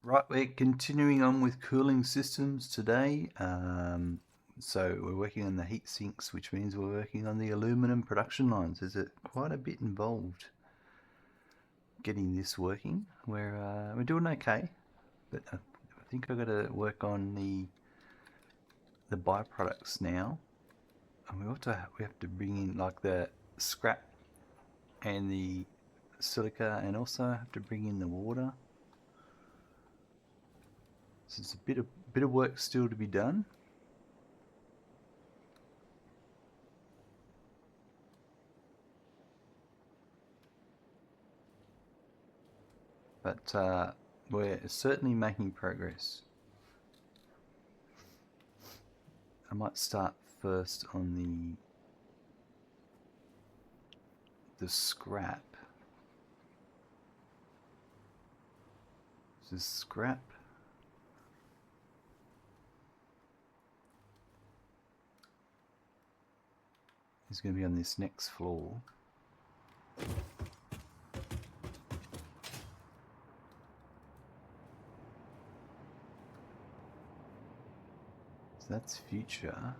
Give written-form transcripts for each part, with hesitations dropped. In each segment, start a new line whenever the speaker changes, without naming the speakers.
Right, we're continuing on with cooling systems today. So we're working on the heat sinks, which means we're working on the aluminum production lines. There's quite a bit involved getting this working. We're doing okay, but I think I've got to work on the byproducts now. And we have to bring in like the scrap and the silica, and also have to bring in the water. So it's a bit of work still to be done. But we're certainly making progress. I might start first on the scrap. This is scrap. Is going to be on this next floor. So that's future.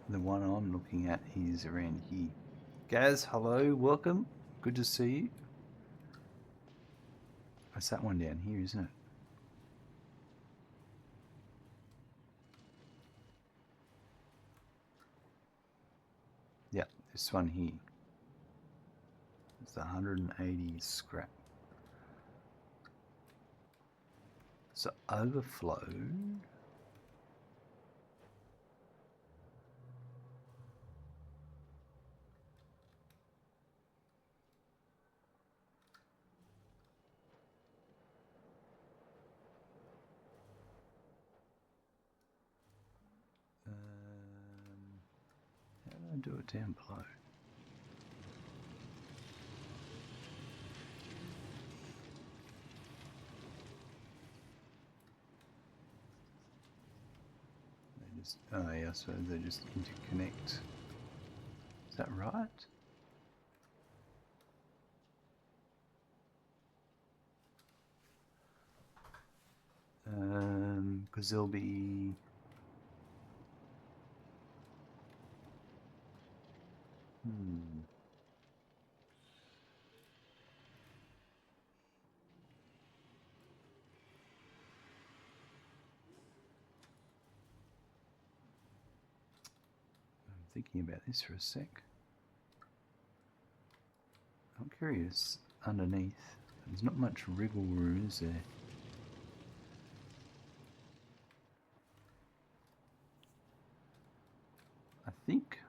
The one I'm looking at is around here. Gaz, hello, welcome. Good to see you. That's that one down here, isn't it? Yeah, this one here. It's the 180 scrap. So overflow. How do I do it down below? Oh yeah, so they just interconnect. Is that right? Because there'll be... I'm thinking about this for a sec. I'm curious, underneath, there's not much wriggle room, is there? I think...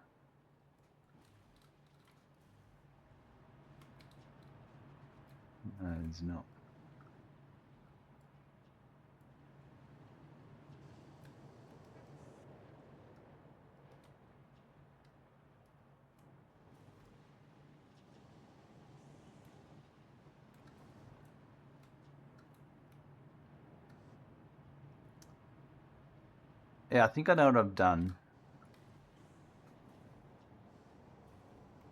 No, there's not. Yeah, I think I know what I've done,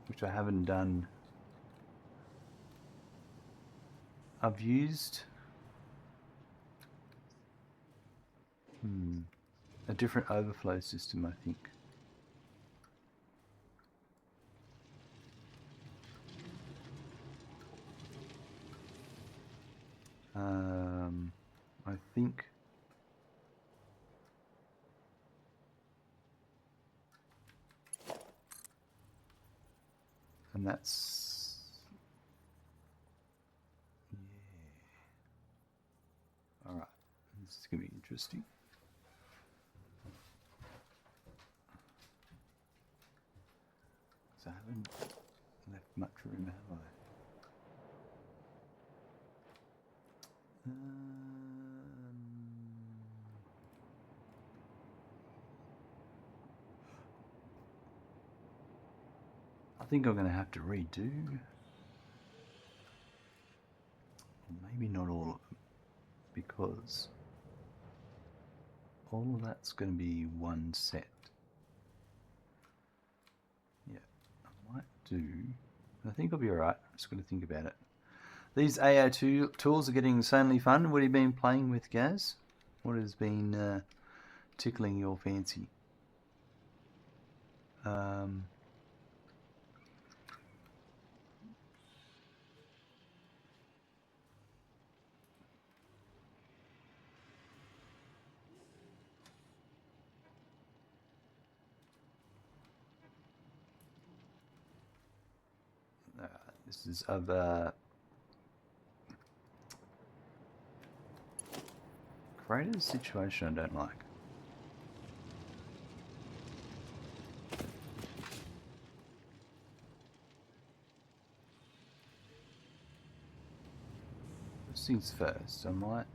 which I haven't done. I've used a different overflow system, I think. I think... And that's... Yeah. Alright, this is going to be interesting. So I haven't left much room, have I? I think I'm going to have to redo. Maybe not all of them, because all of that's going to be one set. Yeah, I might do... I think I'll be alright. I'm just going to think about it. These AI tools are getting insanely fun. What have you been playing with, Gaz? What has been tickling your fancy? This is of created a situation I don't like. First things first, I might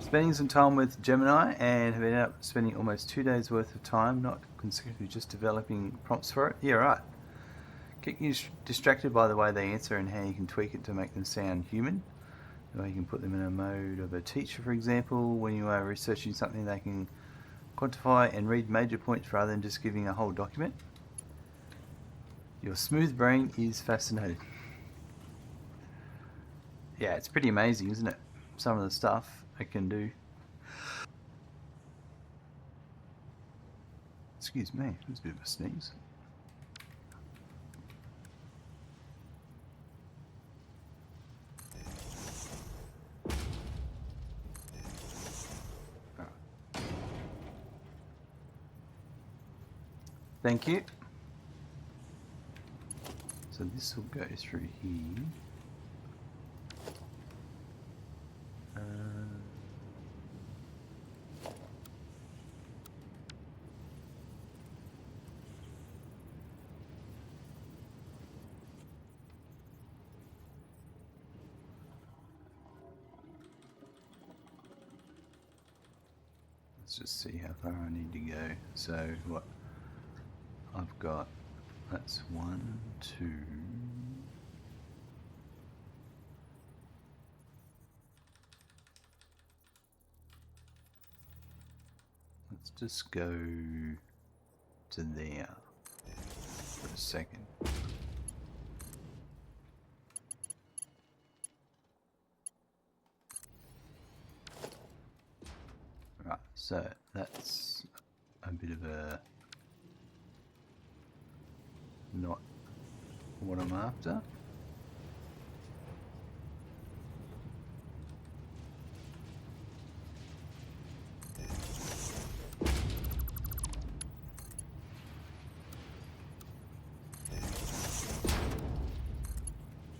spending some time with Gemini and have ended up spending almost 2 days worth of time, not consecutively, just developing prompts for it. Yeah, right. Get you distracted by the way they answer and how you can tweak it to make them sound human. Or you can put them in a mode of a teacher, for example. When you are researching something, they can quantify and read major points rather than just giving a whole document. Your smooth brain is fascinating. Yeah, it's pretty amazing, isn't it? Some of the stuff it can do. Excuse me, there's a bit of a sneeze. Thank you. So this will go through here. Let's just see how far I need to go. So what I've got, that's 1, 2. Let's just go to there for a second. Right, so that's a bit of a not what I'm after.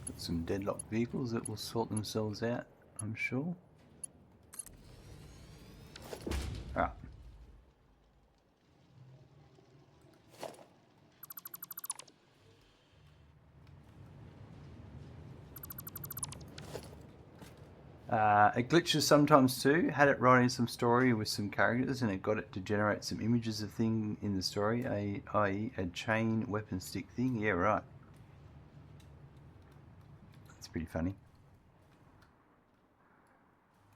Got some deadlocked vehicles that will sort themselves out, I'm sure. Alright. It glitches sometimes too. Had it writing some story with some characters and it got it to generate some images of thing in the story, i.e. a chain weapon stick thing. Yeah, right. It's pretty funny.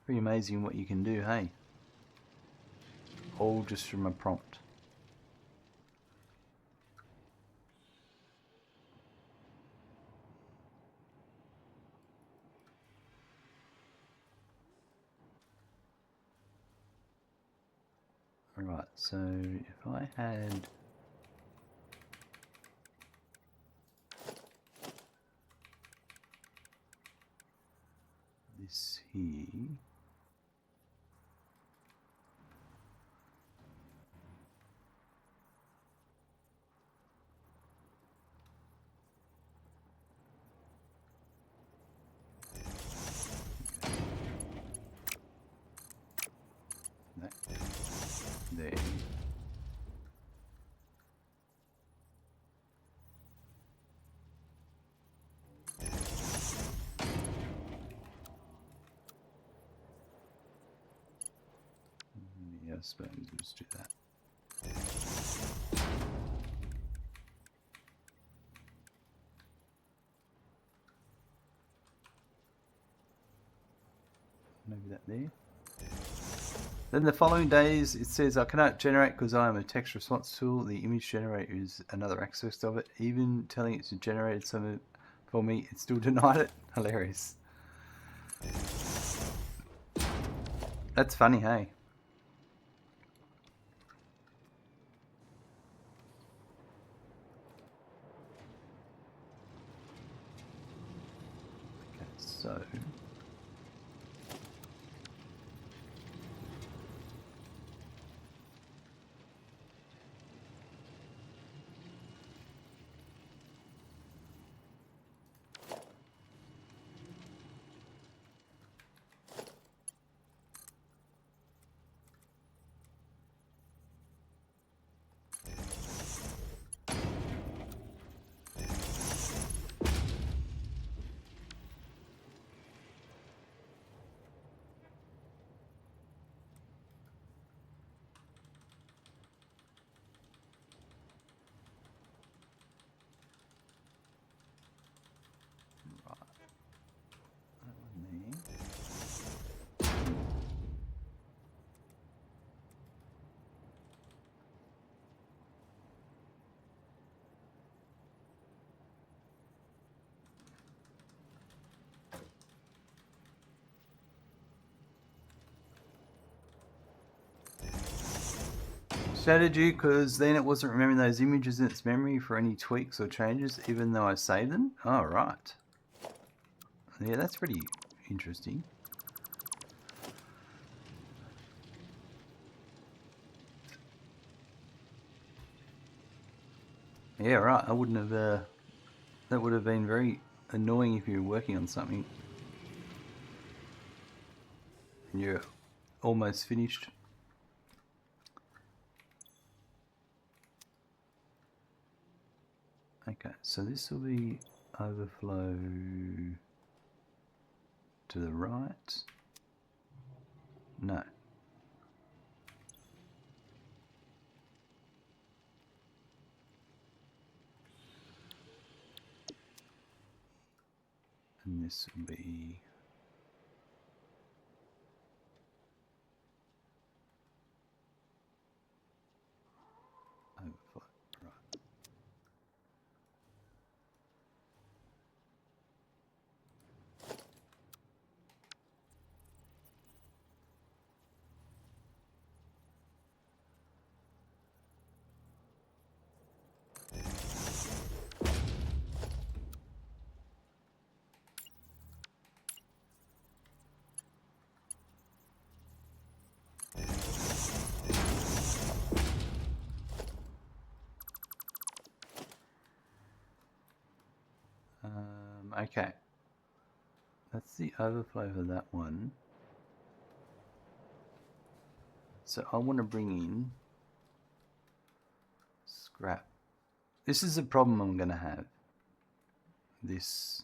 Pretty amazing what you can do, hey? All just from a prompt. Alright, so if I had this here, that there. suppose let's do that. Maybe that there. Then the following days, it says, I cannot generate because I am a text response tool. The image generator is another aspect of it. Even telling it to generate some for me, it still denied it. Hilarious. That's funny, hey? Okay, so... strategy, because then it wasn't remembering those images in its memory for any tweaks or changes, even though I saved them. Oh, right. Yeah, that's pretty interesting. Yeah, right. I wouldn't have... that would have been very annoying if you were working on something and you're almost finished. Okay, so this will be overflow to the right. No. And this will be overflow, right. Okay, that's the overflow for that one. So I want to bring in scrap. This is a problem I'm going to have. This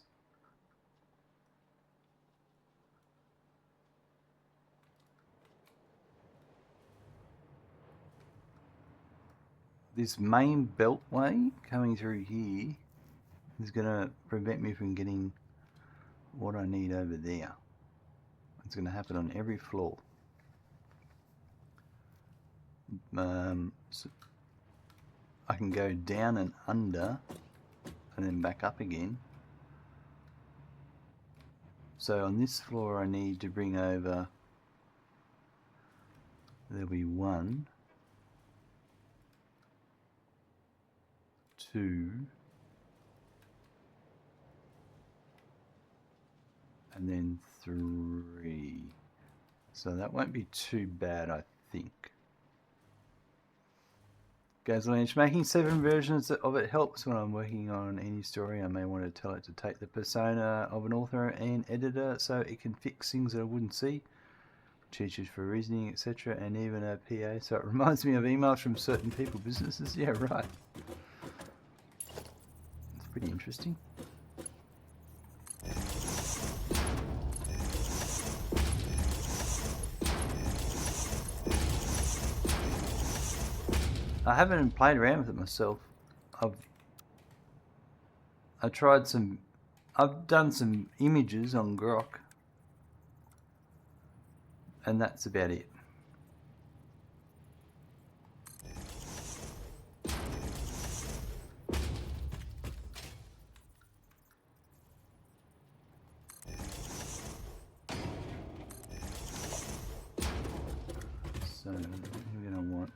main beltway coming through here is going to prevent me from getting what I need over there. It's going to happen on every floor. So I can go down and under and then back up again. So on this floor I need to bring over, there'll be 1, 2, and then 3. So that won't be too bad, I think. Gasoline, making 7 versions of it helps when I'm working on any story. I may want to tell it to take the persona of an author and editor so it can fix things that I wouldn't see. Teachers for reasoning, etc. and even a PA. So it reminds me of emails from certain people, businesses. Yeah, right. It's pretty interesting. I haven't played around with it myself. I've done some images on Grok, and that's about it. So we're going to want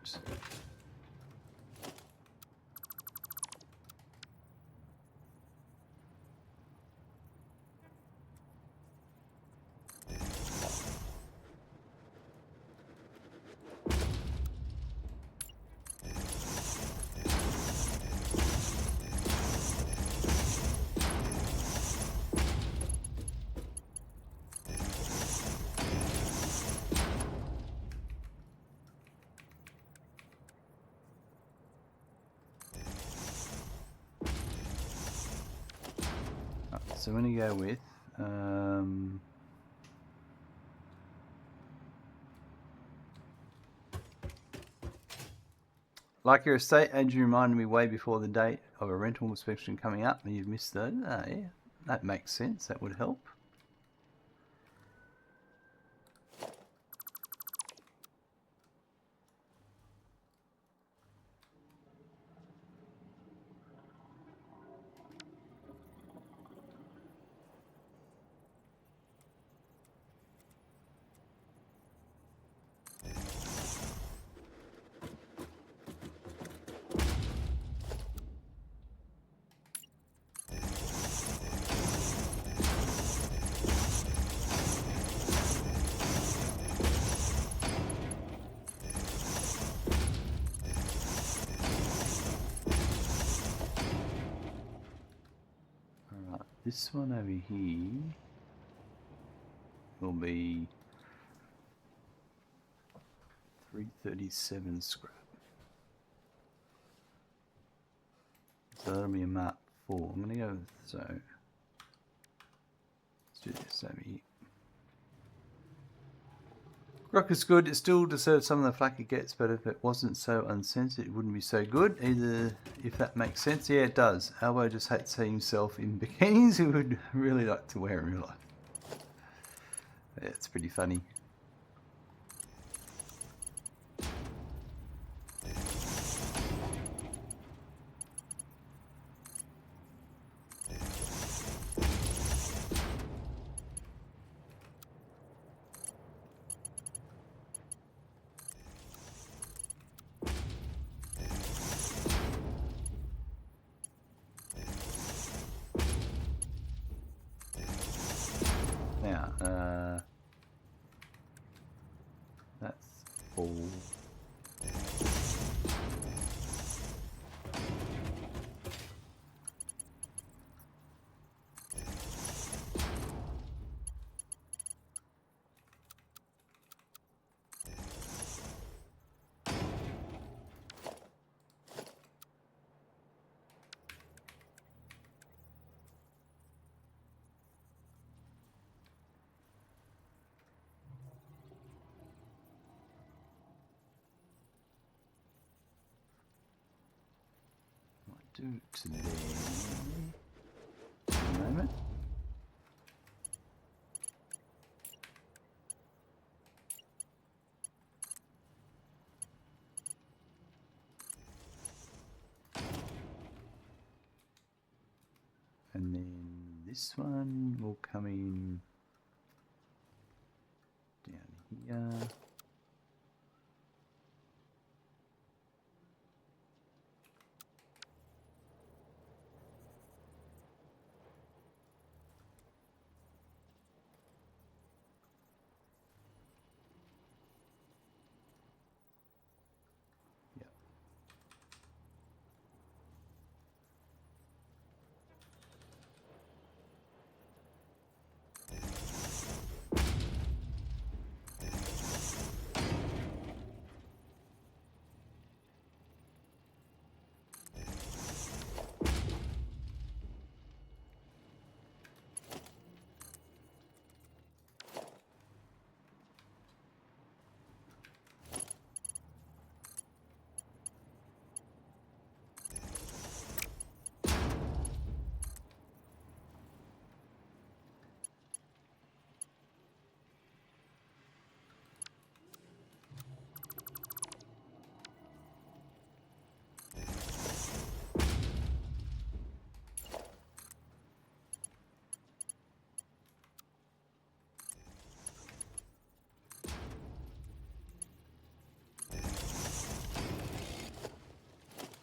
so I'm going to go with like your estate agent reminded me way before the date of a rental inspection coming up, and you've missed those. Yeah, that makes sense. That would help. This one over here will be 337 scrap. So that'll be a Mark 4. I'm going to go with, so let's do this over here. Grok is good. It still deserves some of the flack it gets, but if it wasn't so uncensored, it wouldn't be so good. Either, if that makes sense. Yeah, it does. Albo just hates seeing himself in bikinis. He would really like to wear in real life. Yeah, it's pretty funny. Now, that's full. Do to there. A moment. And then this one will come in down here.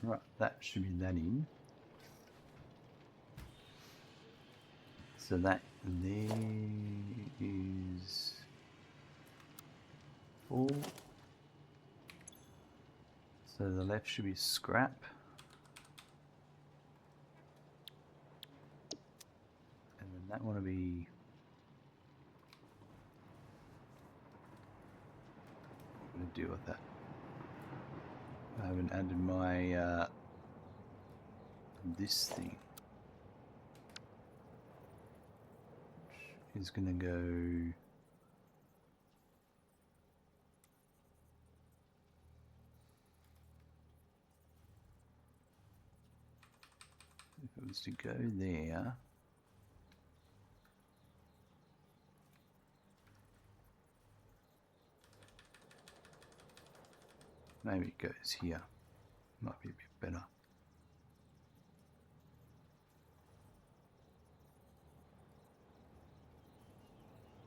Right, that should be that in. So that there is 4. So the left should be scrap. And then that one will be... I'm going to deal with that. I haven't added my this thing. Which is going to go... If it was to go there... Maybe it goes here. Might be a bit better.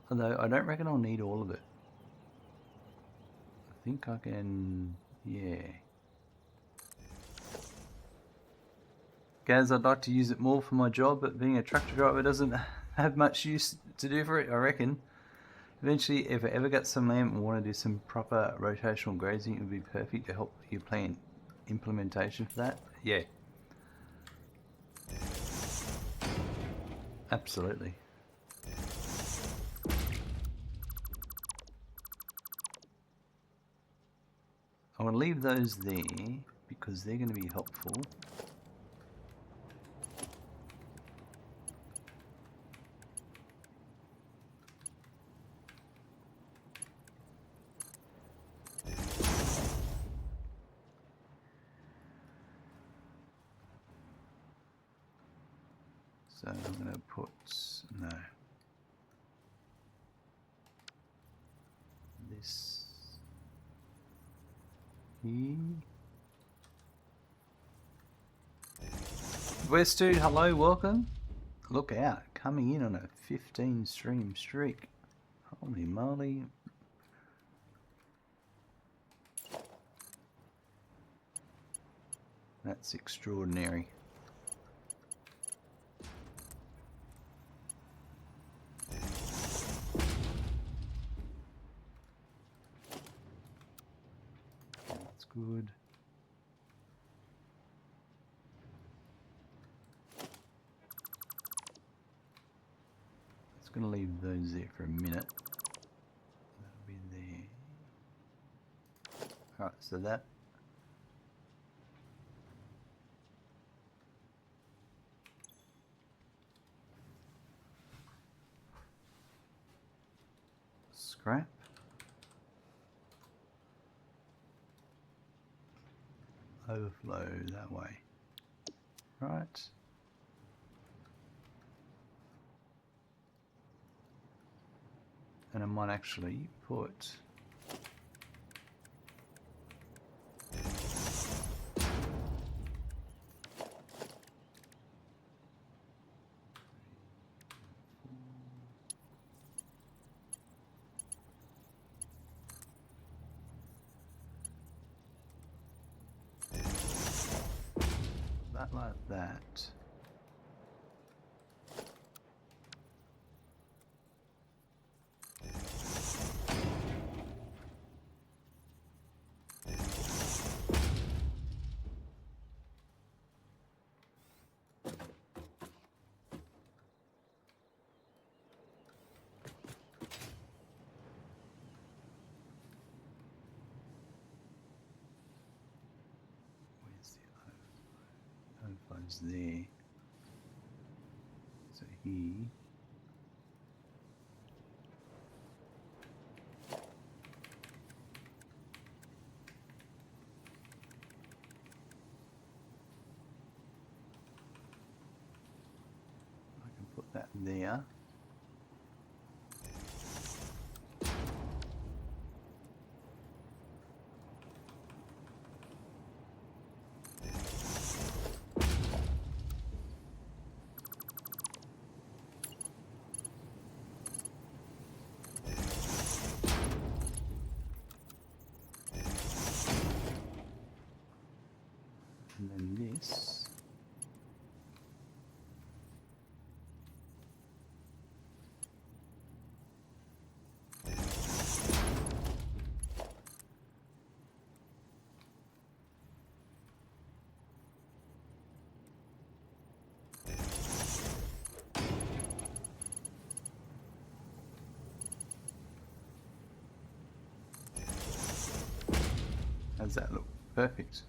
Although I don't reckon I'll need all of it. I think I can... yeah. Gaz, I'd like to use it more for my job, but being a tractor driver doesn't have much use to do for it, I reckon. Eventually, if I ever get some land and want to do some proper rotational grazing, it would be perfect to help your plant implementation for that. Yeah. Absolutely. I want to leave those there because they're going to be helpful. So I'm going to put, no, this here. West Dude, hello, welcome. Look out, coming in on a 15 stream streak. Holy moly. That's extraordinary. That's good. Just going to leave those there for a minute. That'll be there. Alright, so that scrap. Overflow that way. Right. And I might actually put that like that. Overflows there. So here. I can put that there. And then this. How's that look? Perfect.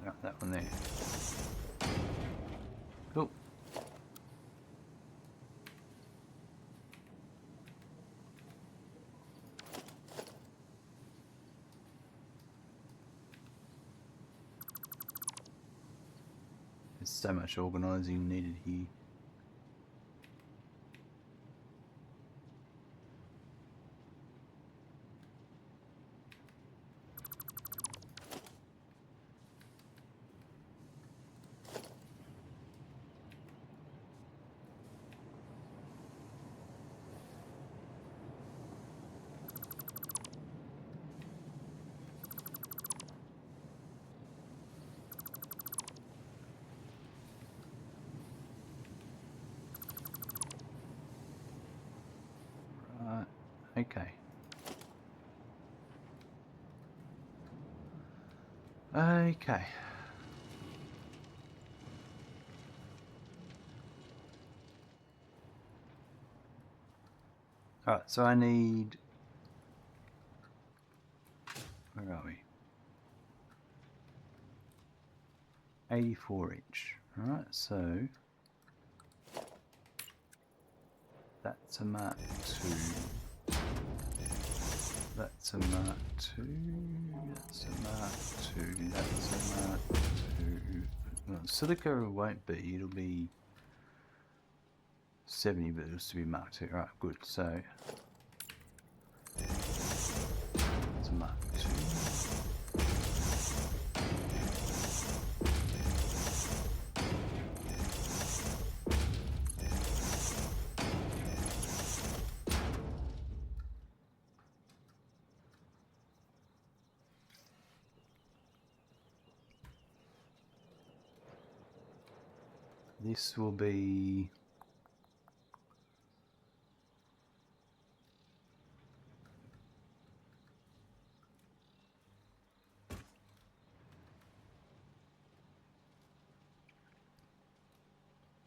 Right, that one there. Cool. There's so much organising needed here. Right, okay. Okay. Alright, so I need... Where are we? 84 inch. Alright, so... That's a Mark 2. That's a Mark 2. That's a Mark 2. That's a Mark 2. Well, Silica won't be. It'll be 70, but it'll still be Mark 2. Right, good. So it's a Mark 2. This will be...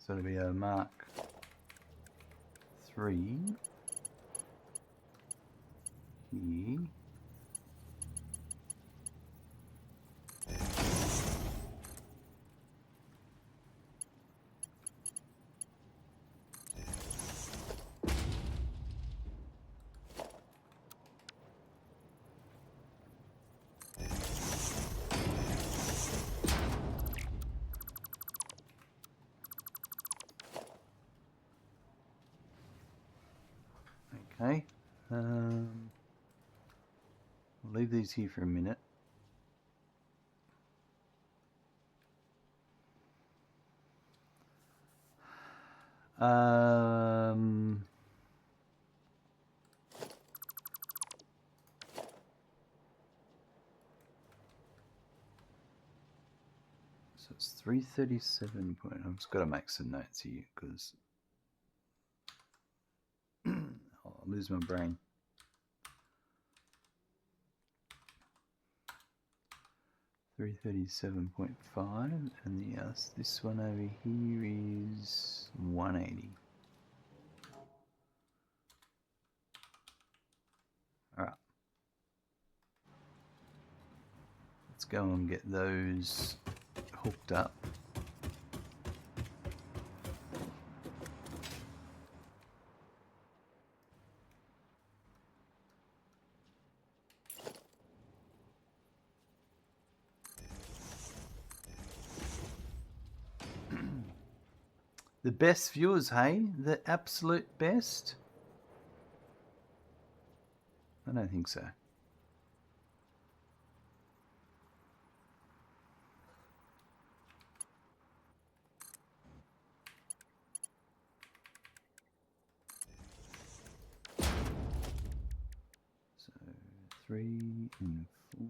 So it'll be a Mark 3 here. Okay, I'll leave these here for a minute. So it's 337 point. I've just got to make some notes here because I'll lose my brain. 337.5, and this one over here is 180. Alright. Let's go and get those hooked up. The best viewers, hey? The absolute best? I don't think so. So 3 and 4.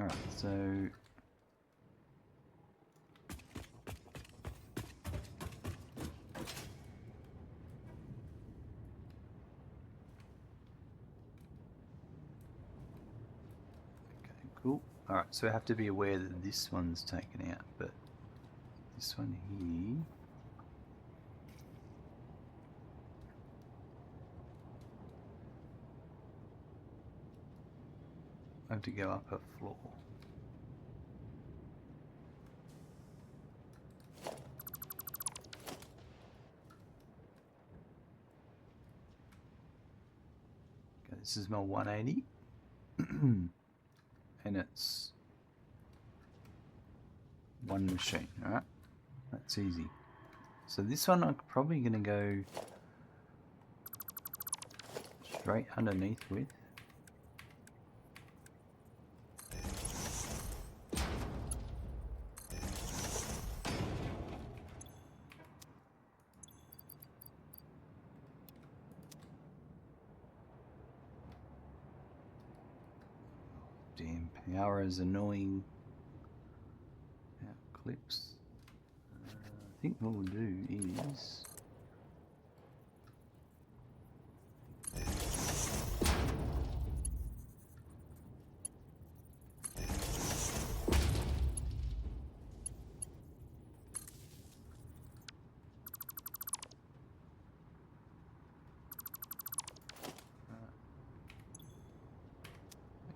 Alright, so cool. Alright, so I have to be aware that this one's taken out, but this one here, I have to go up a floor. Okay, this is my 180. And it's one machine, alright? That's easy. So this one I'm probably going to go straight underneath with. Damn, power is annoying. Out clips. I think what we'll do is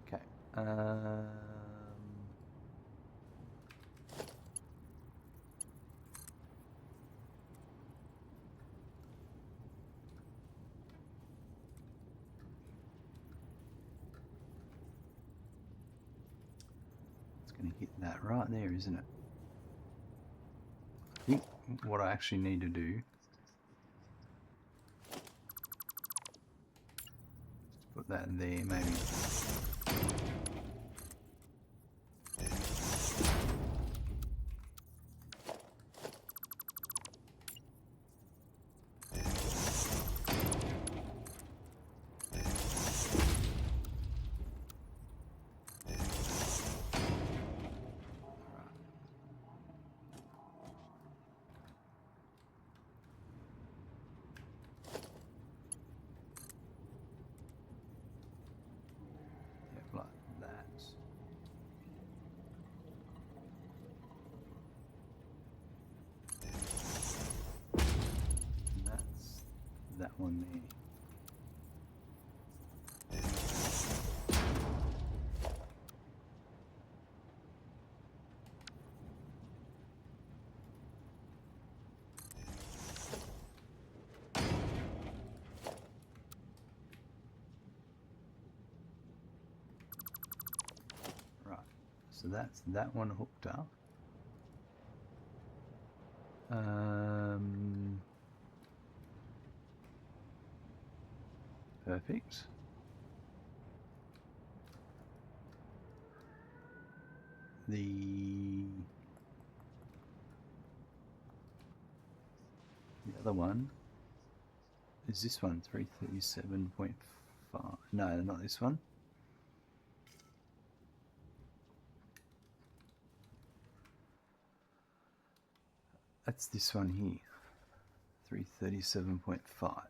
okay. Going to hit that right there, isn't it? I think what I actually need to do is put that there, maybe. That one there. Right, so that's that one hooked up. Perfect. The other one is this one, 337.5. No, not this one. That's this one here, 337.5.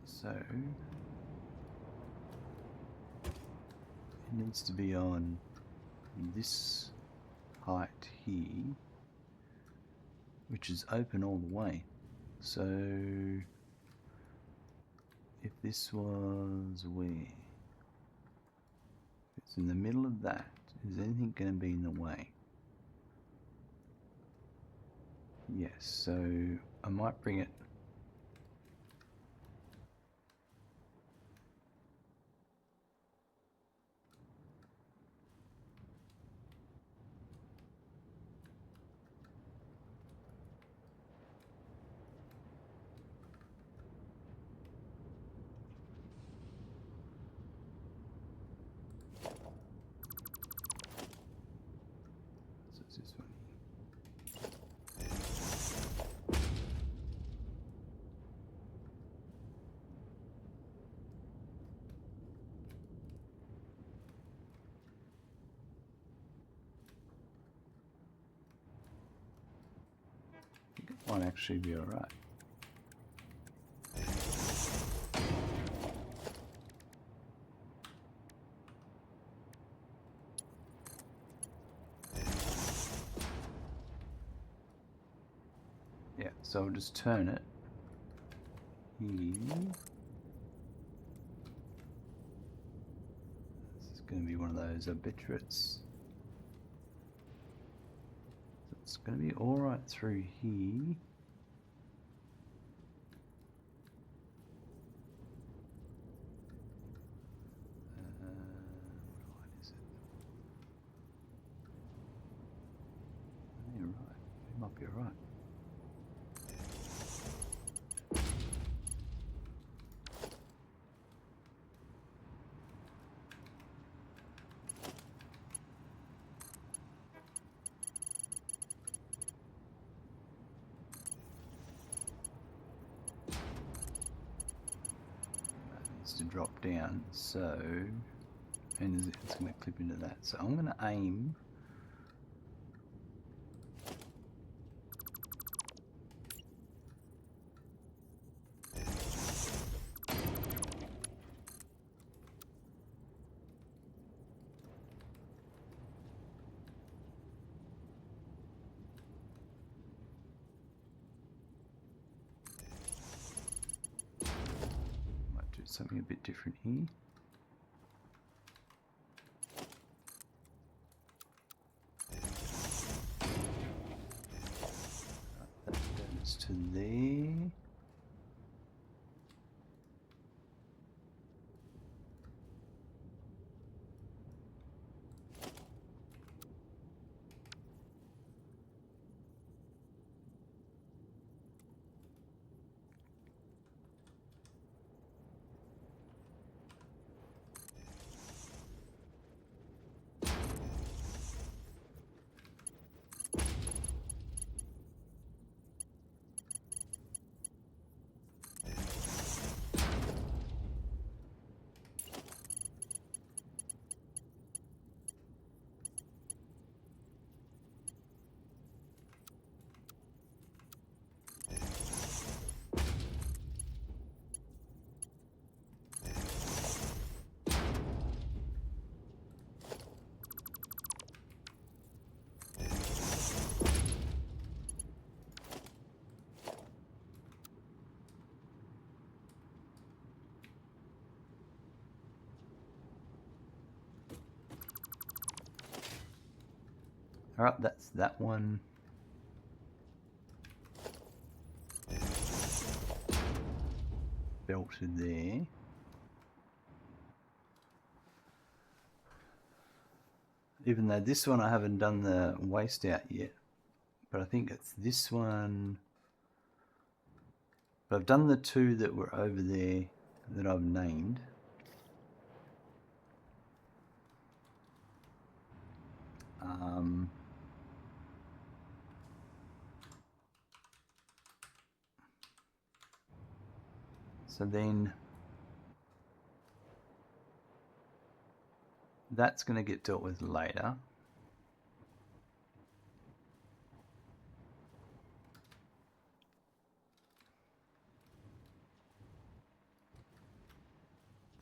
So it needs to be on this height here, which is open all the way. So if this was where? It's in the middle of that, Is anything going to be in the way? Yes, so I might bring it. So it's this one. I think it might actually be alright. Yeah, so I'll just turn it here. This is going to be one of those arbiturates. So it's going to be alright through here. What line is it? Yeah, right. It might be alright. To drop down, so, and it's going to clip into that, so I'm going to aim something a bit different here. That goes to there. Alright, that's that one. Belted there. Even though this one I haven't done the waste out yet, but I think it's this one. But I've done the two that were over there that I've named. So then that's going to get dealt with later.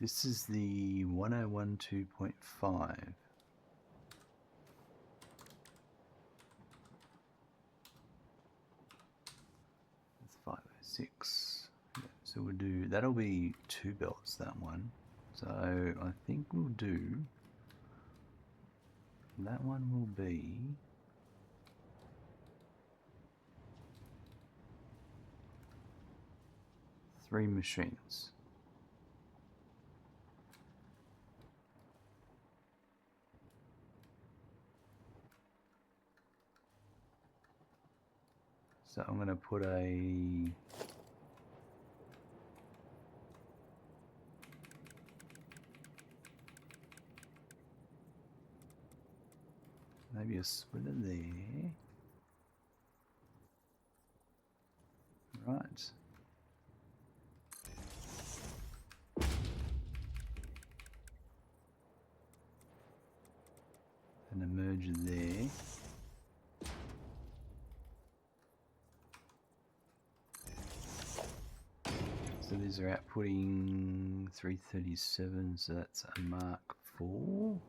This is the 1012.5. It's 506. Yeah, so we'll do, that'll be 2 belts, that one. So I think we'll do That one will be 3 machines. So I'm going to put a maybe a splitter there. Right. And a merger there. So these are outputting 337, so that's a Mark IV.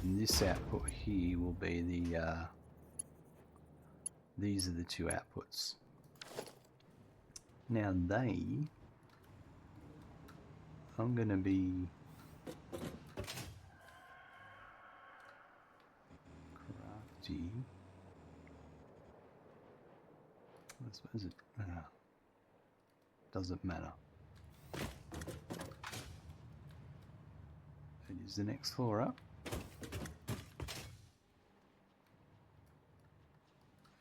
And this output here will be the these are the two outputs. Now I'm going to be crafty. I suppose it doesn't matter. It is the next floor up.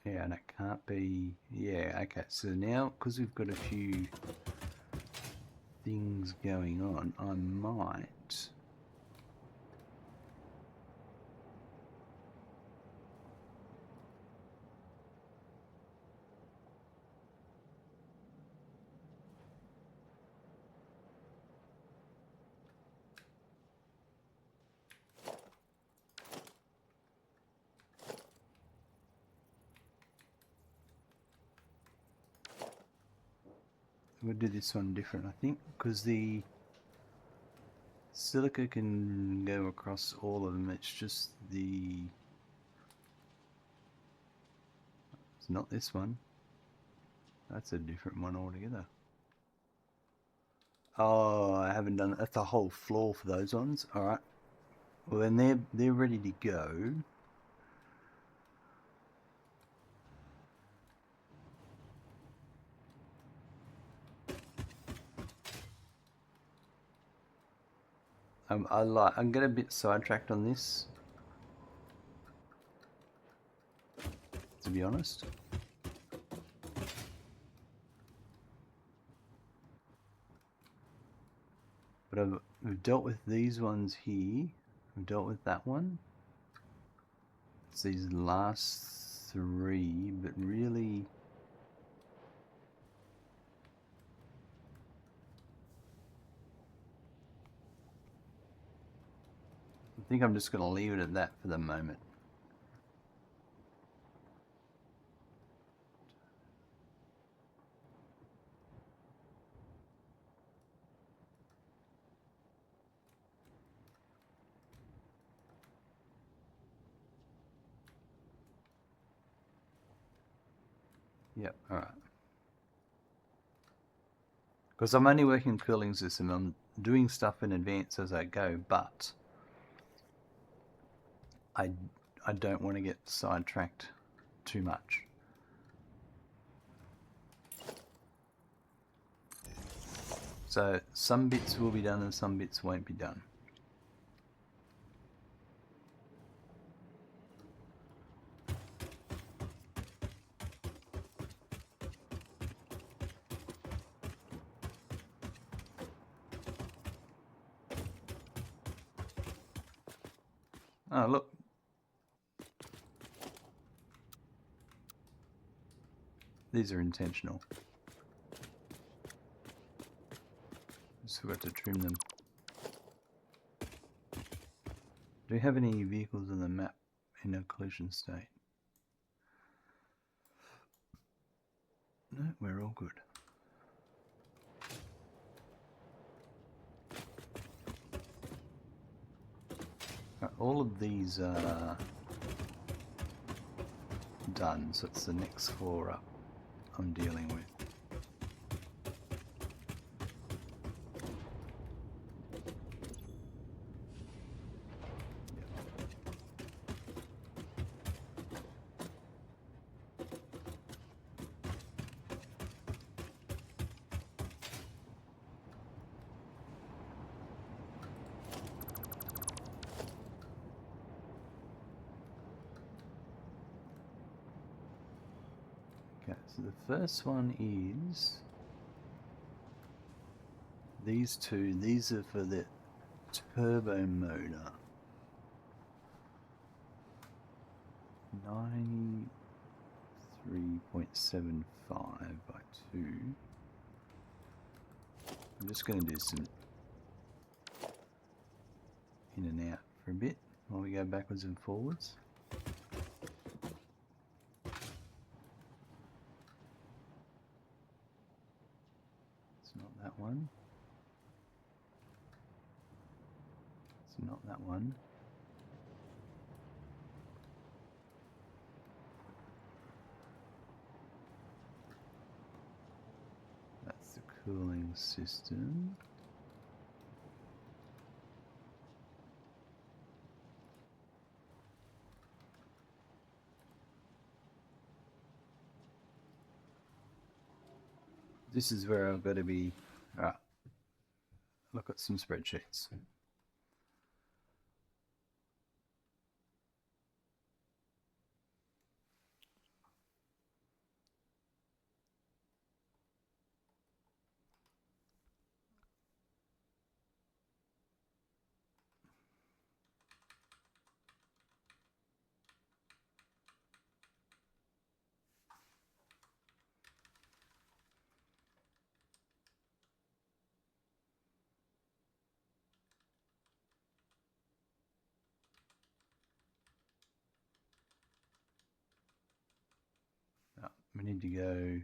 Yeah, and it can't be, yeah, okay, so now, because we've got a few things going on, I might we'll do this one different, I think, because the silica can go across all of them. It's just the, it's not this one. That's a different one altogether. Oh, I haven't done, that's a whole floor for those ones. All right. Well, then they're ready to go. I'm getting a bit sidetracked on this, to be honest. But we've dealt with these ones here. We've dealt with that one. It's these last 3, but really, I think I'm just going to leave it at that for the moment. Yep, alright. Because I'm only working cooling system, I'm doing stuff in advance as I go, but I don't want to get sidetracked too much. So some bits will be done and some bits won't be done. Oh, look. These are intentional. Just forgot to trim them. Do we have any vehicles on the map in a collision state? No, we're all good. all of these are done, so it's the next floor up I'm dealing with. Okay, so the first one is these two. These are for the turbo motor. 93.75 by 2. I'm just going to do some in and out for a bit while we go backwards and forwards. It's not that one. It's not that one. That's the cooling system. This is where I've got to be, look at some spreadsheets. We need to go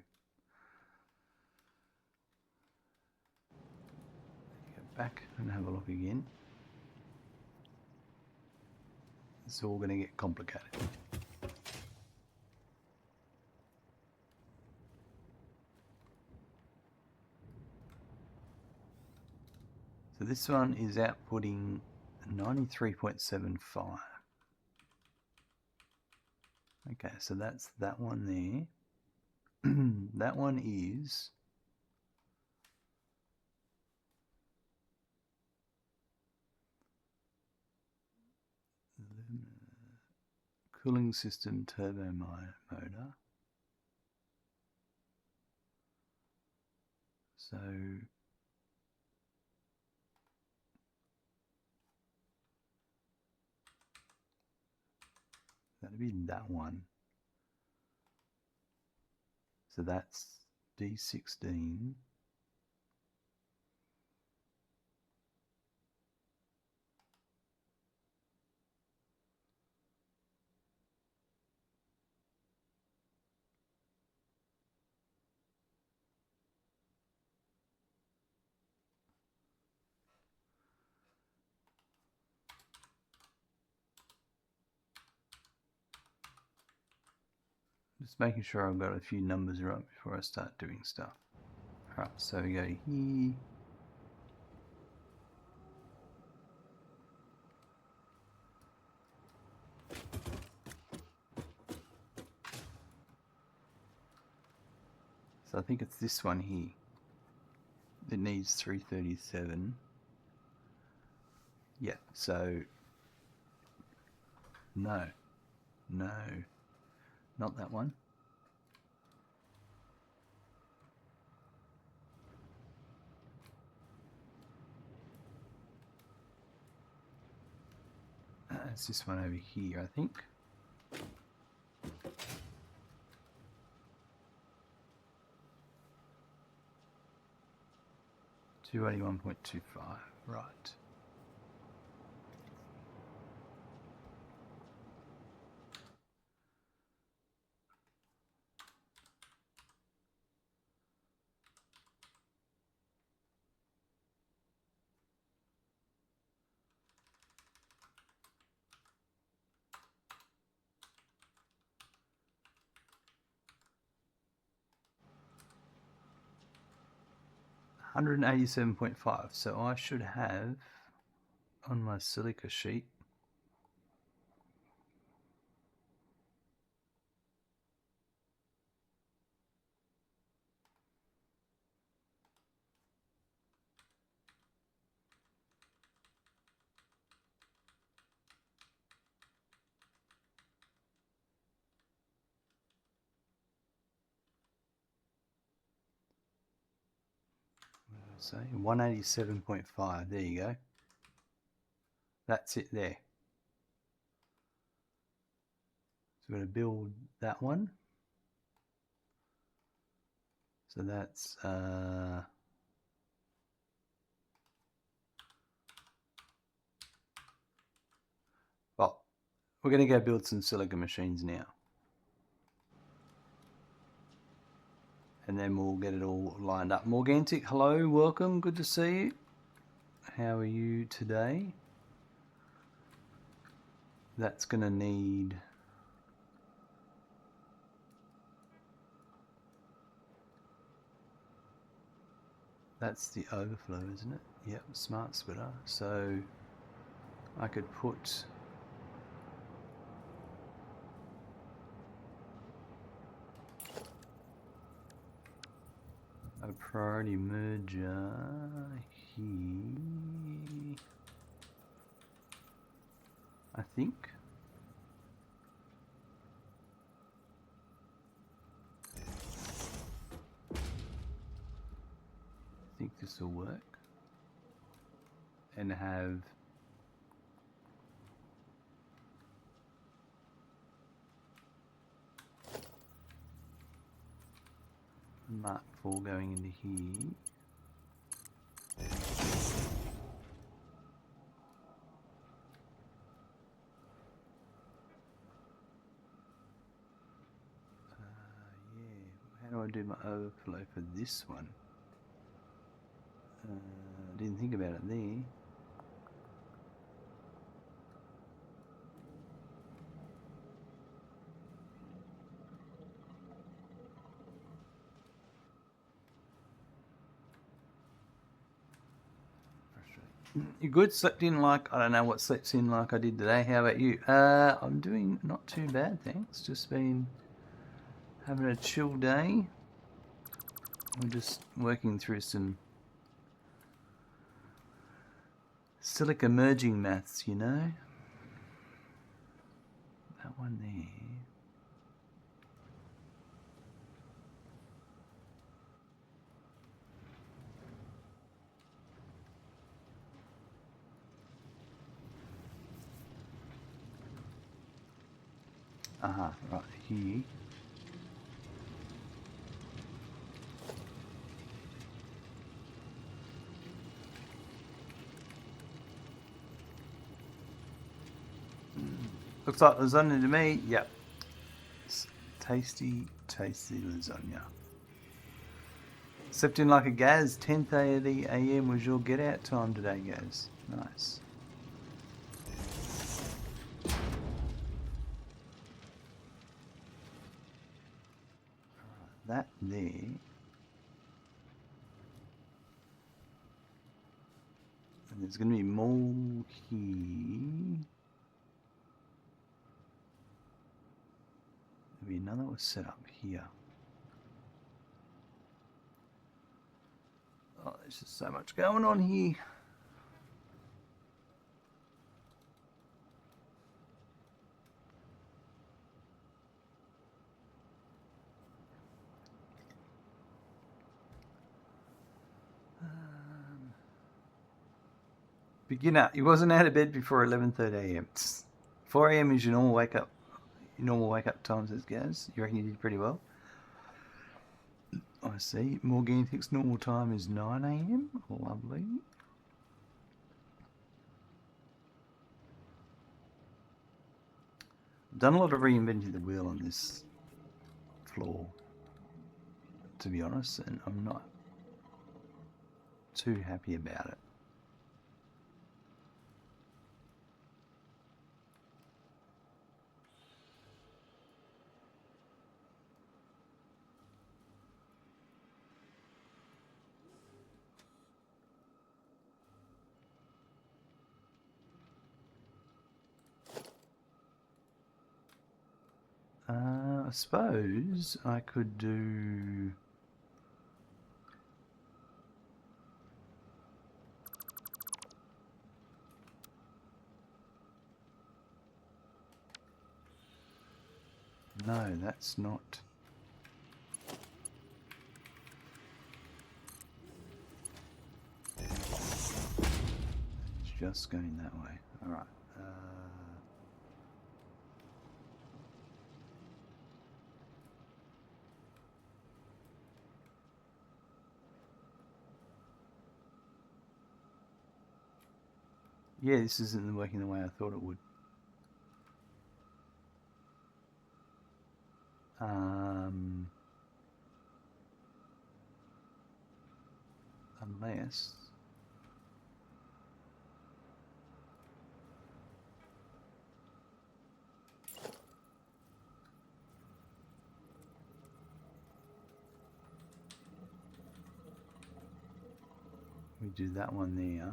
back and have a look again. It's all going to get complicated. So this one is outputting 93.75. Okay, so that's that one there. That one is cooling system turbo motor. So that'd be that one. So that's D16. Just making sure I've got a few numbers right before I start doing stuff. Alright, so we go here. So I think it's this one here that needs 337. Yeah, so no, not that one. It's this one over here, I think. $281.25, right. 187.5. So I should have on my silica sheet say 187.5. There you go. That's it there. So we're going to build that one. So that's well, we're going to go build some silica machines now. And then we'll get it all lined up. Morgantic, hello, welcome, good to see you. How are you today? That's going to need that's the overflow, isn't it? Yep, smart splitter. So I could put a priority merger here, I think. I think this will work. And have Mark 4 going into here. Yeah, how do I do my overflow for this one? Didn't think about it there. You good? Slept in like, I don't know what sleeps in like I did today. How about you? I'm doing not too bad, thanks. Just been having a chill day. I'm just working through some silica merging maths, you know. That one there. Right here. Looks like lasagna to me. Yep. Tasty, tasty lasagna. Slept in like a Gaz. 10:30 a.m. was your get out time today, Gaz. Nice. That there. And there's going to be more here. There'll be another one set up here. Oh, there's just so much going on here. Beginner, he wasn't out of bed before 11:30 a.m. 4 a.m. is your normal wake up. Your normal wake up time, says Gaz. You reckon you did pretty well? I see. Morgantic's normal time is 9 a.m. Lovely. I've done a lot of reinventing the wheel on this floor, to be honest, and I'm not too happy about it. I suppose I could do... No, that's not... It's just going that way. Alright. Yeah, this isn't working the way I thought it would. Unless... we do that one there.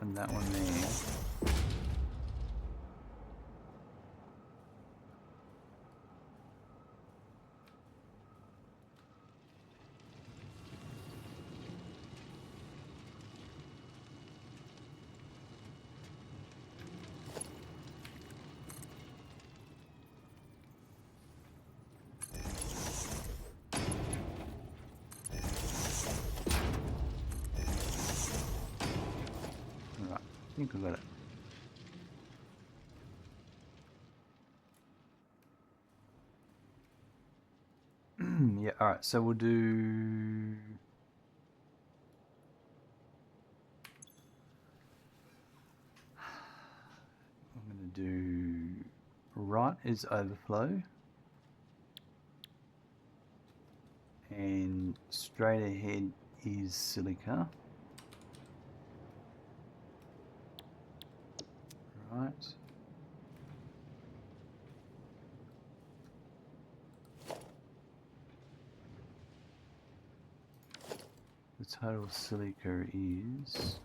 And that one there. Right, I think I got it. Yeah, alright, so we'll do... I'm going to do... Right is overflow. And straight ahead is silica. Right. The total silica is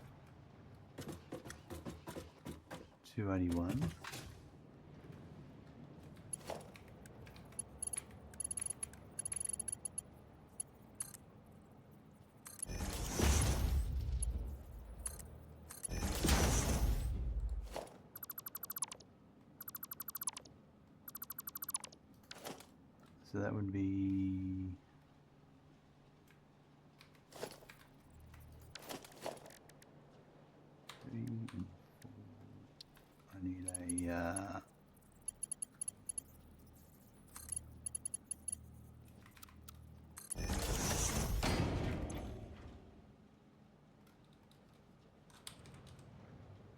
281. So that would be... I need a...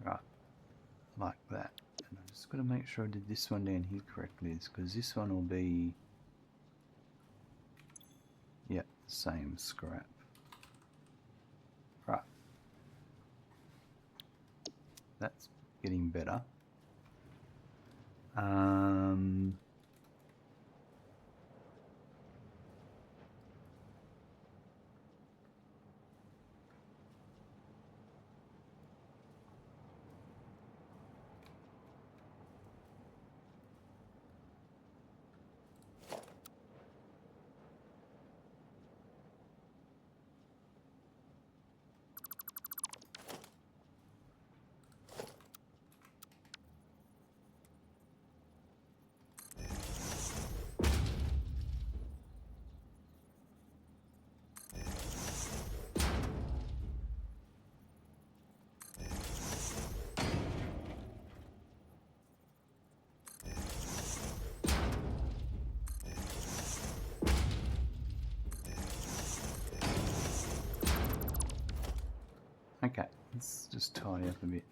Right, like that. And I'm just got to make sure I did this one down here correctly, because this one will be... Yep, same scrap. Right. That's getting better. Okay, let's just tidy up a bit.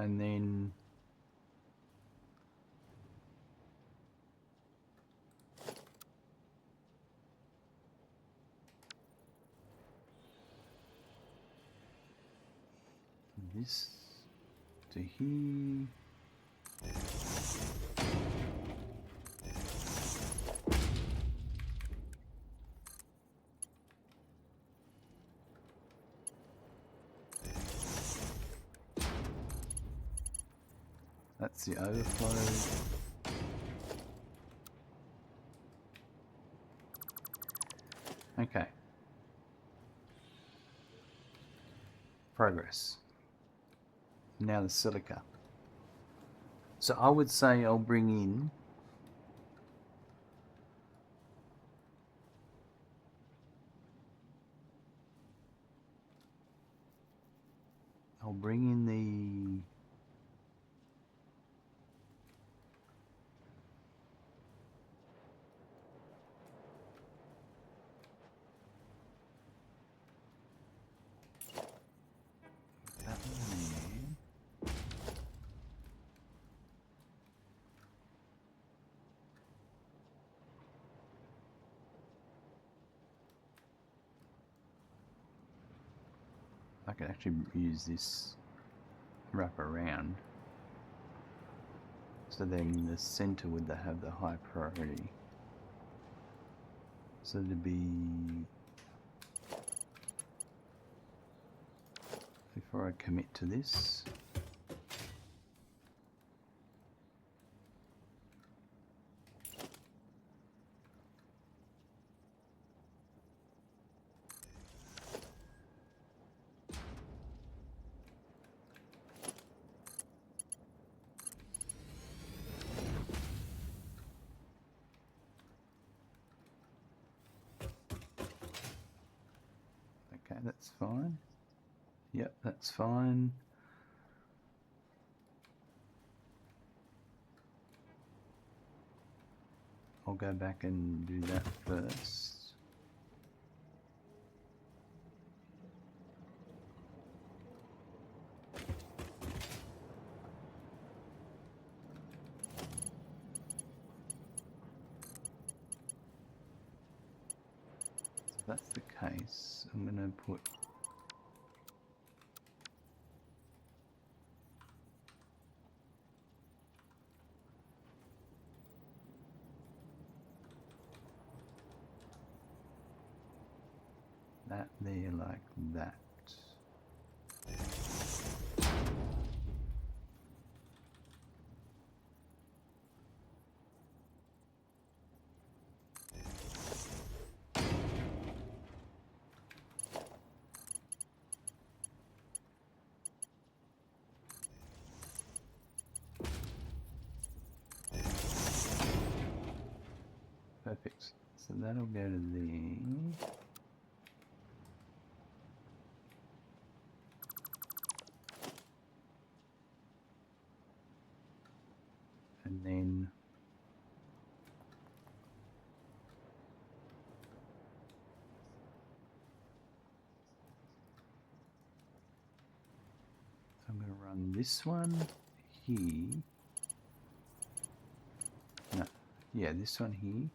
And then this to here. That's the overflow. Okay. Progress. Now the silica. So I would say I'll bring in the that one there. I could actually use this wrap around. So then the center would have the high priority. So to be, before I commit to this, okay, that's fine. Yep, that's fine. I'll go back and do that first. If that's the case, I'm going to put that there like that. Perfect. So that'll go to there. And then I'm going to run this one here. No, yeah, this one here.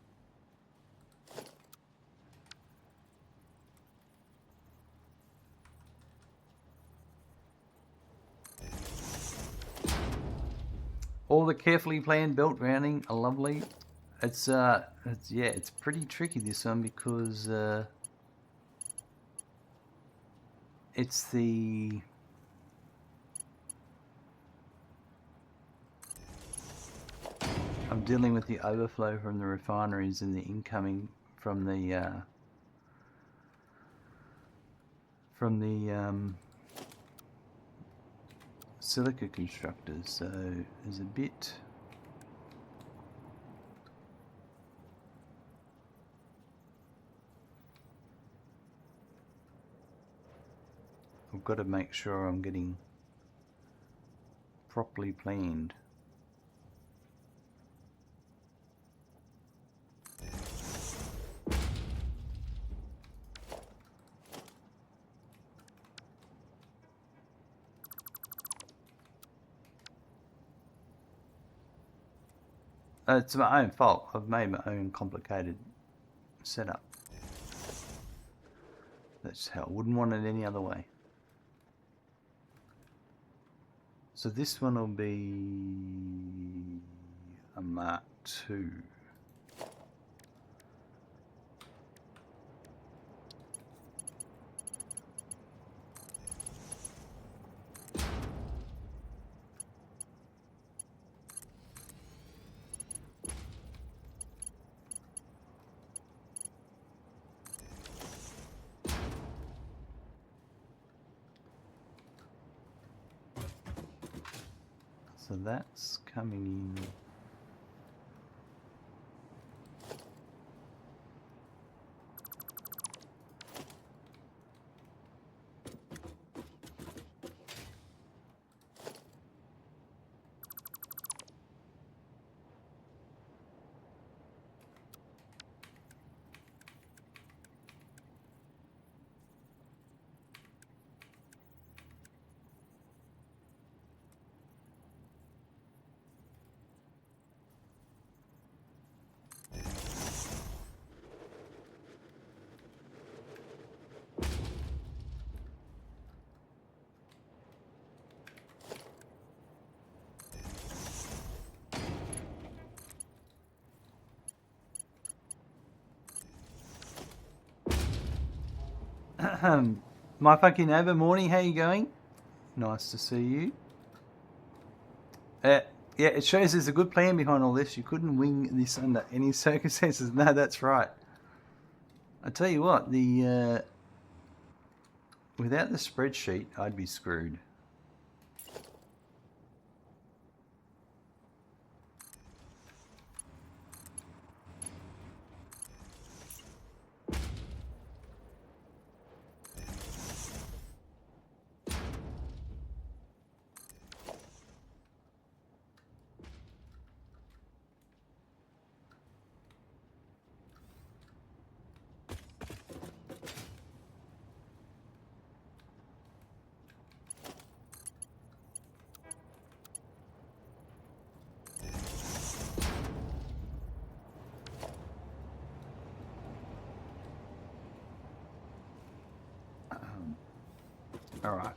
All the carefully planned belt rounding are lovely. It's yeah, it's pretty tricky, this one, because it's the I'm dealing with the overflow from the refineries and the incoming from the silica constructors, so there's a bit. I've got to make sure I'm getting properly planned. It's my own fault. I've made my own complicated setup. That's how I wouldn't want it any other way. So this one will be a Mark II. So that's coming in. My funky neighbour, morning, how you going? Nice to see you. Yeah, it shows there's a good plan behind all this. You couldn't wing this under any circumstances. No, that's right. I tell you what, the without the spreadsheet, I'd be screwed. All right.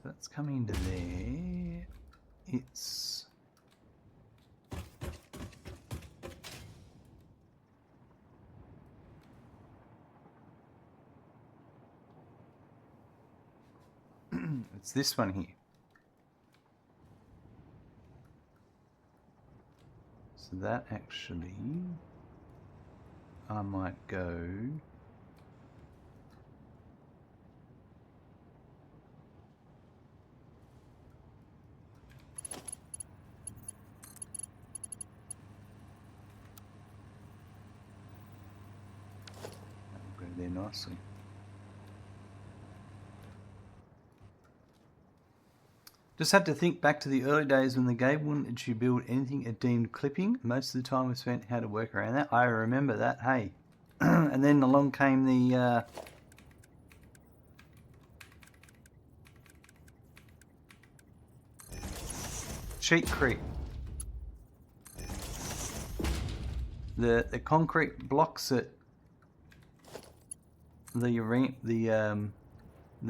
That's coming into there. It's it's this one here. So that actually, I might go. That'll go there nicely. Just had to think back to the early days when the game wouldn't let you build anything it deemed clipping. Most of the time we spent how to work around that. I remember that, hey. And then along came the cheatcrete. The concrete blocks that the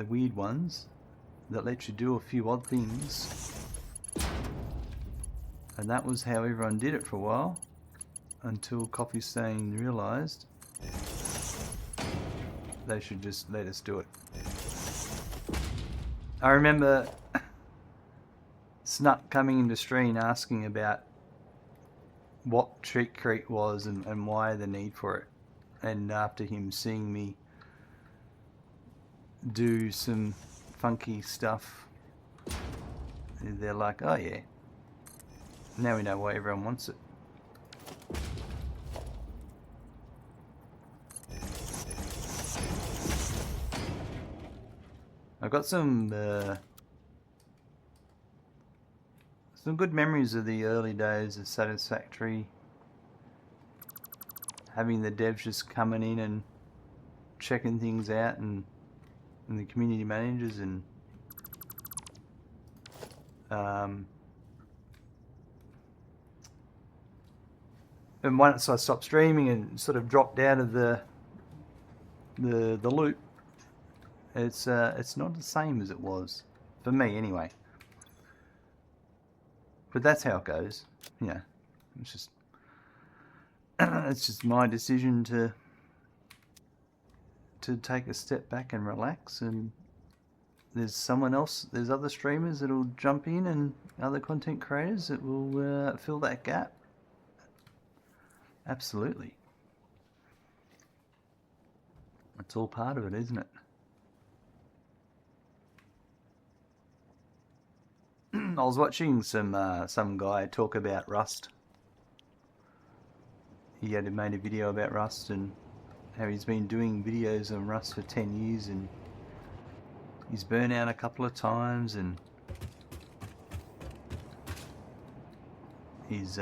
weird ones that let you do a few odd things, and that was how everyone did it for a while, until Coffee Stain realised they should just let us do it. I remember Snut coming into stream asking about what cheatcrete was and why the need for it, and after him seeing me do some funky stuff, they're like, oh yeah, now we know why everyone wants it. I've got some good memories of the early days of Satisfactory, having the devs just coming in and checking things out and and the community managers, and once I stopped streaming and sort of dropped out of the loop, it's not the same as it was for me anyway. But that's how it goes. You know, it's just it's just my decision to take a step back and relax, and there's other streamers that'll jump in, and other content creators that will fill that gap. Absolutely. It's all part of it, isn't it? I was watching some guy talk about Rust. He had made a video about Rust and how he's been doing videos on Rust for 10 years, and he's burnt out a couple of times, and he's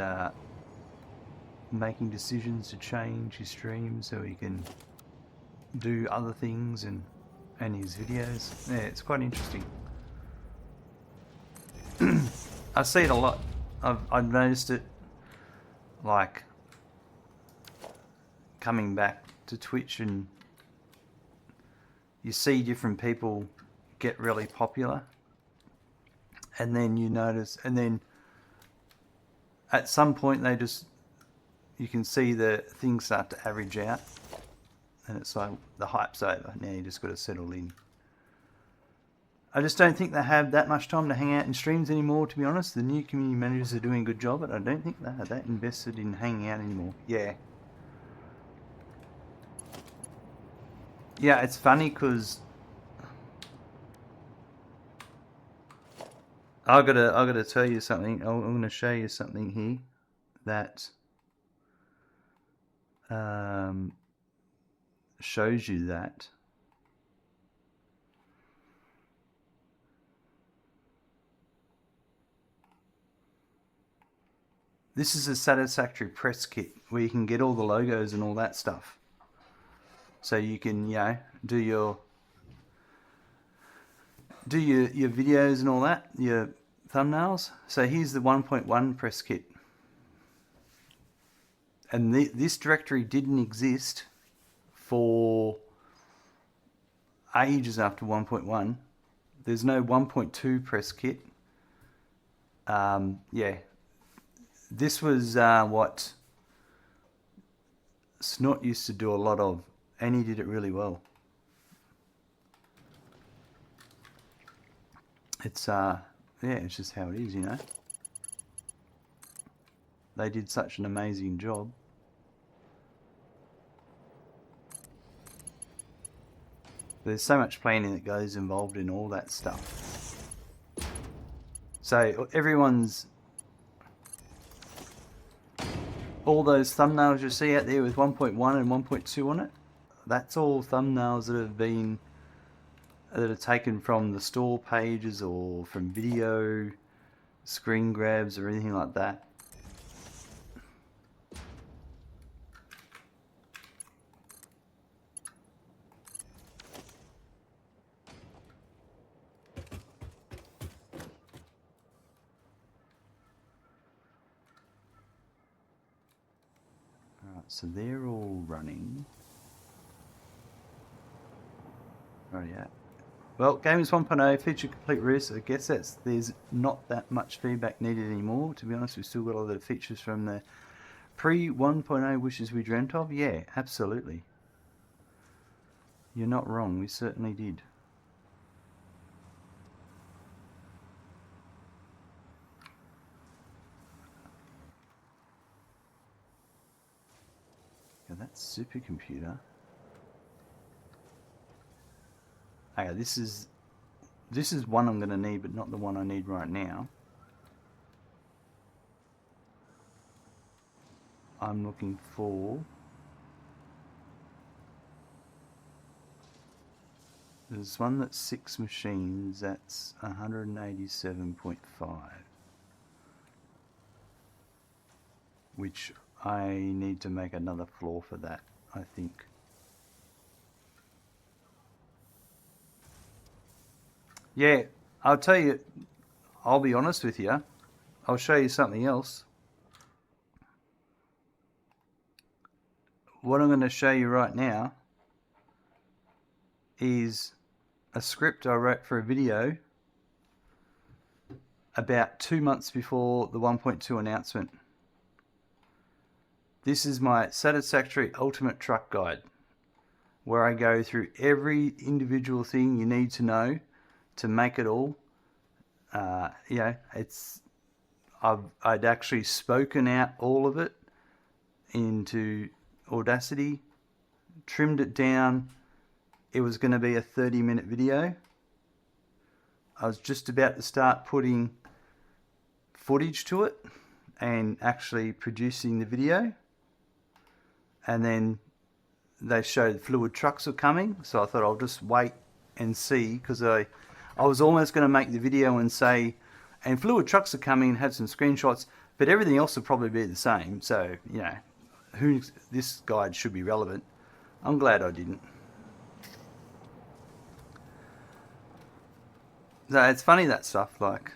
making decisions to change his stream so he can do other things and his videos. Yeah, it's quite interesting. I see it a lot. I've noticed it, like, coming back to Twitch, and you see different people get really popular, and then you notice, and then at some point you can see the things start to average out, and it's like the hype's over. Now you just got to settle in. I just don't think they have that much time to hang out in streams anymore, to be honest. The new community managers are doing a good job, but I don't think they are that invested in hanging out anymore. Yeah. Yeah, it's funny because I gotta tell you something. I'm gonna show you something here that shows you that. This is a Satisfactory press kit where you can get all the logos and all that stuff. So you can, do your videos and all that, your thumbnails. So here's the 1.1 press kit. And this directory didn't exist for ages after 1.1. There's no 1.2 press kit. This was what Snot used to do a lot of, and he did it really well. It's it's just how it is, They did such an amazing job. There's so much planning that goes involved in all that stuff. So all those thumbnails you see out there with 1.1 and 1.2 on it, that's all thumbnails that are taken from the store pages or from video, screen grabs or anything like that. Alright, so they're all running. Right, yeah. Well, Gamers 1.0 feature complete release. I guess there's not that much feedback needed anymore. To be honest, we've still got all the features from the pre 1.0 wishes we dreamt of. Yeah, absolutely. You're not wrong. We certainly did. Yeah, that's supercomputer. Okay, this is one I'm going to need, but not the one I need right now. I'm looking for... There's one that's 6 machines, that's 187.5. Which I need to make another floor for that, I think. Yeah, I'll tell you, I'll be honest with you. I'll show you something else. What I'm going to show you right now is a script I wrote for a video about 2 months before the 1.2 announcement. This is my Satisfactory Ultimate Truck Guide, where I go through every individual thing you need to know to make it all. I'd actually spoken out all of it into Audacity, trimmed it down. It was going to be a 30-minute video. I was just about to start putting footage to it and actually producing the video. And then they showed fluid trucks were coming, so I thought I'll just wait and see, because I was almost going to make the video and say, and fluid trucks are coming, and have some screenshots, but everything else will probably be the same. So, you know, this guide should be relevant. I'm glad I didn't. So it's funny, that stuff, like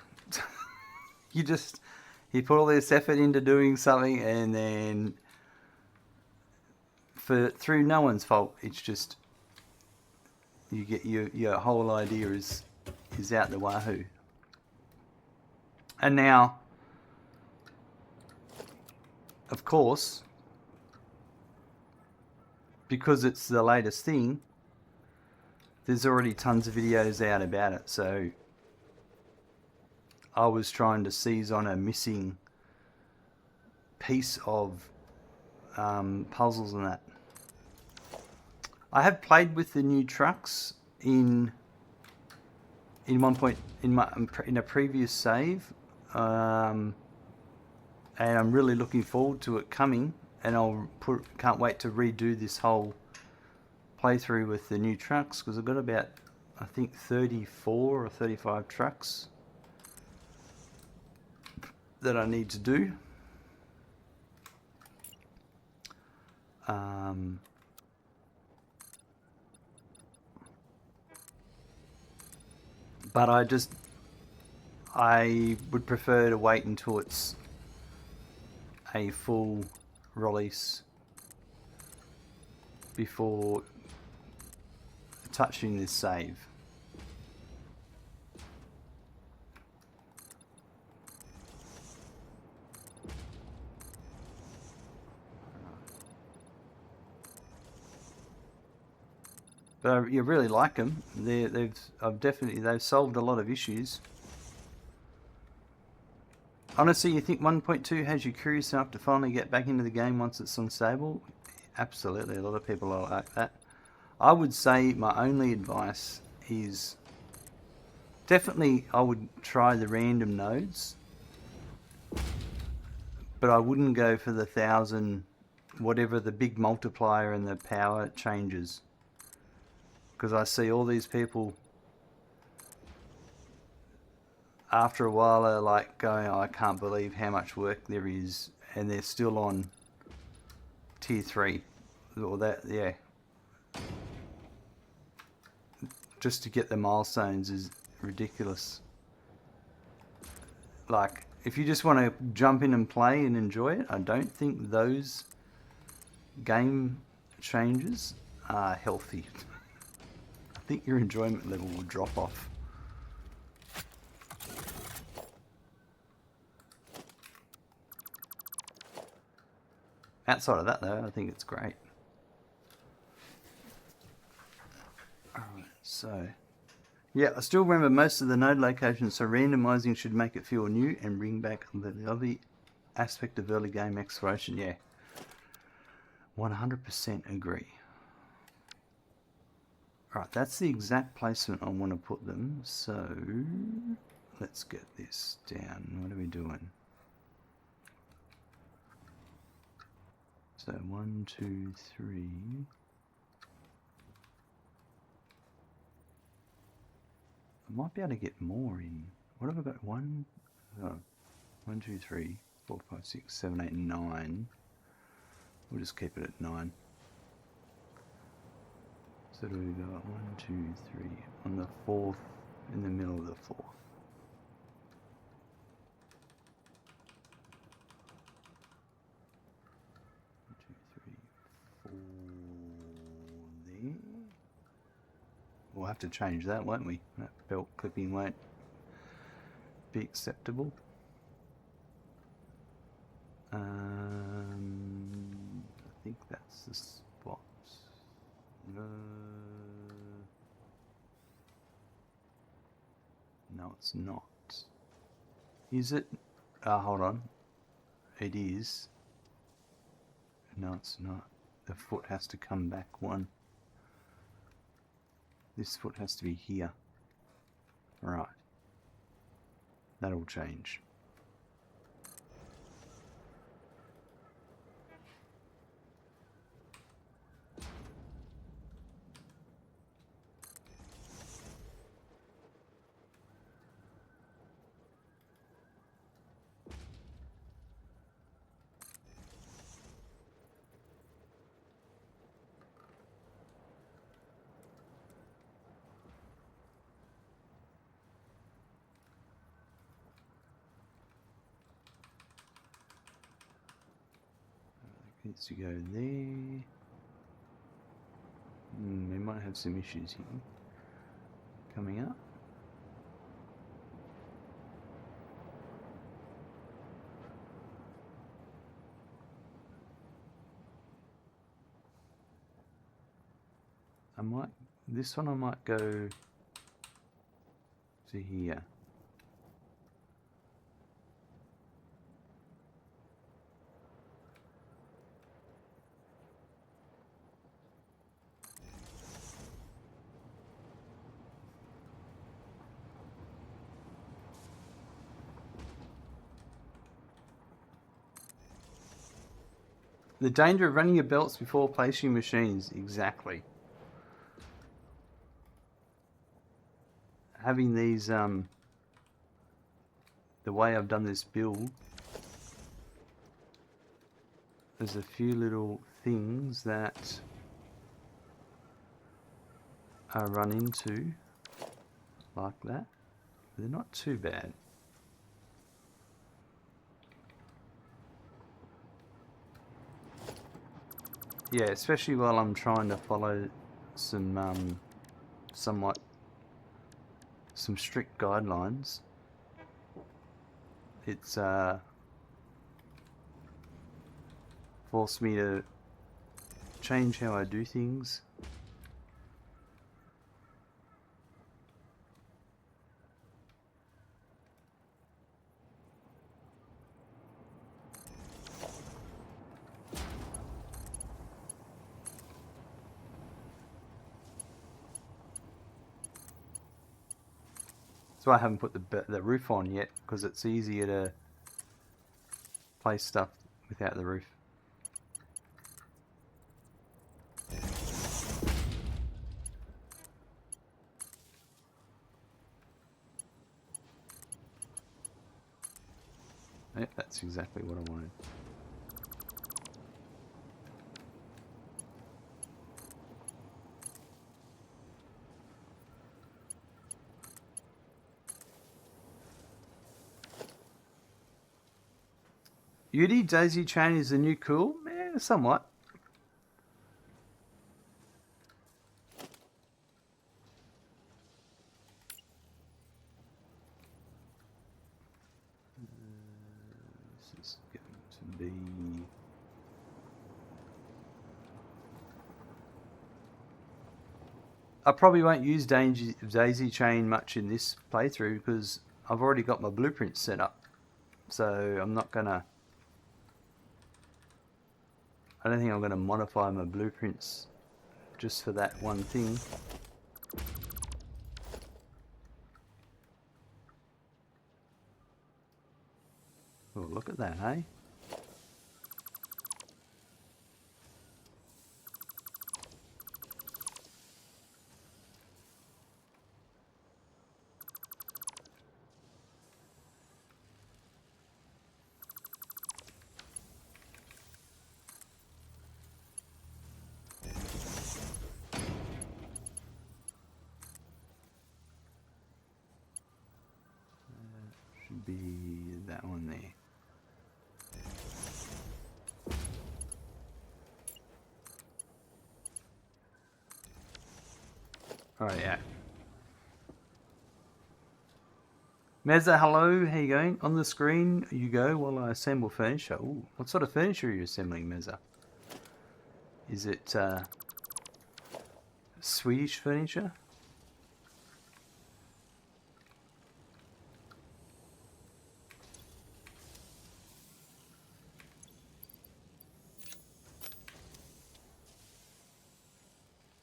you put all this effort into doing something, and then through no one's fault, it's just you get your whole idea is out the wahoo. And now, of course, because it's the latest thing, there's already tons of videos out about it. So I was trying to seize on a missing piece of puzzles and that. I have played with the new trucks in a previous save, and I'm really looking forward to it coming. And can't wait to redo this whole playthrough with the new trucks, because I've got about, I think, 34 or 35 trucks that I need to do. But I would prefer to wait until it's a full release before touching this save. But you really like them. They've solved a lot of issues. Honestly, you think 1.2 has you curious enough to finally get back into the game once it's unstable? Absolutely, a lot of people are like that. I would say my only advice is definitely I would try the random nodes, but I wouldn't go for the 1,000, whatever the big multiplier and the power changes. Because I see all these people, after a while, are like going, oh, I can't believe how much work there is, and they're still on tier 3 or that. Yeah, just to get the milestones is ridiculous. Like, if you just want to jump in and play and enjoy it, I don't think those game changes are healthy. I think your enjoyment level will drop off. Outside of that, though, I think it's great. Alright, so yeah, I still remember most of the node locations, so randomizing should make it feel new and bring back the lovely aspect of early game exploration. Yeah, 100% agree. Alright, that's the exact placement I want to put them, so let's get this down. What are we doing? So 1, 2, 3. I might be able to get more in. What have I got? 1, 2, 3, 4, 5, 6, 7, 8, 9. We'll just keep it at 9. So do we go 1, 2, 3 on the 4th in the middle of the floor. There. We'll have to change that, won't we? That belt clipping won't be acceptable. I think that's the spot. No, it's not. Is it? Hold on. It is. No, it's not. The foot has to come back one. This foot has to be here. Right. That'll change. Needs to go there. We might have some issues here coming up. This one I might go to here. The danger of running your belts before placing machines, exactly. Having these, the way I've done this build, there's a few little things that I run into, like that. They're not too bad. Yeah, especially while I'm trying to follow some strict guidelines. It's forced me to change how I do things. So I haven't put the roof on yet because it's easier to place stuff without the roof. Yep, that's exactly what I wanted. Beauty, daisy chain is the new cool? Yeah, somewhat. This is going to be... I probably won't use daisy chain much in this playthrough because I've already got my blueprints set up. So I'm not gonna... I don't think I'm going to modify my blueprints just for that one thing. Oh, look at that, hey? be that one there. Oh yeah. Mezza, hello, how you going? On the screen you go while I assemble furniture. Ooh, what sort of furniture are you assembling, Mezza? Is it Swedish furniture?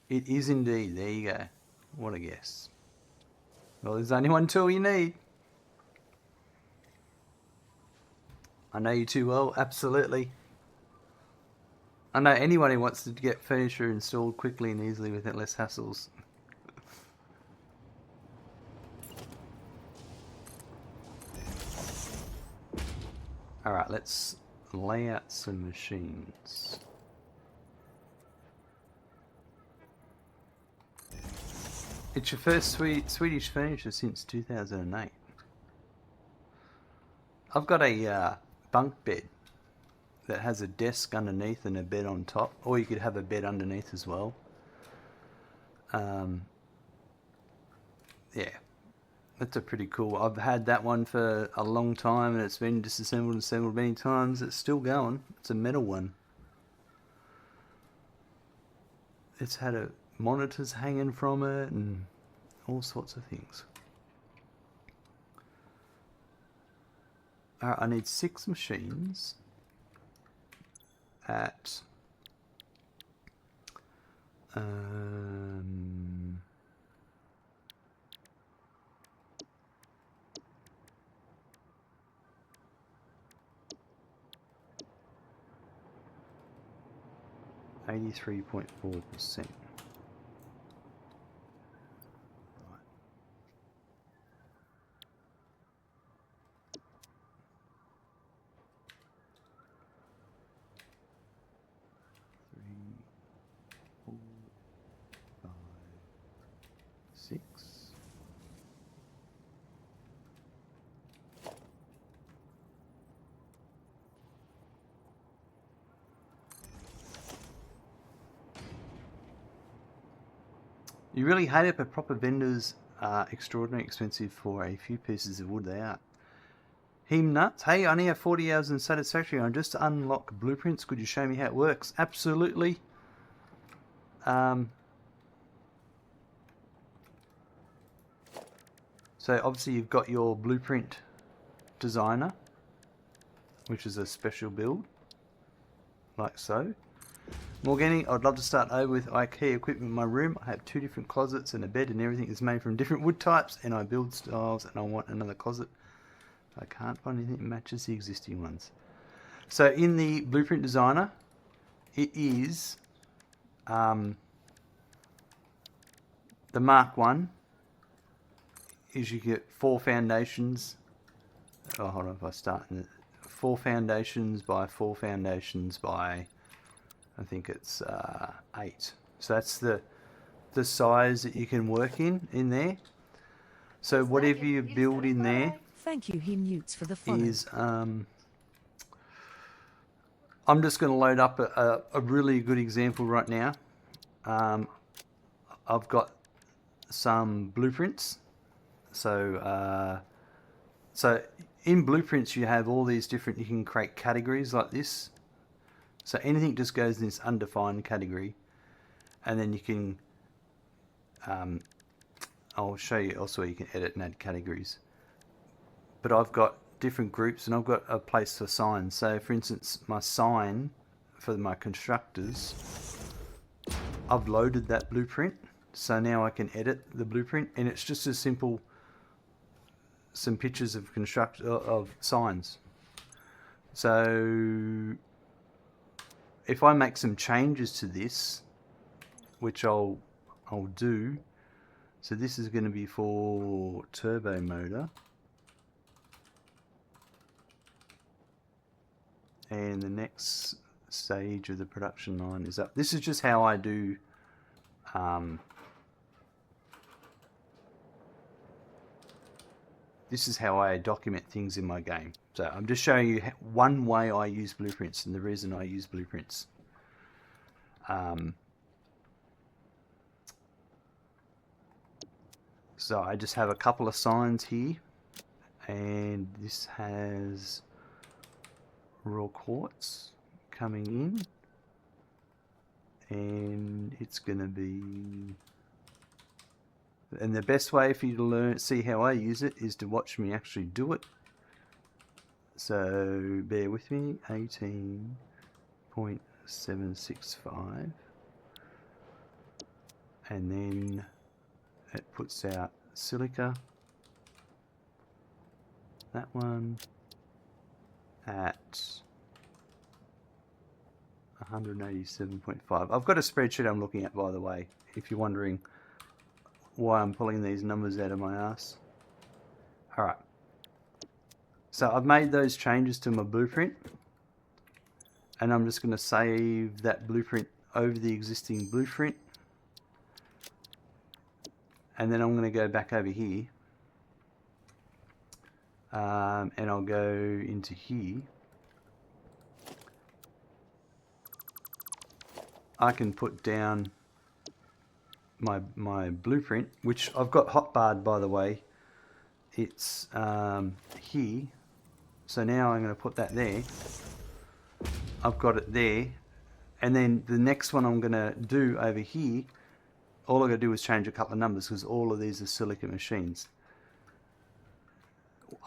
It is indeed. There you go. What a guess. Well, there's only one tool you need. I know you too well, absolutely. I know anyone who wants to get furniture installed quickly and easily with less hassles. Alright, let's lay out some machines. It's your first Swedish furniture since 2008. I've got a bunk bed that has a desk underneath and a bed on top, or you could have a bed underneath as well. Yeah, that's a pretty cool. I've had that one for a long time and it's been disassembled and assembled many times. It's still going. It's a metal one. It's had monitors hanging from it and all sorts of things. Alright, I need 6 machines at 83.4%. You really hate it, but proper vendors are extraordinarily expensive for a few pieces of wood. They are. Heme nuts. Hey, I only have 40 hours in Satisfactory. I just unlock blueprints. Could you show me how it works? Absolutely. So obviously you've got your blueprint designer, which is a special build, like so. Morgani, I'd love to start over with IKEA equipment in my room. I have 2 different closets and a bed, and everything is made from different wood types, and I build styles, and I want another closet. I can't find anything that matches the existing ones. So in the blueprint designer, it is the Mark 1 is you get 4 foundations. Oh, hold on, if I start in 4 foundations by 4 foundations by, I think it's 8. So that's the size that you can work in there. So whatever you build in there,
thank you, he mutes for the follow.
Is I'm just going to load up a really good example right now. I've got some blueprints. So in blueprints you have all these different, you can create categories like this. So anything just goes in this undefined category, and then you can I'll show you also you can edit and add categories. But I've got different groups and I've got a place for signs. So for instance, my sign for my constructors, I've loaded that blueprint. So now I can edit the blueprint, and it's just as simple, some pictures of signs. So if I make some changes to this, which I'll do. So this is going to be for turbo motor. And the next stage of the production line is up. This is just how I do this is how I document things in my game. So I'm just showing you one way I use blueprints and the reason I use blueprints. So I just have a couple of signs here, and this has raw quartz coming in, and it's going to be, and the best way for you to see how I use it is to watch me actually do it. So bear with me. 18.765, and then it puts out silica, that one, at 187.5. I've got a spreadsheet I'm looking at, by the way, if you're wondering why I'm pulling these numbers out of my ass. Alright, so I've made those changes to my blueprint, and I'm just going to save that blueprint over the existing blueprint, and then I'm going to go back over here, and I'll go into here. I can put down my blueprint, which I've got hotbarred, by the way. It's here. So now I'm going to put that there. I've got it there. And then the next one I'm going to do over here, all I've got to do is change a couple of numbers because all of these are silica machines.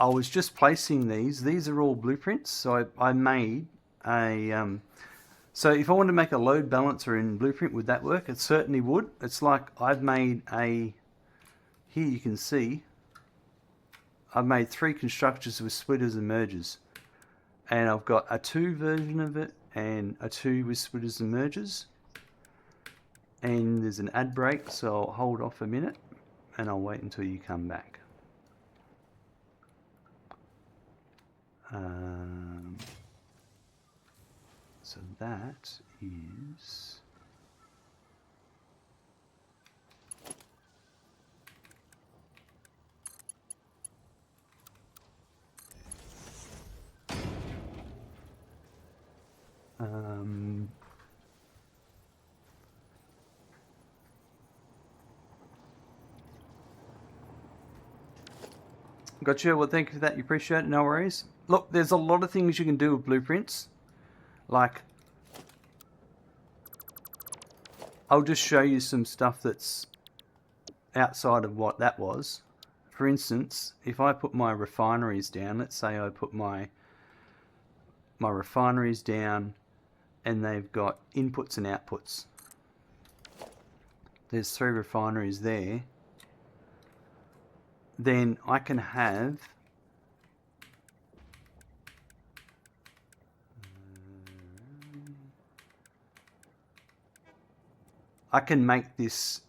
I was just placing these. These are all blueprints. So I made a... so if I wanted to make a load balancer in Blueprint, would that work? It certainly would. It's like I've made a... Here you can see I've made 3 constructors with splitters and mergers. And I've got a 2 version of it and a 2 with splitters and mergers. And there's an ad break, so I'll hold off a minute and I'll wait until you come back. So that is... Gotcha. Well, thank you for that. You appreciate it. No worries. Look, there's a lot of things you can do with blueprints. Like, I'll just show you some stuff that's outside of what that was. For instance, if I put my refineries down, let's say I put my refineries down and they've got inputs and outputs. There's 3 refineries there. Then I can have I can make this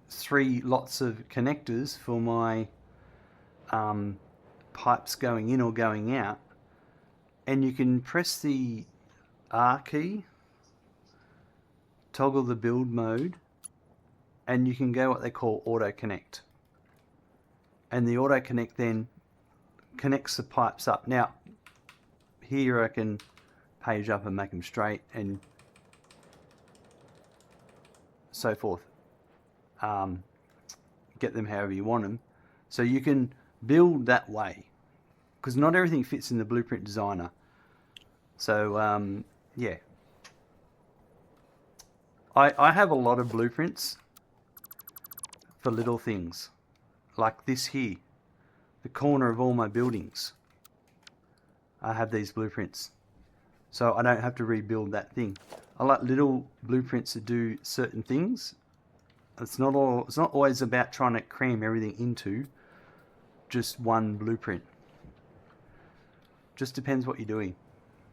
3 lots of connectors for my pipes going in or going out, and you can press the R key, toggle the build mode, and you can go what they call auto connect. And the auto connect then connects the pipes up. Now, here I can page up and make them straight and so forth. Get them however you want them. So you can build that way, because not everything fits in the Blueprint Designer. So yeah, I have a lot of blueprints for little things, like this here, the corner of all my buildings. I have these blueprints, so I don't have to rebuild that thing. I like little blueprints that do certain things. It's not always about trying to cram everything into just one blueprint. Just depends what you're doing.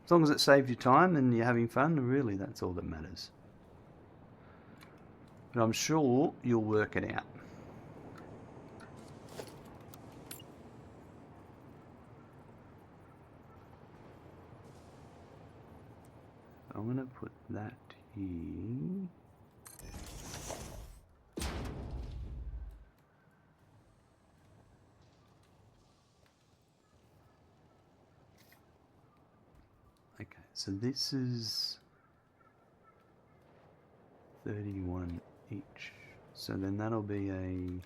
As long as it saves you time and you're having fun, really, that's all that matters. But I'm sure you'll work it out. I'm going to put that here. so this is 31 each. So then that'll be a...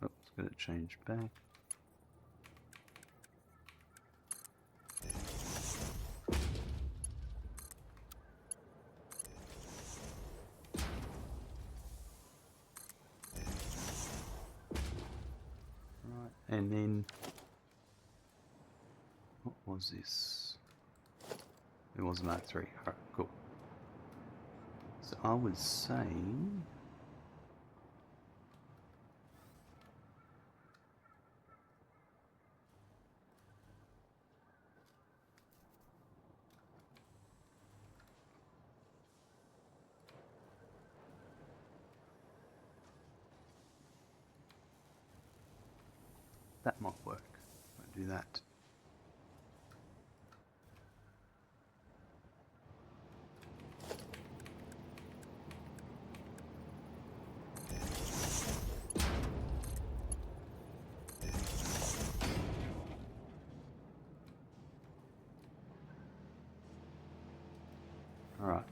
Oh, it's going to change back. Right, and then... What was this? It was Mark 3. Alright, cool. So I would say... that might work. I'll do that. Alright.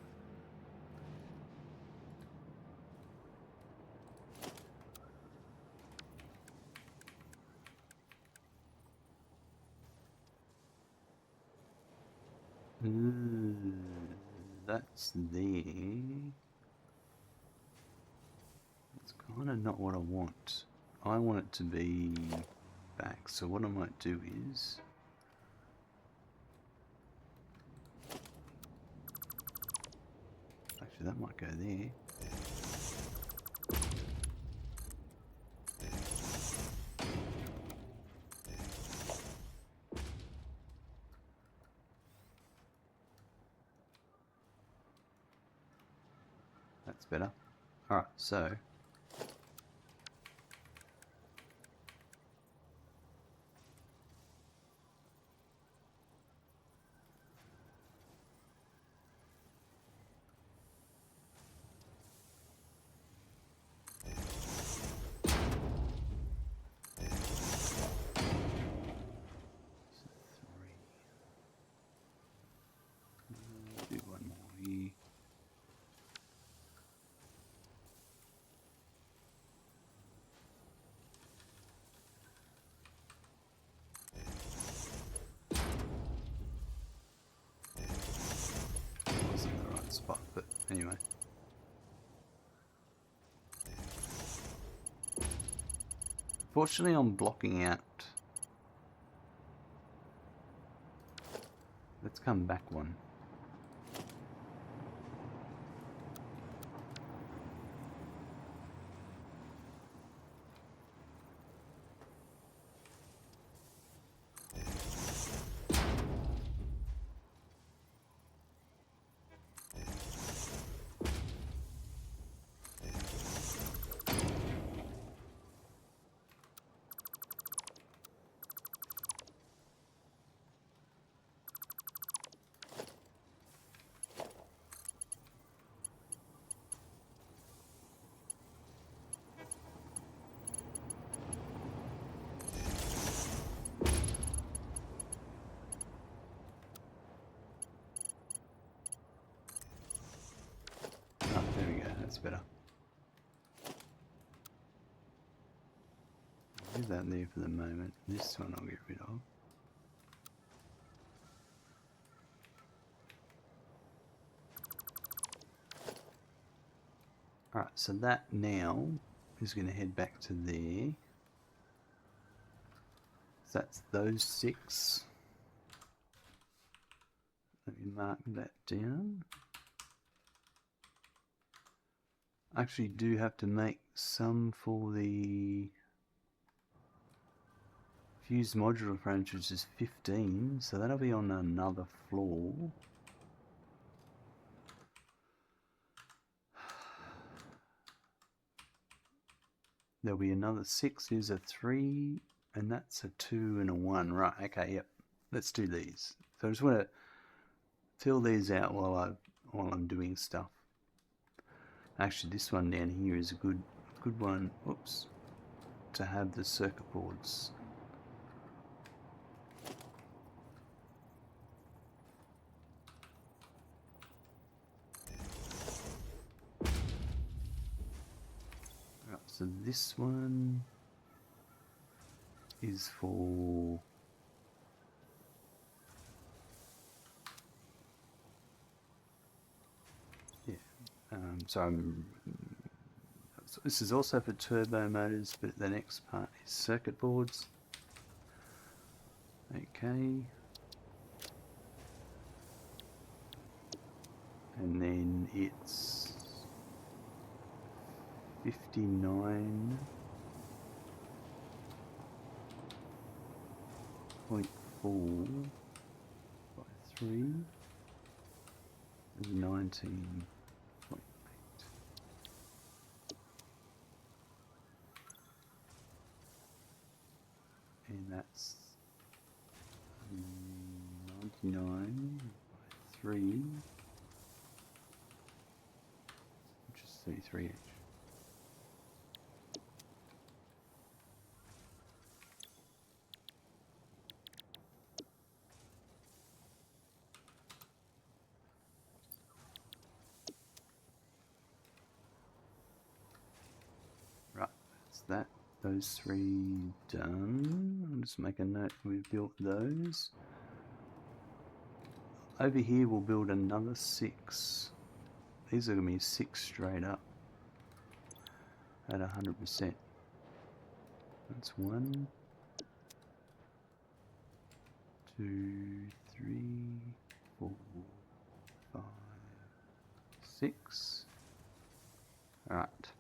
That's there. It's kind of not what I want. I want it to be back. So what I might do is... Actually, that might go there. That's better. Alright, so... do one more here. Wasn't the right spot, but anyway. Fortunately, I'm blocking out. Let's come back one. Oh, there we go, that's better. I'll leave that there for the moment. This one I'll get rid of. Alright, so that now is going to head back to there. So that's those 6. Let me mark that down. I actually do have to make some for the fused modular furniture, which is 15, so that'll be on another floor. There'll be another 6. Here's a 3, and that's a 2 and a 1. Right, okay, yep. Let's do these. So I just want to fill these out while I'm doing stuff. Actually, this one down here is a good one. Oops, to have the circuit boards. so this one is for so this is also for turbo motors, but the next part is circuit boards. Okay. And then it's 59.4 by 3 is 19.8. And that's 99 by 3, which is 33 each. Right, that's that. Those 3 done. I'll just make a note we've built those. Over here we'll build another 6. These are going to be 6 straight up at 100%. That's 1, 2, 3, 4, 5, 6. Alright.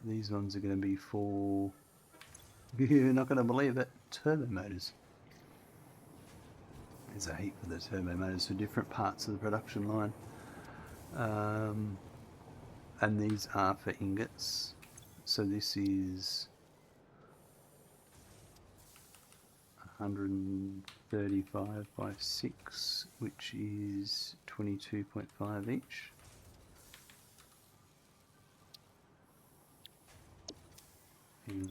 These ones are going to be for, you're not going to believe it, turbo motors. There's a heap of the turbo motors for different parts of the production line. And these are for ingots. So this is 135 by 6, which is 22.5 each. And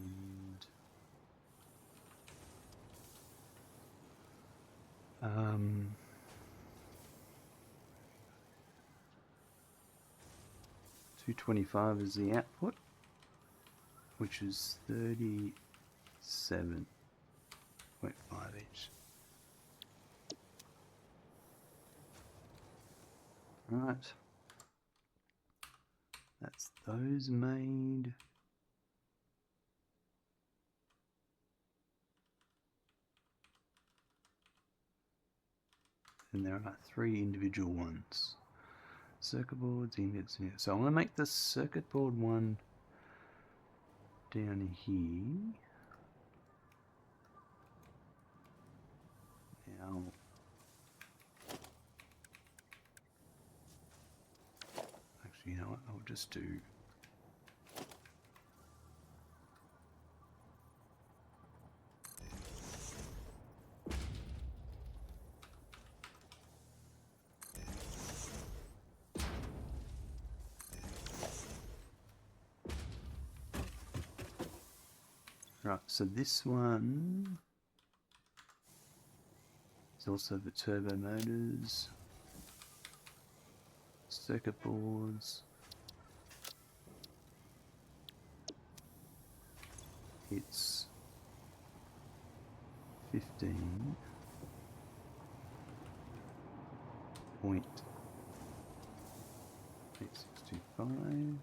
225 is the output, which is 37.5 each. Right, that's those made. And there are 3 individual ones. Circuit boards, ingots, here. So I'm going to make the circuit board one down here. Now, actually, you know what? I'll just do. Right, so this one is also the turbo motors, circuit boards. It's 15.8625.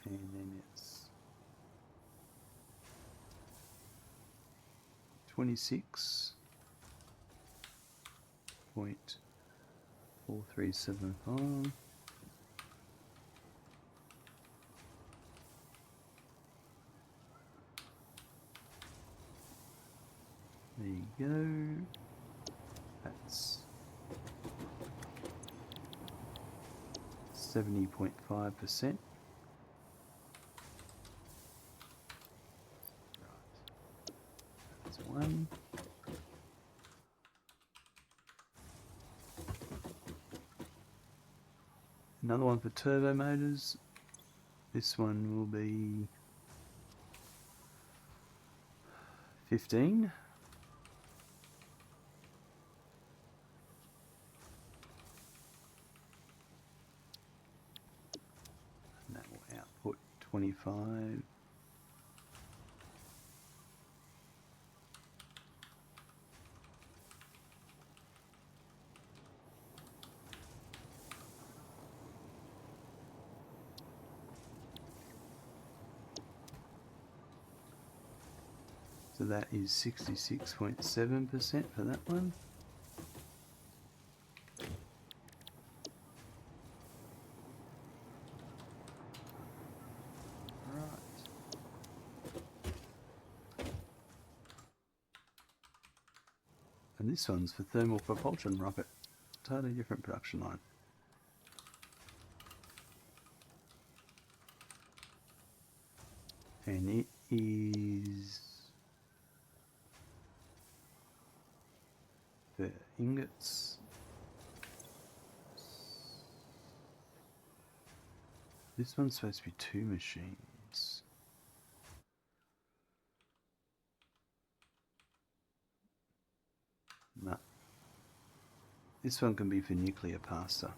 And then it's 26.4375. There you go. That's 70.5%. That's one. Another one for turbo motors. This one will be 15. And that will output 25. So that is 66.7% for that one. Right. And this one's for thermal propulsion rocket. Totally different production line. And it is the ingots. This one's supposed to be 2 machines. No. This one can be for nuclear pasta.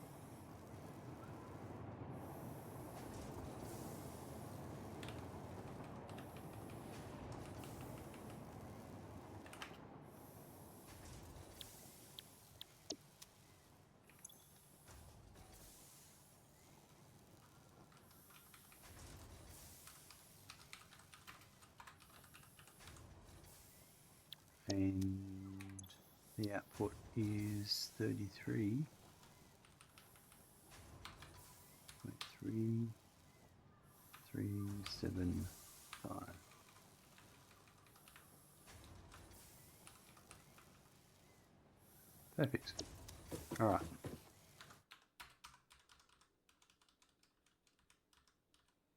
And the output is 33.3375. Perfect. Alright.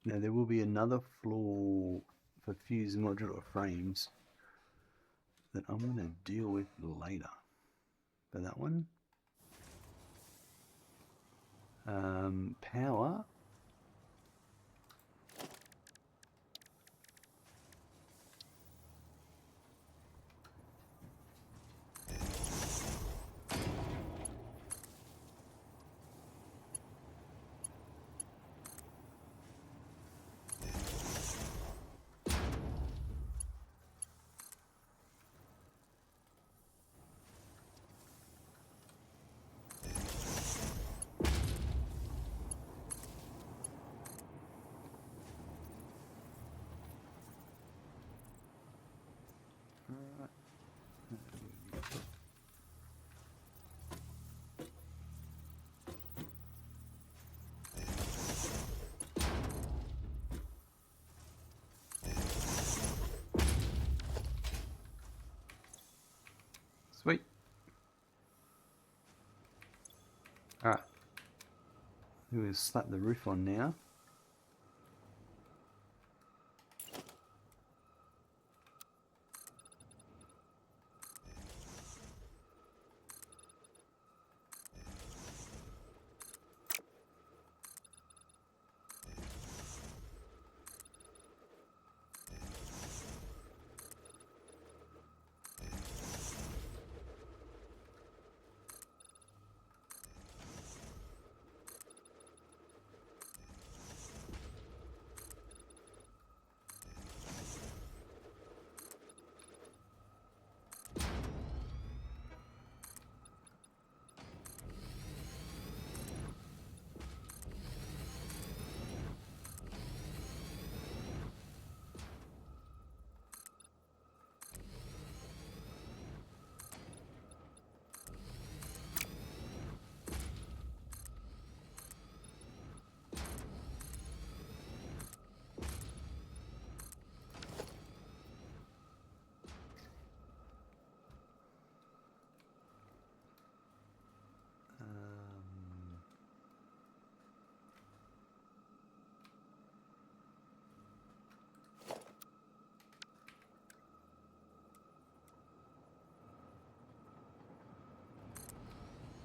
Now there will be another floor for fused modular frames that I'm going to deal with later. For that one, power. Sweet. Alright. We'll slap the roof on now.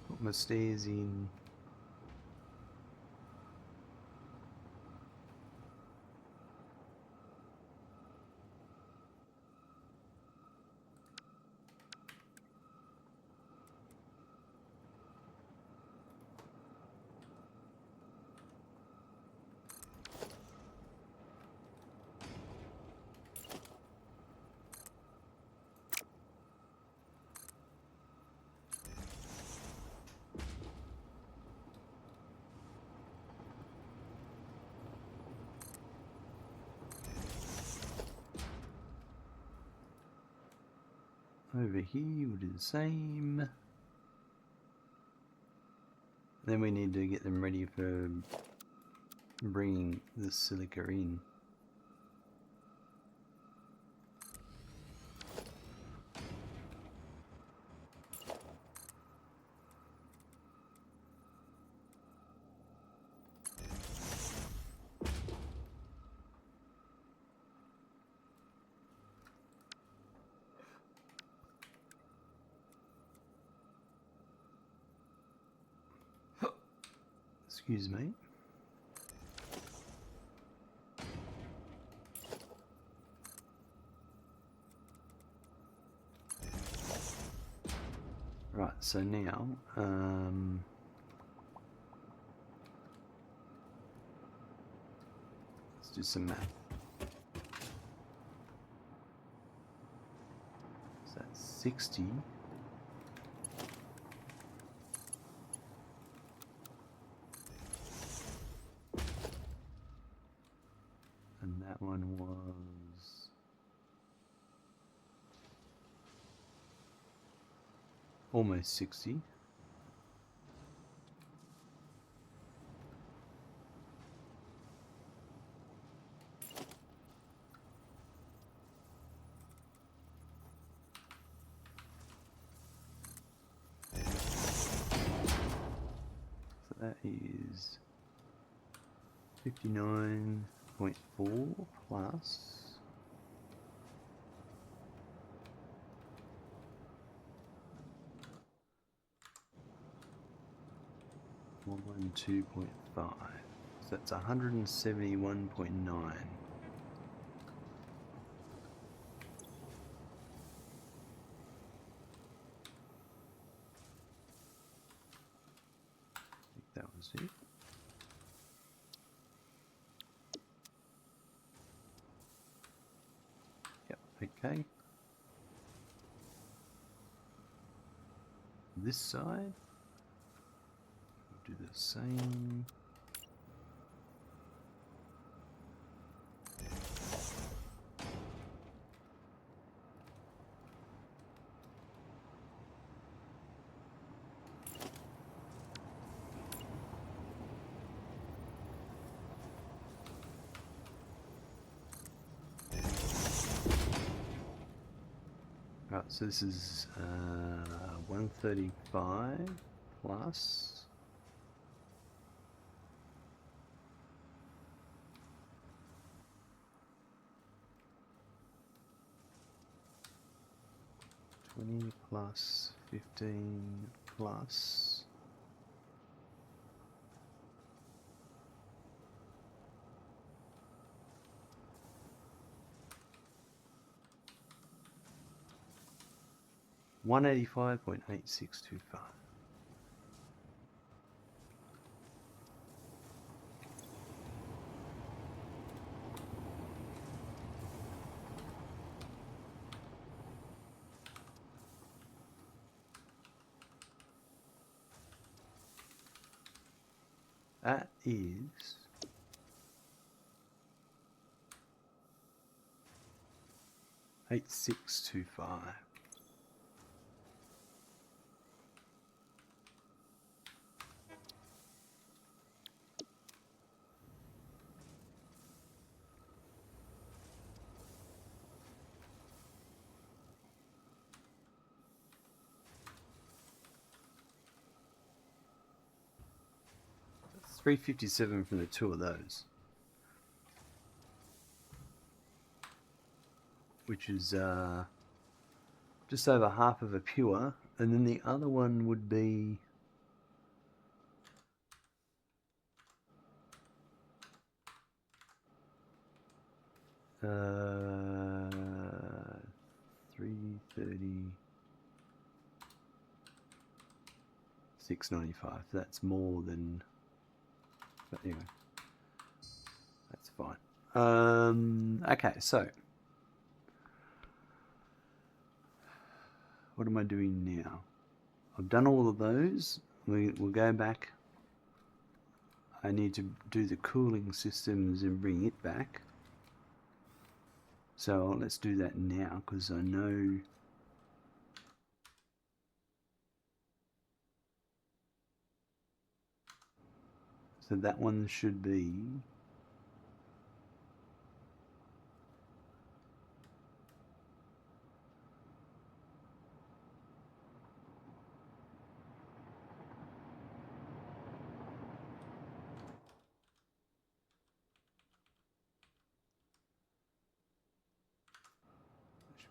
Put my stairs in. Over here we'll do the same. Then we need to get them ready for bringing the silica in. Excuse me. Right, so now, let's do some math. So that's 60. And that one was almost 60. So that is 59.4 plus 112.5. So that's 171.9. That was it. Yep, okay. This side, we'll do the same. Right, so this is 135 plus 20 plus 15 plus 185.8625. That is 8625. That's 357 from the two of those, which is just over half of a pure, and then the other one would be 330, 695. That's more than, but anyway, that's fine. Okay, so what am I doing now? I've done all of those. We'll go back. I need to do the cooling systems and bring it back. So let's do that now, because I know So that one should be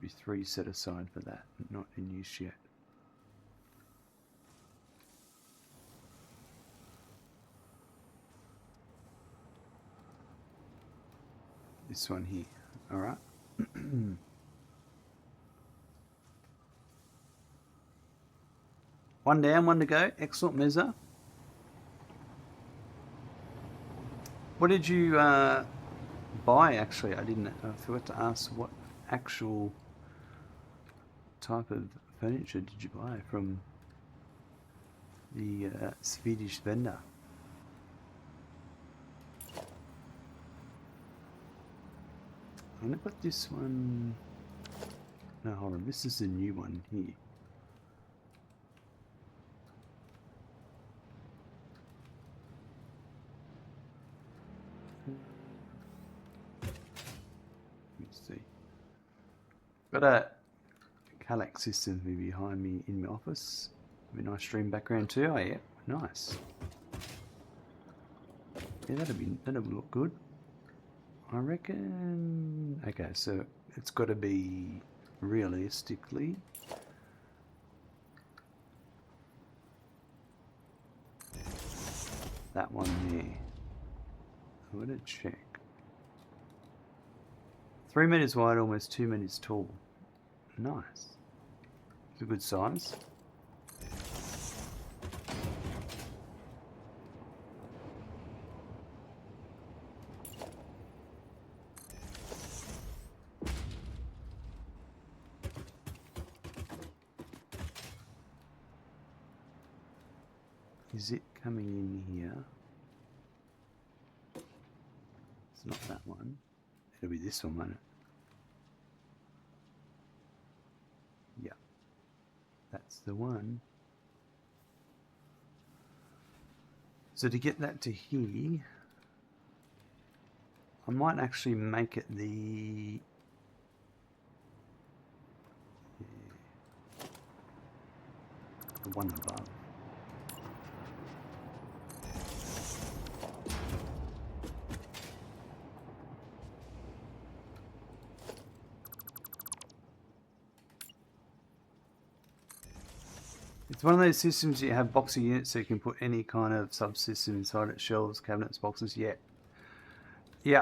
be 3 set aside for that, not in use yet. This one here, all right. One down, one to go. Excellent, Meza. What did you buy, actually? I forgot to ask what actual type of furniture did you buy from the Swedish vendor? I'm gonna put this one. No, hold on. This is the new one here. Let's see. Got a Calac system behind me in my office. Have a nice stream background too. Oh yeah, nice. Yeah, that'll look good. I reckon. Okay, so it's got to be realistically that one there. I'm gonna check. 3 meters wide, almost 2 meters tall. Nice. It's a good size. Is it coming in here? It's not that one. It'll be this one, won't it? Yeah. That's the one. So to get that to here, I might actually make it the one above. It's one of those systems you have boxy units so you can put any kind of subsystem inside it, shelves, cabinets, boxes. Yeah,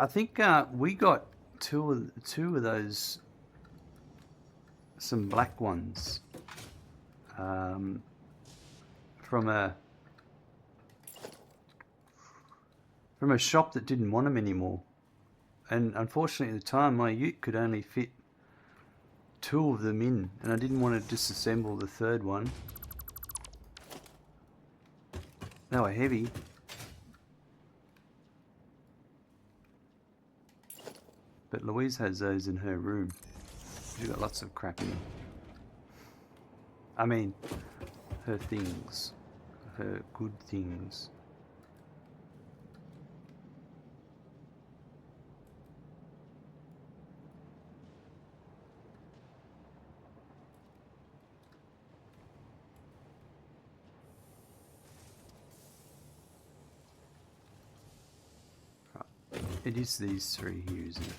I think we got two of those, some black ones, from a shop that didn't want them anymore. And unfortunately at the time my ute could only fit 2 of them in, and I didn't want to disassemble the third one. They were heavy. But Louise has those in her room. She's got lots of crap in them. I mean, her things. Her good things. It is these 3 here, isn't it?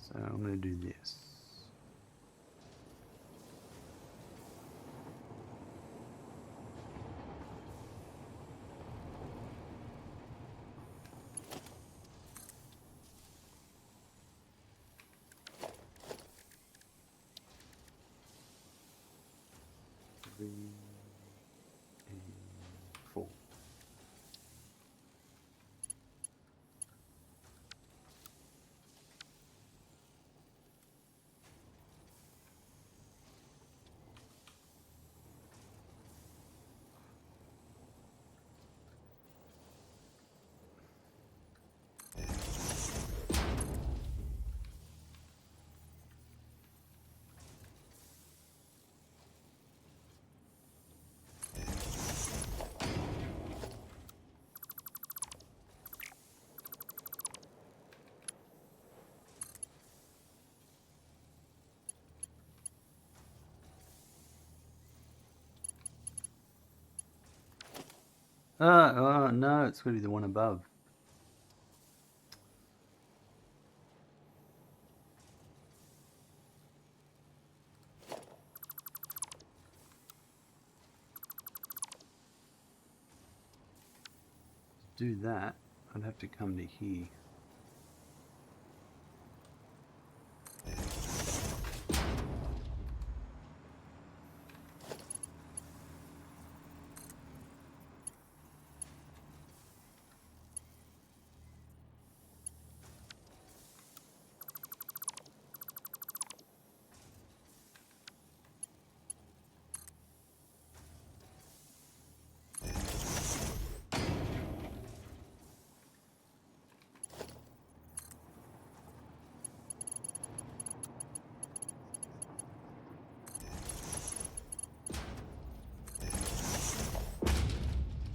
So I'm going to do this. Three and 4. Oh, no, it's got to be the one above. To do that, I'd have to come to here.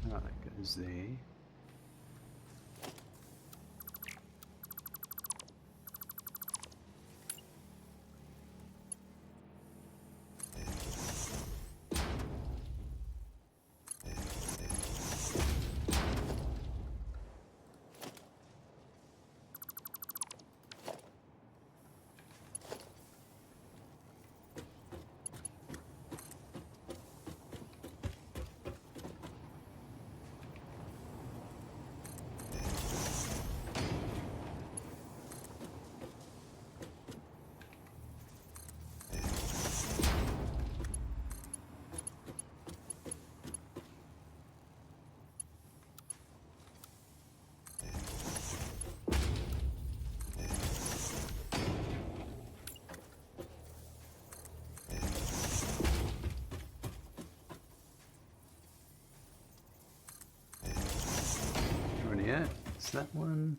Right, that goes there. Yeah, it's that one.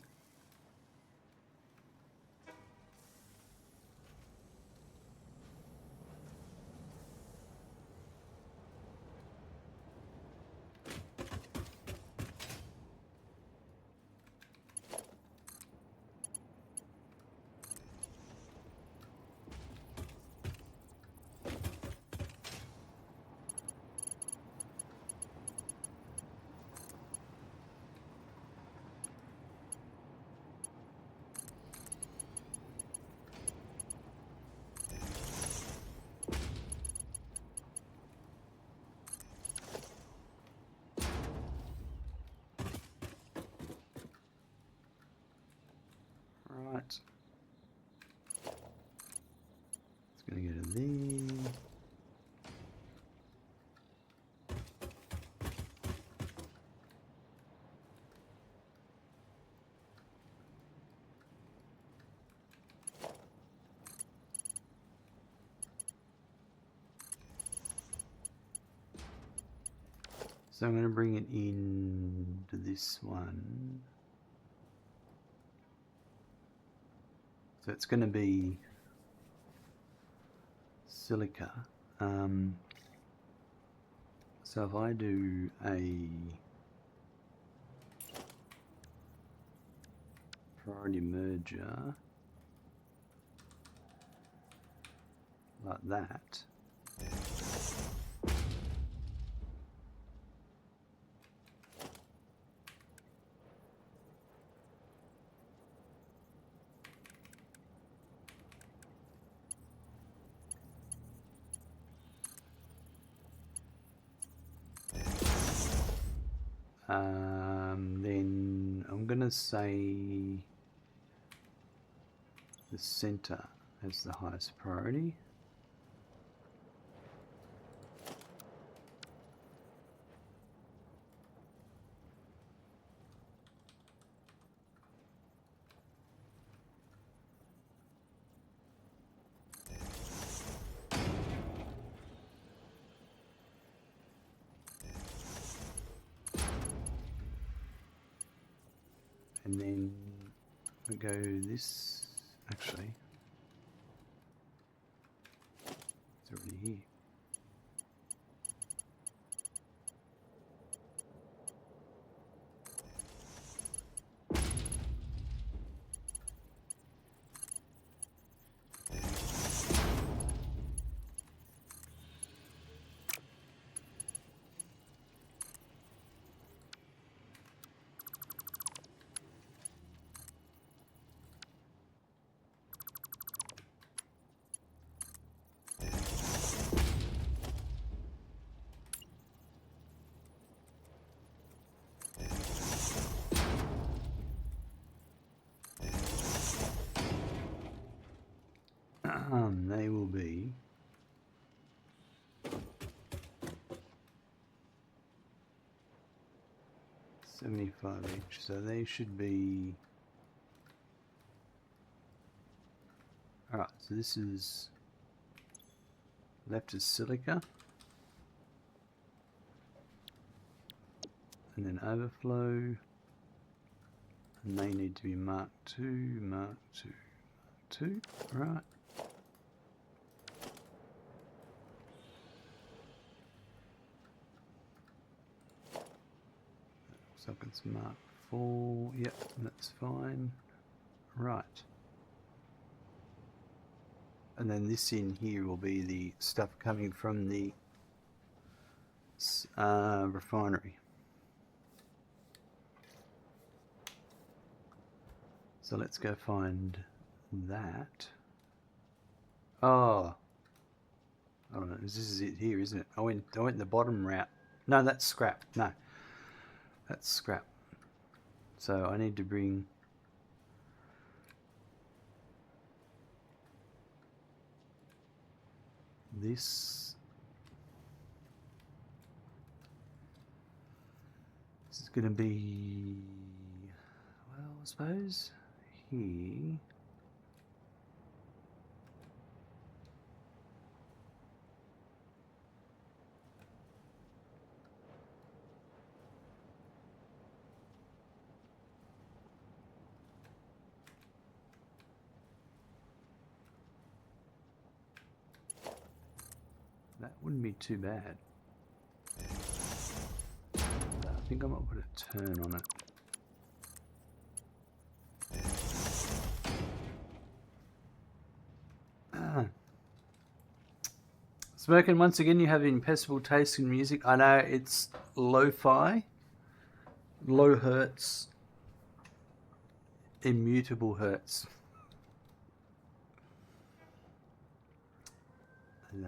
Right. It's going to go to there. So I'm going to bring it in to this one. So it's going to be silica. So if I do a priority merger like that, then I'm going to say the center as the highest priority. And then we go this, actually, it's already here. They will be 75 each, so they should be... Alright, so this is... Left is silica. And then overflow. And they need to be Mark 2, Mark 2, Mark 2. Right. Looks like it's Mark 4. Yep, that's fine. Right. And then this in here will be the stuff coming from the refinery. So let's go find that. Oh, I don't know. This is it here, isn't it? I went the bottom route. No, that's scrap. No, that's scrap. So I need to bring this. This is going to be, well, I suppose here. That wouldn't be too bad. I think I might put a turn on it. Smoking, once again, you have impeccable taste in music. I know it's lo-fi, low hertz, immutable hertz. And,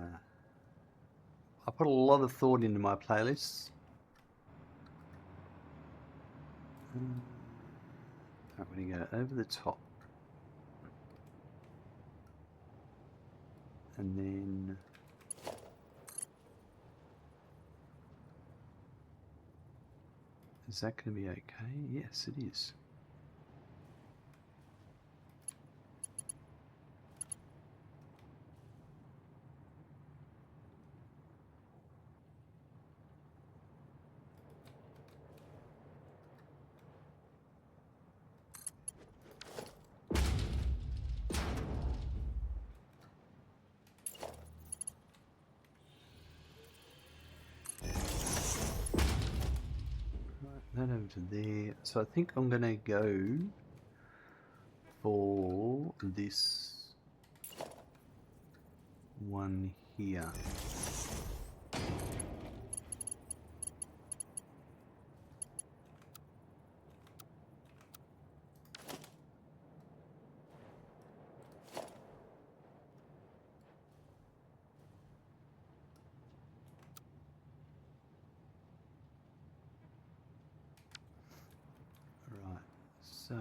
I put a lot of thought into my playlists. I'm going to go over the top. And then... Is that going to be okay? Yes, it is. That over to there. So I think I'm going to go for this one here. Right, so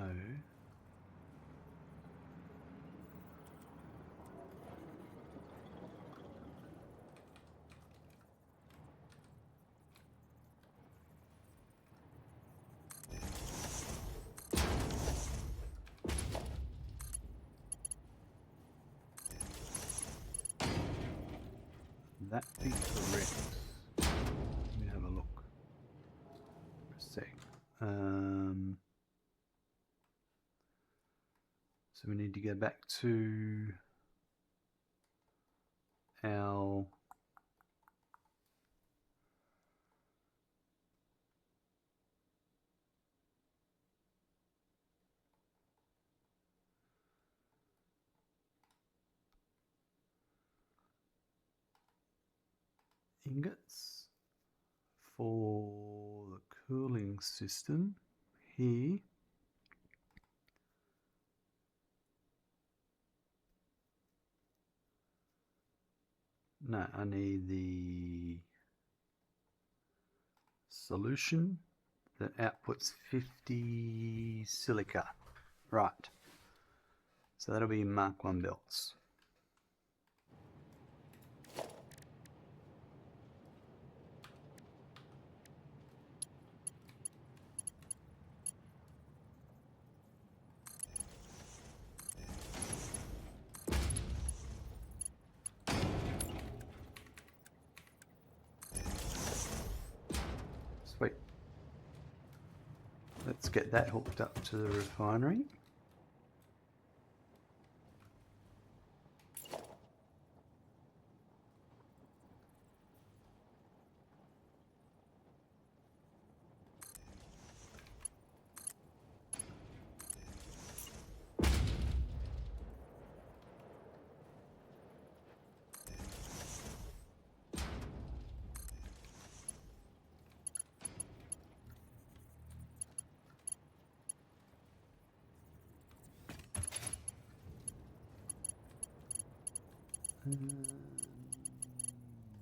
that be correct. Let me have a look for a sec. So we need to go back to our ingots for the cooling system here. No, I need the solution that outputs 50 silica. Right. So that'll be Mark 1 belts. let's get that hooked up to the refinery.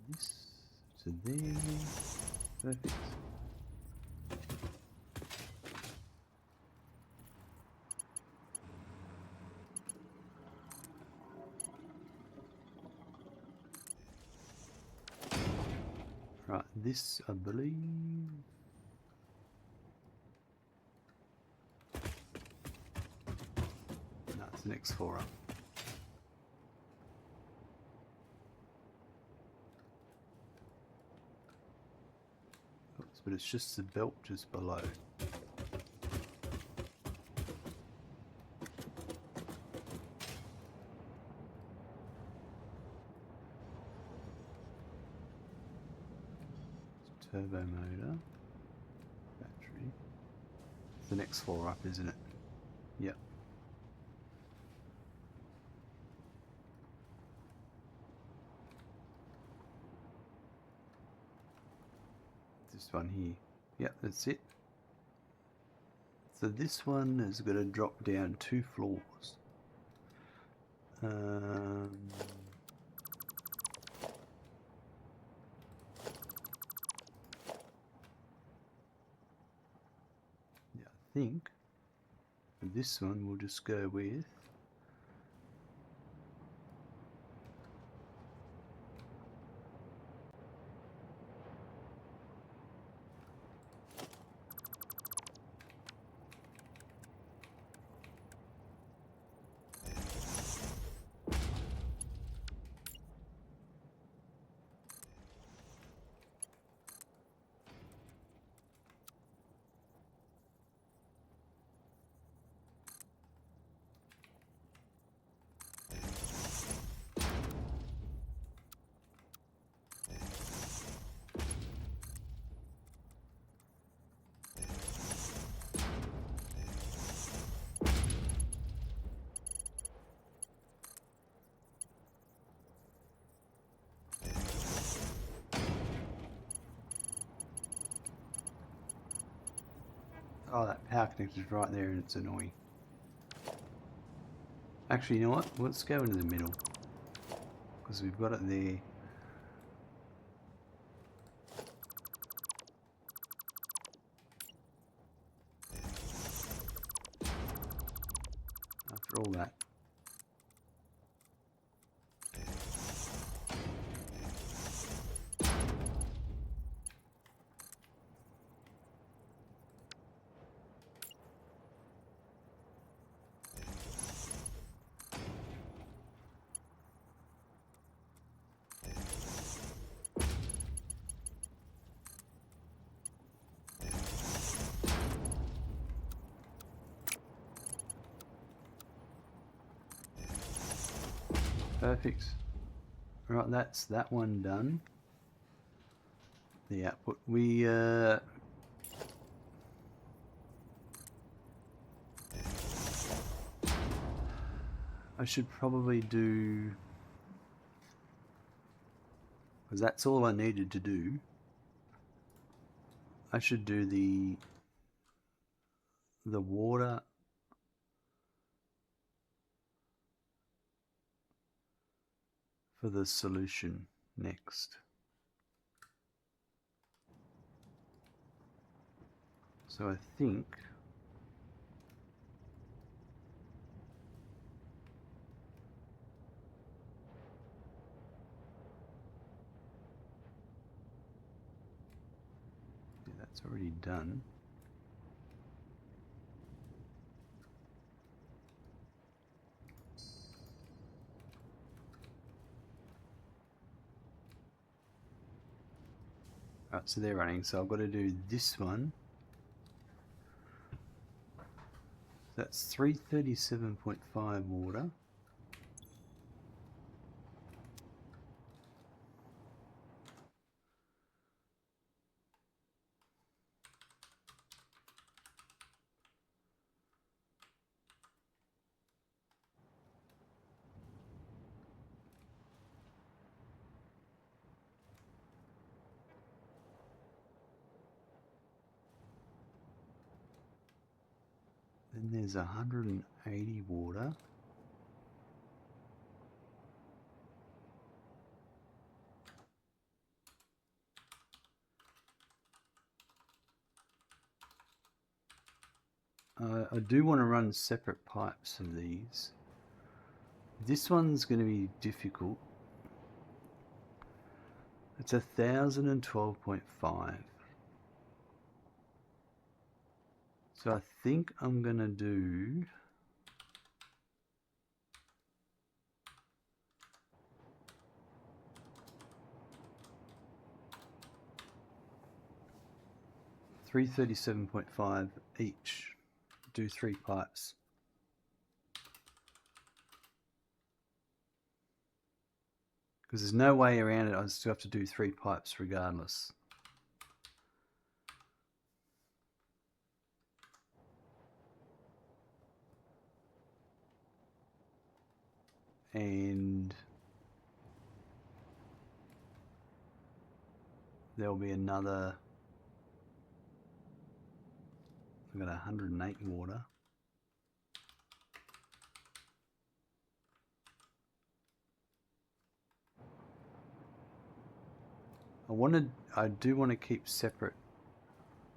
This to there. Perfect. Right, this I believe. No, it's the next 4 up. Oops, but it's just the belt just below. Turbo motor, battery. It's the next 4 up, isn't it? Yep. This one here. Yep, that's it. So this one has got to drop down 2 floors. Yeah, I think this one we'll just go with oh, that power connector's right there and it's annoying. Actually, you know what? Let's go into the middle. Because we've got it there. After all that. Perfect. Right, that's that one done. The output. I should probably do, because that's all I needed to do. I should do the water for the solution next. So I think yeah, that's already done. Right, so they're running, so I've got to do this one That's 337.5 water. Then there's 180 water. I do want to run separate pipes of these. This one's going to be difficult. It's 1012.5. So I think I'm going to do $337.5 each. Do 3 pipes. Because there's no way around it, I still have to do 3 pipes regardless. And there'll be another, I've got 108 water. I do want to keep separate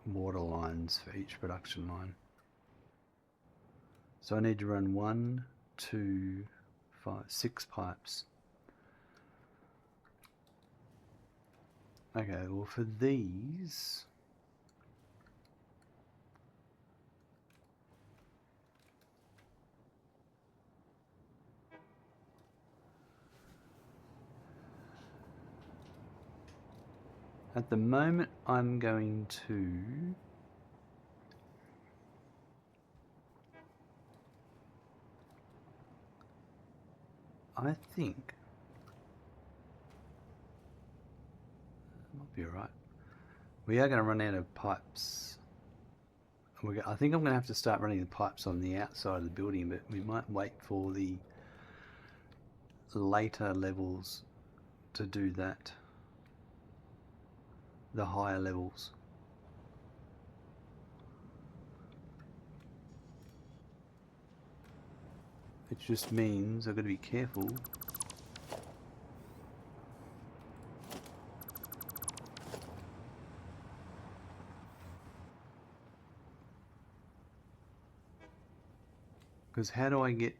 water lines for each production line. So I need to run 1, 2, 5, 6 pipes. Okay, well for these, at the moment I'm going to I think it might be alright. We are going to run out of pipes. I think I'm going to have to start running the pipes on the outside of the building, but we might wait for the later levels to do that. The higher levels. It just means I've got to be careful. Because how do I get...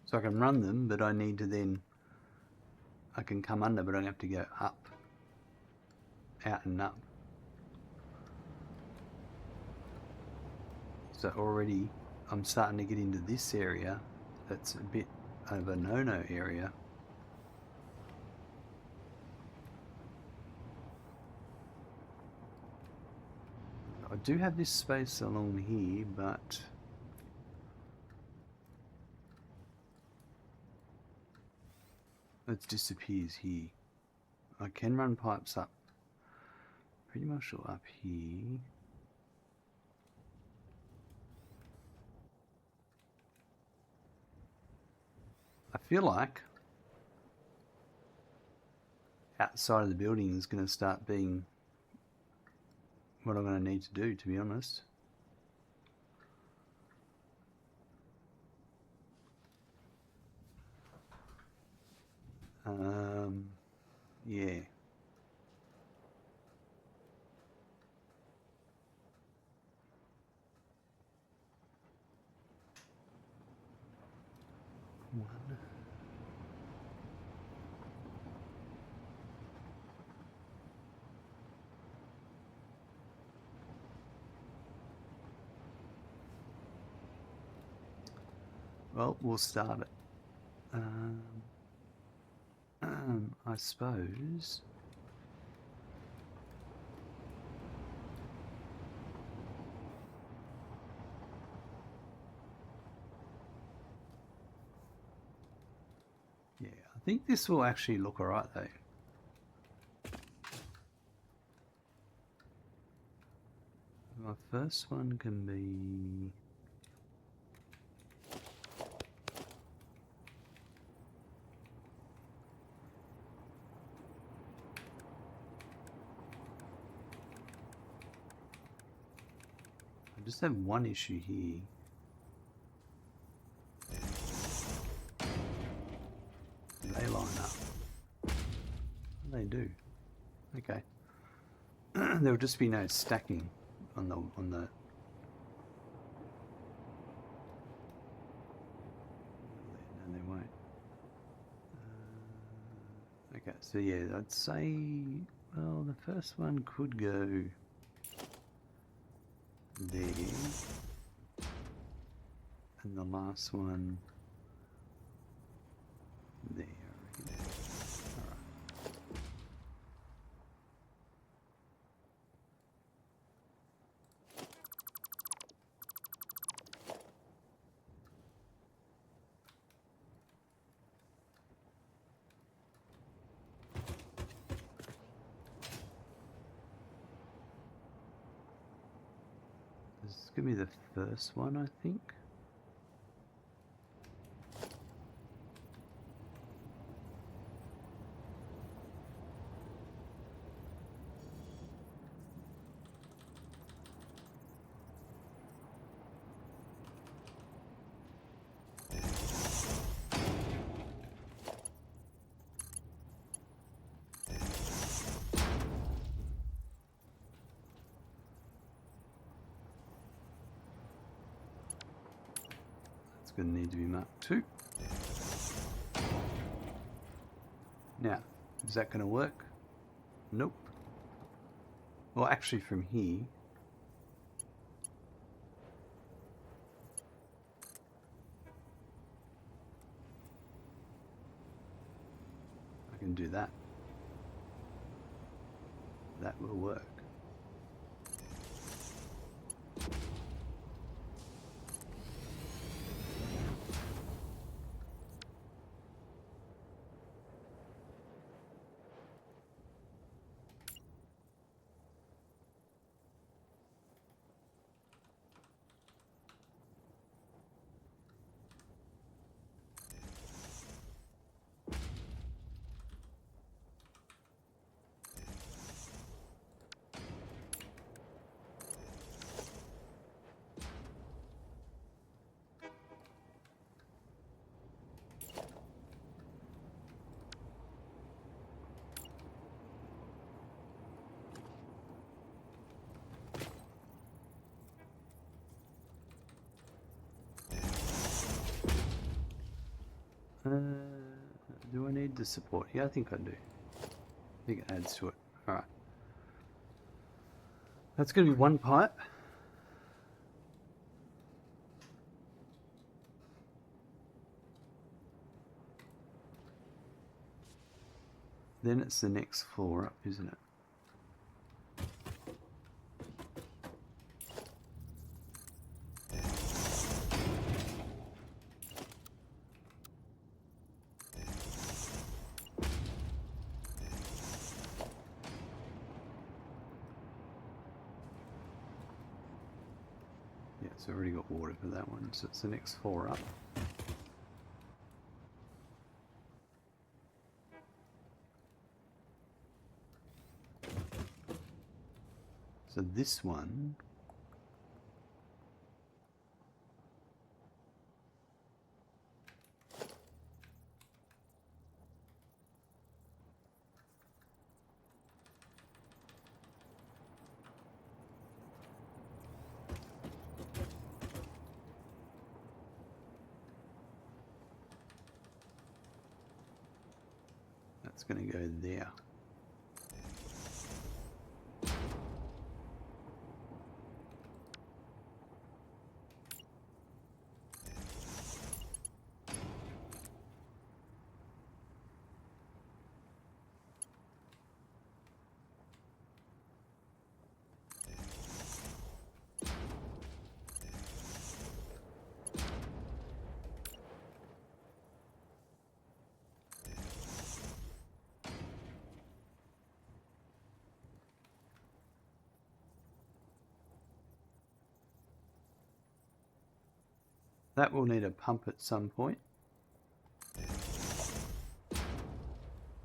So I can run them, but I need to then... I can come under, but I have to go up. Out and up. So already I'm starting to get into this area that's a bit of a no-no area. I do have this space along here, but it disappears here. I can run pipes up pretty much all up here. I feel like outside of the building is going to start being what I'm going to need to do, to be honest. Yeah. One. Well, we'll start it. I suppose. Yeah, I think this will actually look alright though. My first one can be... I just have one issue here. They line up. They do. Okay. There will just be no stacking on the no, they won't. Okay, so yeah, I'd say, well, the first one could go there, and the last one there. Alright. This is going to be the first one, I think. Going to need to be marked too. Now, is that going to work? Nope. Well, actually from here, I can do that. That will work. Do I need the support? Yeah, I think I do. I think it adds to it. Alright. That's going to be one pipe. Then it's the next floor up, isn't it? Yeah, it's already got water for that one, so it's the next floor up. So this one that's going to go there. that will need a pump at some point.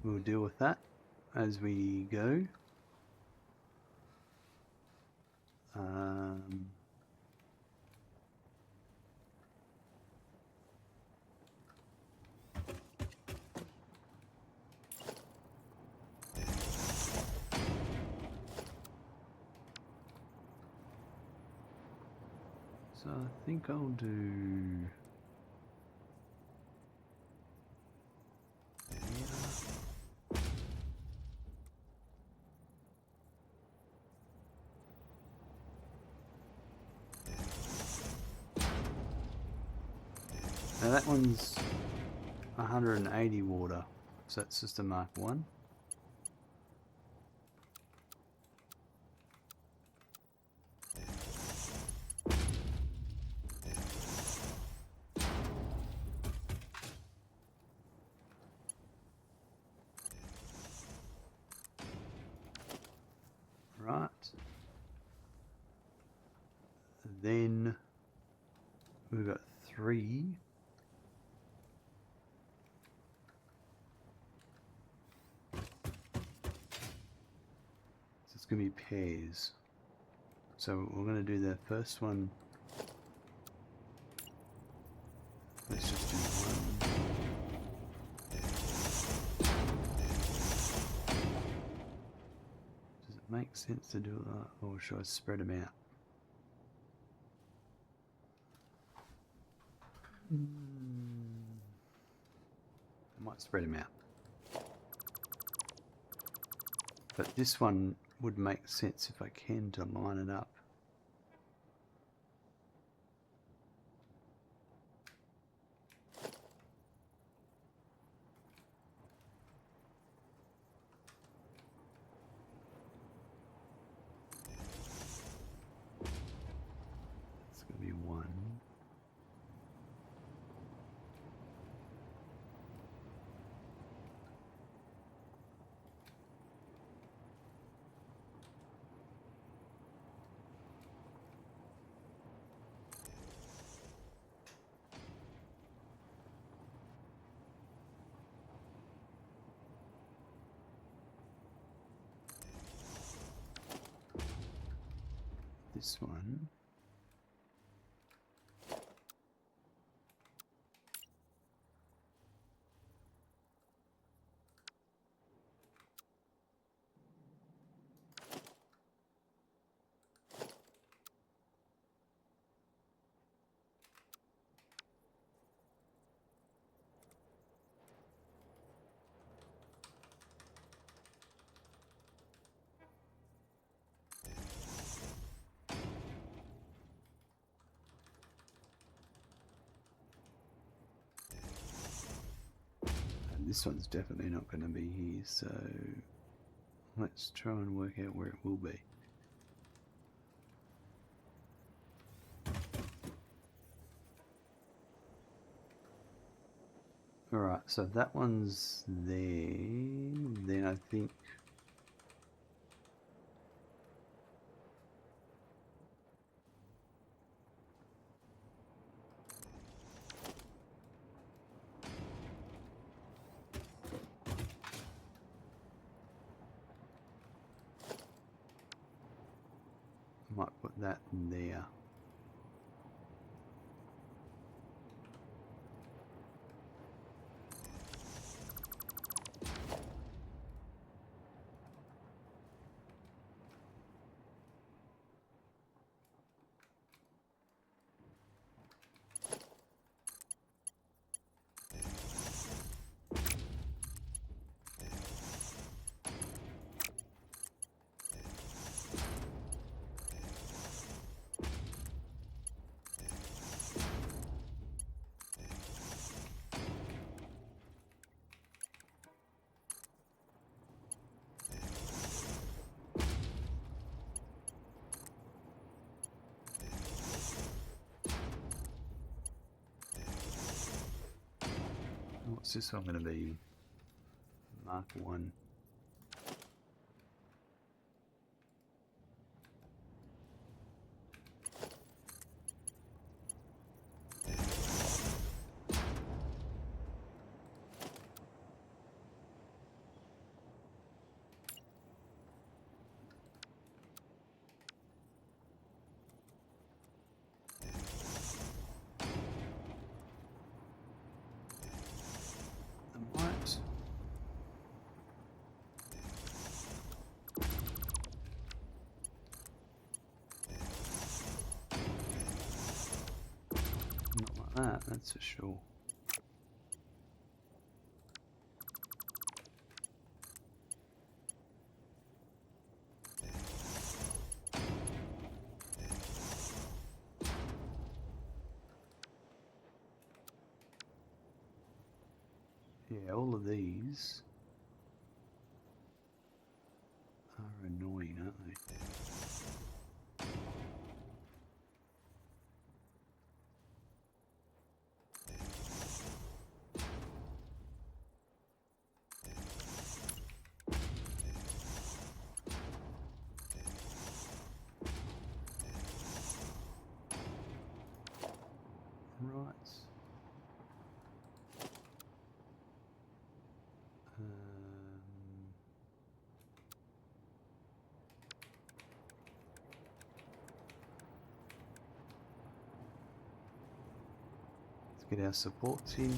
We'll deal with that as we go. So I think I'll do... Now that one's 180 water, so that's just a Mark 1. Right. Then we've got 3. So it's going to be pairs. So we're going to do the first one. Let's just do 1. Does it make sense to do it, or should I spread them out? I might spread them out. But this one would make sense if I can to line it up. It's going to be 1. This one. This one's definitely not going to be here, so let's try and work out where it will be. Alright, so if that one's there, then I think I might put that in there. What's this one going to be? Mark 1. that, that's for sure. Yeah, all of these are annoying, aren't they? Right. Let's get our supports in.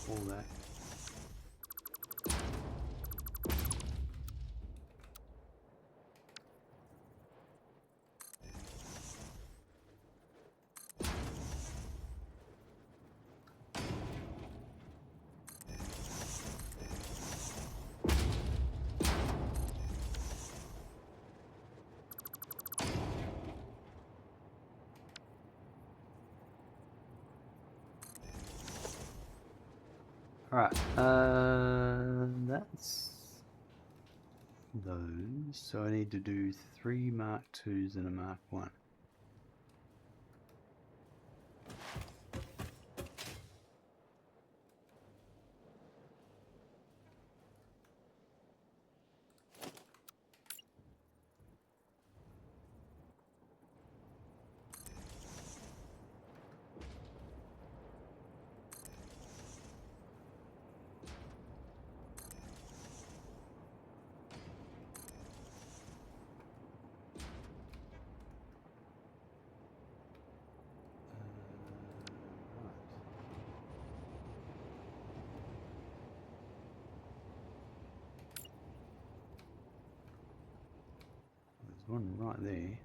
All that. Alright, that's those. So I need to do 3 Mark IIs and a Mark 1. There's one right there.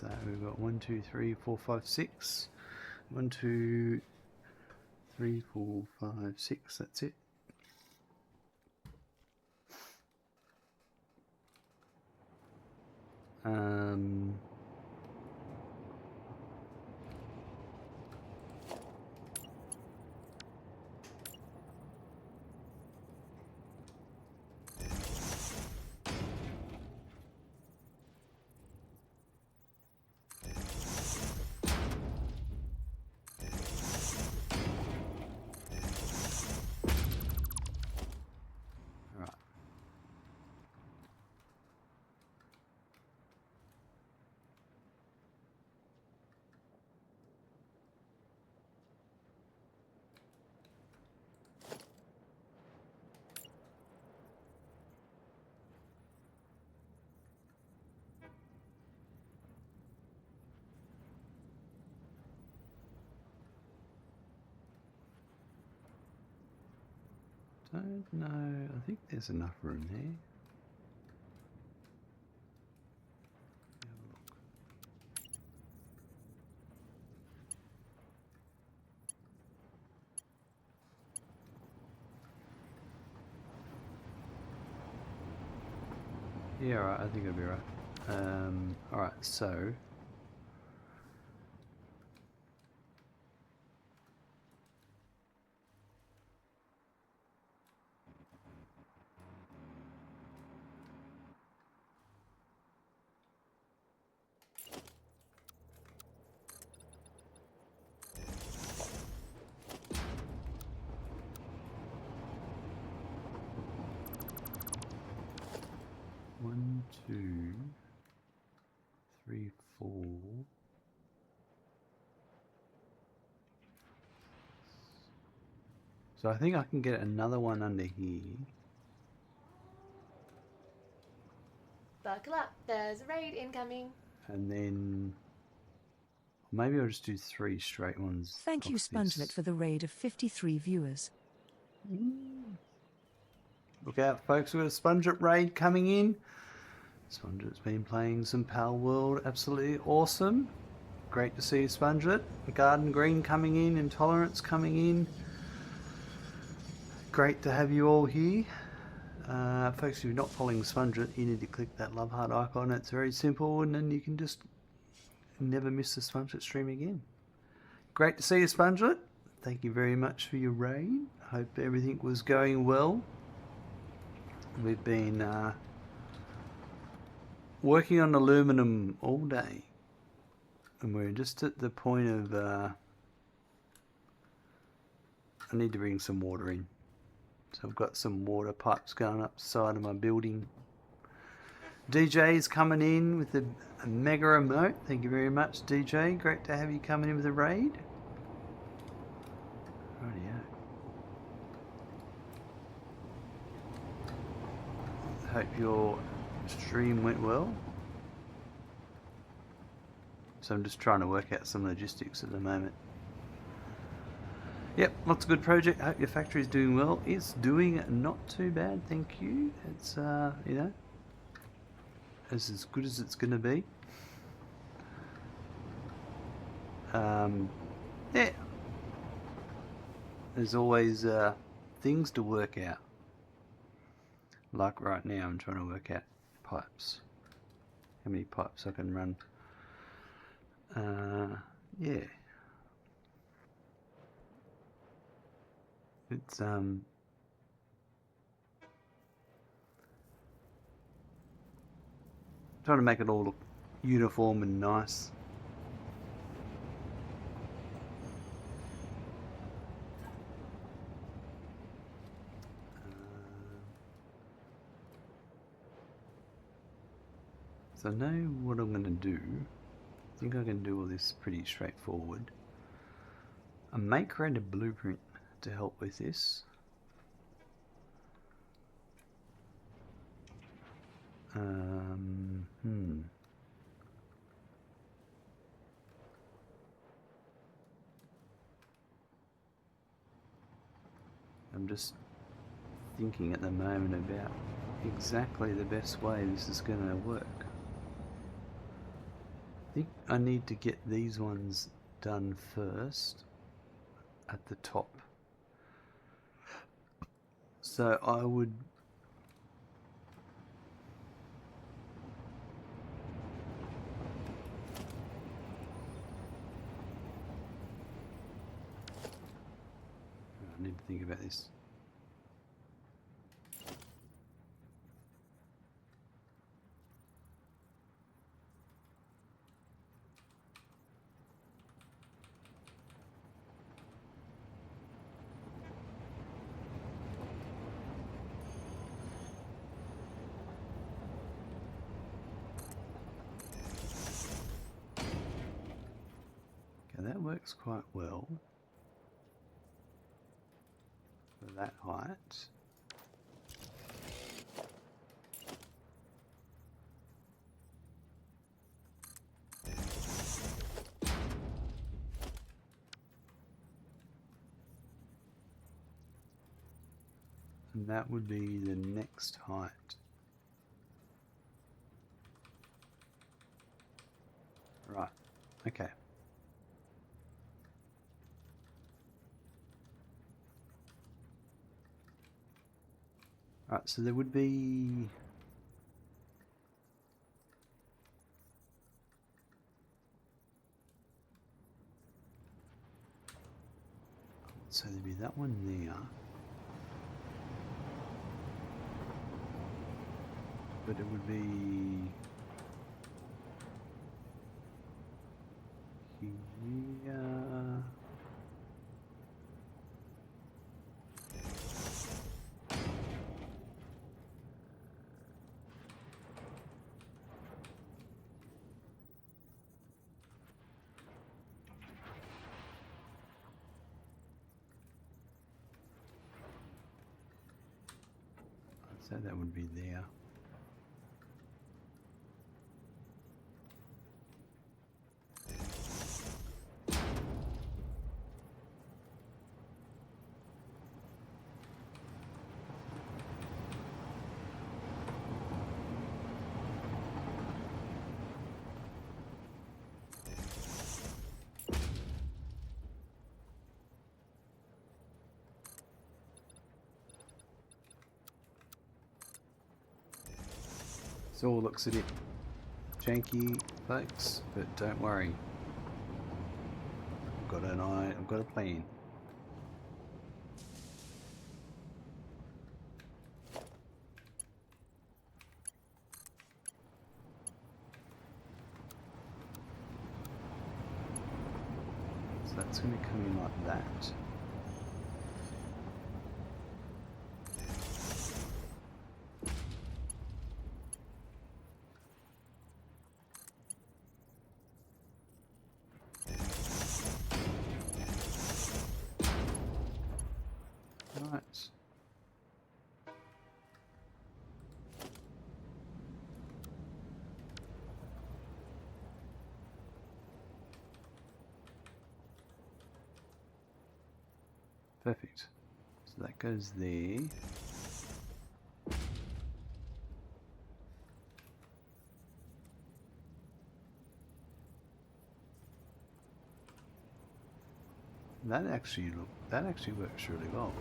That we've got 1, 2, 3, 4, 5, 6. 1, 2, 3, 4, 5, 6. That's it. Don't know. I think there's enough room there. Yeah, right, I think it'll be right. Alright, so... One, two, three, four. So I think I can get another one under here.
Buckle up, there's a raid incoming.
And then maybe I'll just do 3 straight ones.
Thank you, Spongelet, for the raid of 53 viewers.
Look out, folks, we've got a Spongelet raid coming in. Spongelet's been playing some Pal World, absolutely awesome. Great to see you, Spongelet. Garden Green coming in, Intolerance coming in. Great to have you all here. Folks, if you're not following Spongelet, you need to click that love heart icon. It's very simple, and then you can just never miss the Spongelet stream again. Great to see you, Spongelet. Thank you very much for your raid. Hope everything was going well. We've been working on aluminum all day, and we're just at the point of I need to bring some water in. So I've got some water pipes going up the side of my building. DJ's coming in with a mega remote. Thank you very much, DJ. Great to have you coming in with a raid. Rightio. Hope your stream went well. So I'm just trying to work out some logistics at the moment. Yep, lots of good project. I hope your factory is doing well. It's doing not too bad, thank you. It's you know, as good as it's going to be. Yeah. There's always things to work out. Like right now, I'm trying to work out pipes. How many pipes I can run. Yeah. It's trying to make it all look uniform and nice. So I know what I'm going to do. I think I can do all this pretty straightforward. I may create a blueprint to help with this. I'm just thinking at the moment about exactly the best way this is going to work. I think I need to get these ones done first at the top. So I would I need to think about this. Okay, that works quite well for that height. And that would be the next height. Right, okay. Right, so there would be So there'd be that one there. But it would be here. So that would be there. It all looks a bit janky, folks, but don't worry. I've got a plan. So that's going to come in like that. Right. Perfect. So that goes there. That actually works really well.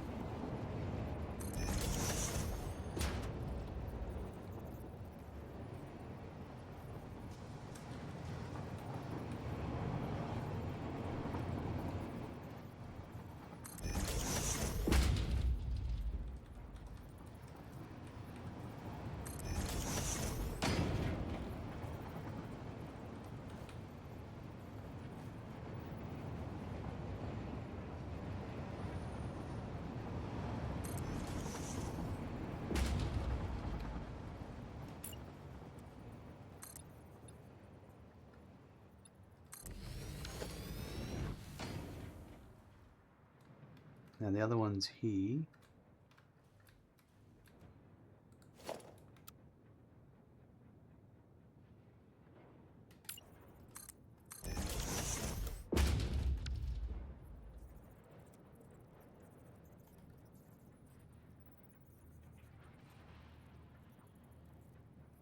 Now the other one's here.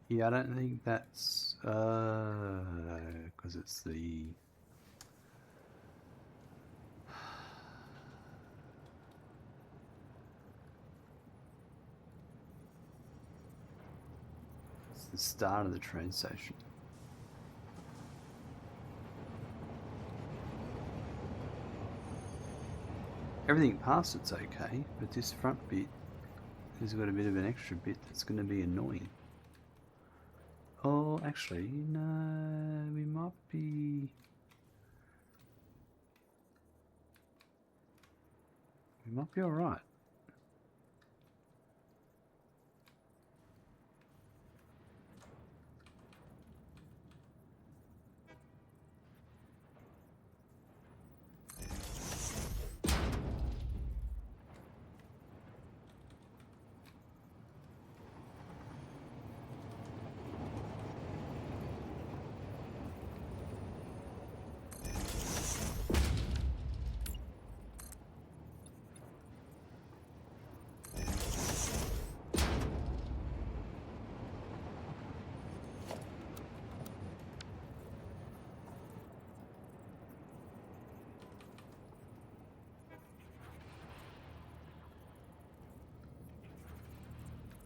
Yeah, I don't think that's because it's the start of the train station. Everything past it's okay, but this front bit has got a bit of an extra bit that's going to be annoying. Oh, actually, no, we might be all right.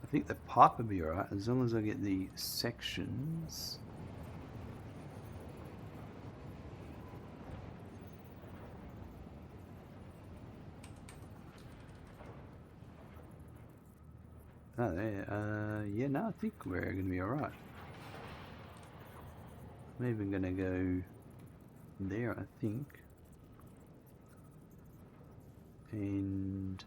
I think the pipe will be alright as long as I get the sections. Oh, there. Yeah, no, I think we're going to be alright. I'm even going to go there, I think. And...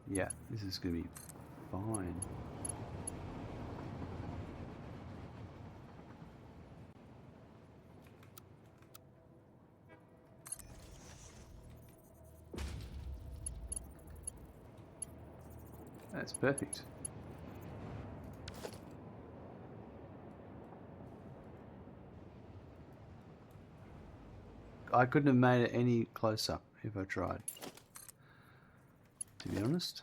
yeah, this is going to be fine. That's perfect. I couldn't have made it any closer if I tried, to be honest.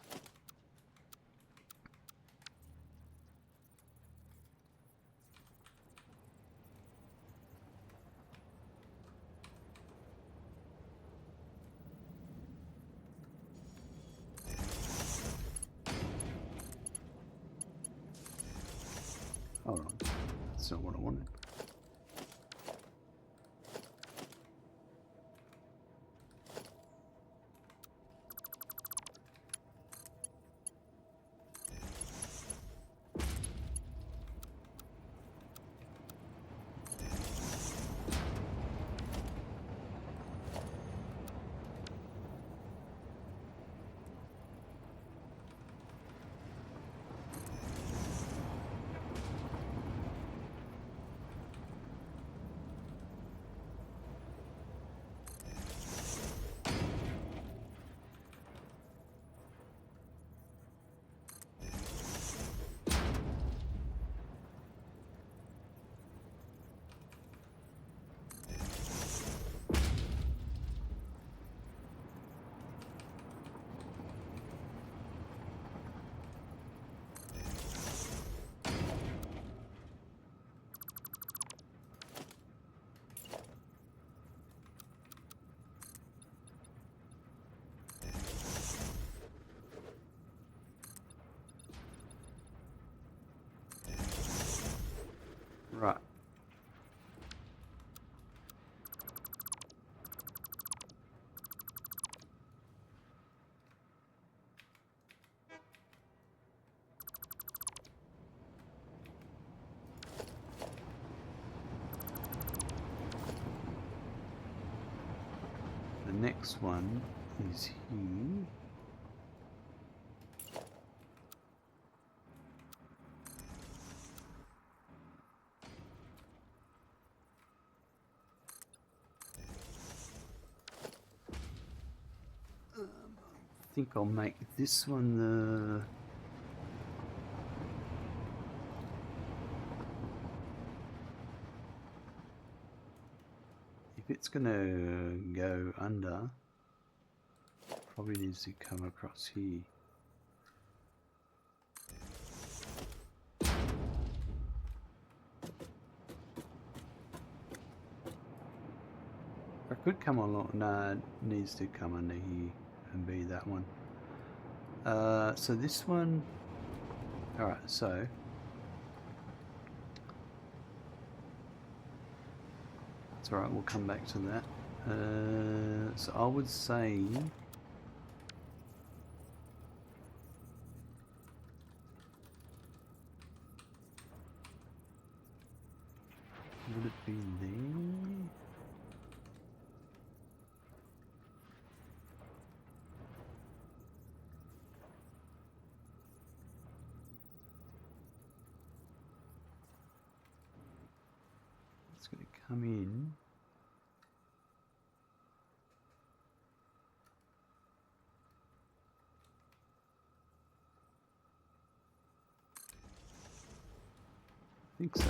Hold on, that's not what I wanted. Right. The next one is here. I think I'll make this one the... If it's gonna go under, probably needs to come across here. I could come along, no, it needs to come under here and be that one. So this one, alright, so it's alright, we'll come back to that. So I would say would it be there? It's going to come in. I think so.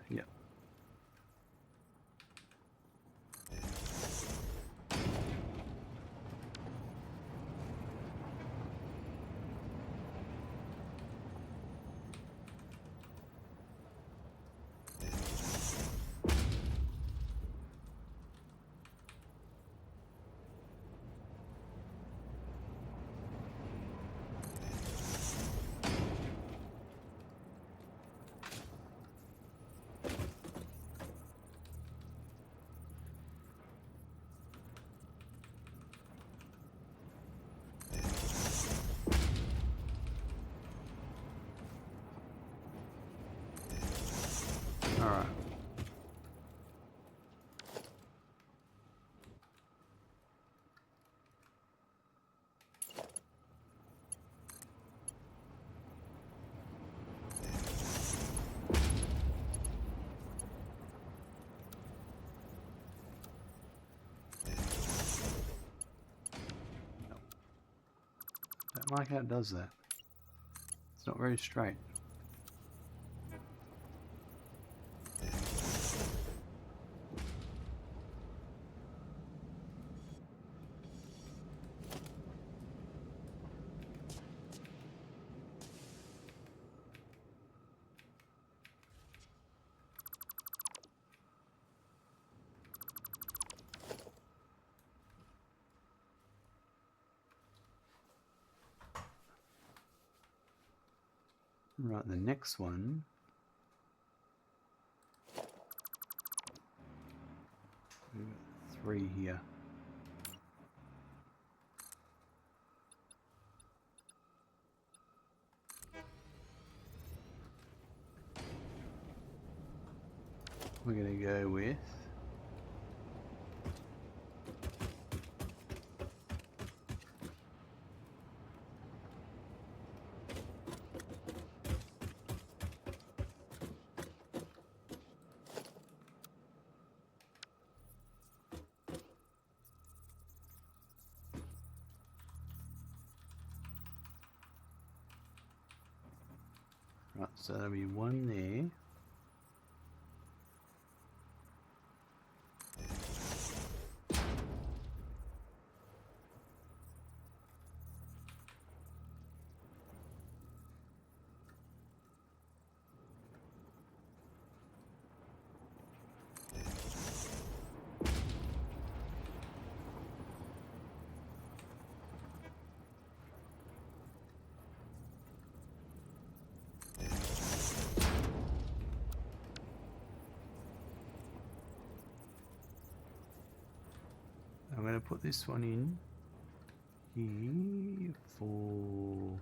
Yep. Alright. Don't like how it does that. It's not very straight. Right, the next one. We've got 3 here. We're going to go with right, so there'll be 1 there. I'm going to put this one in here for...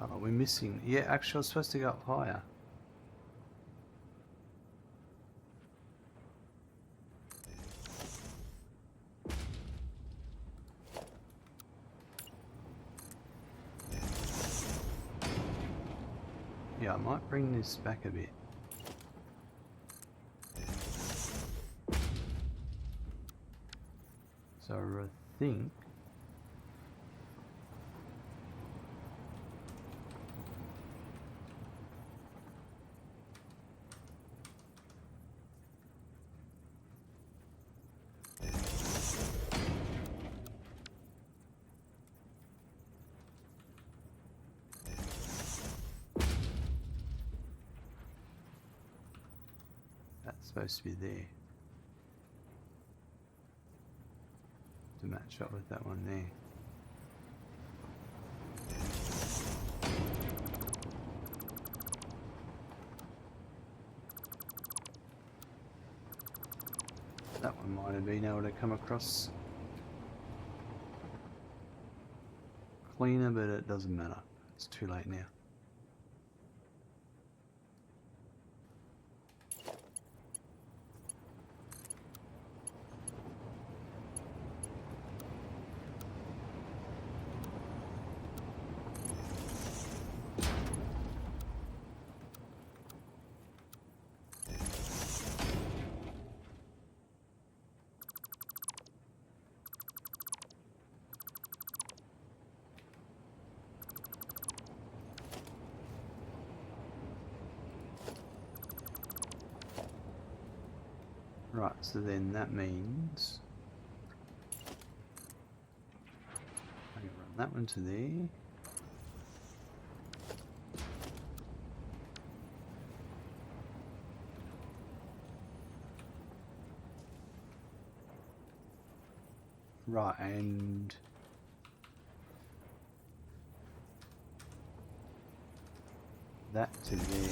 Oh, we're missing... Yeah, actually I was supposed to go up higher. Yeah, I might bring this back a bit. So I think that's supposed to be there to match up with that one there. That one might have been able to come across cleaner, but it doesn't matter. It's too late now. Right, so then that means I can run that one to there. Right, and that to there.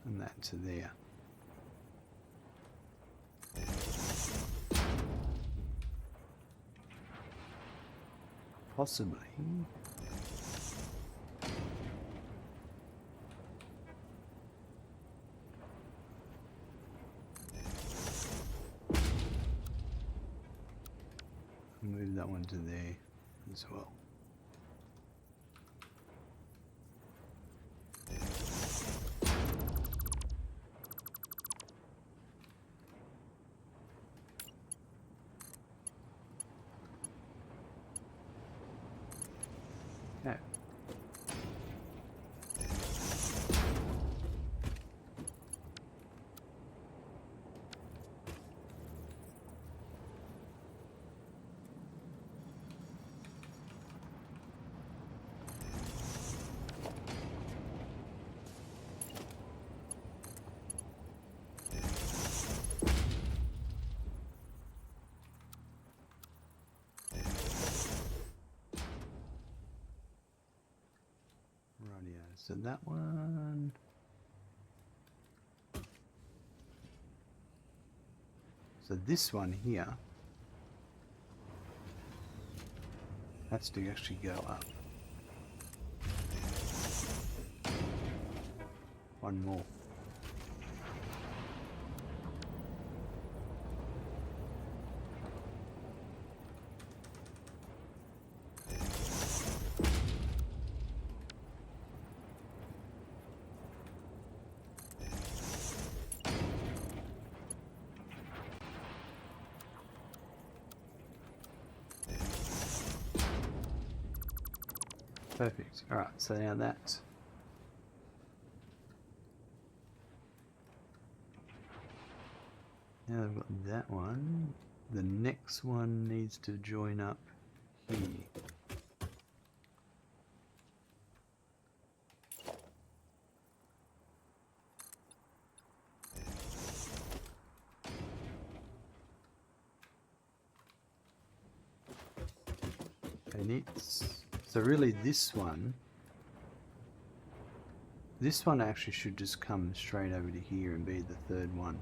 And that to there. Possibly. Move that one to there as well. Okay. Rightio, so that one. So this one here has to actually go up. One more. Perfect. Alright, so now that's now I've got that one. The next one needs to join up here. And it's so really this one actually should just come straight over to here and be the third one.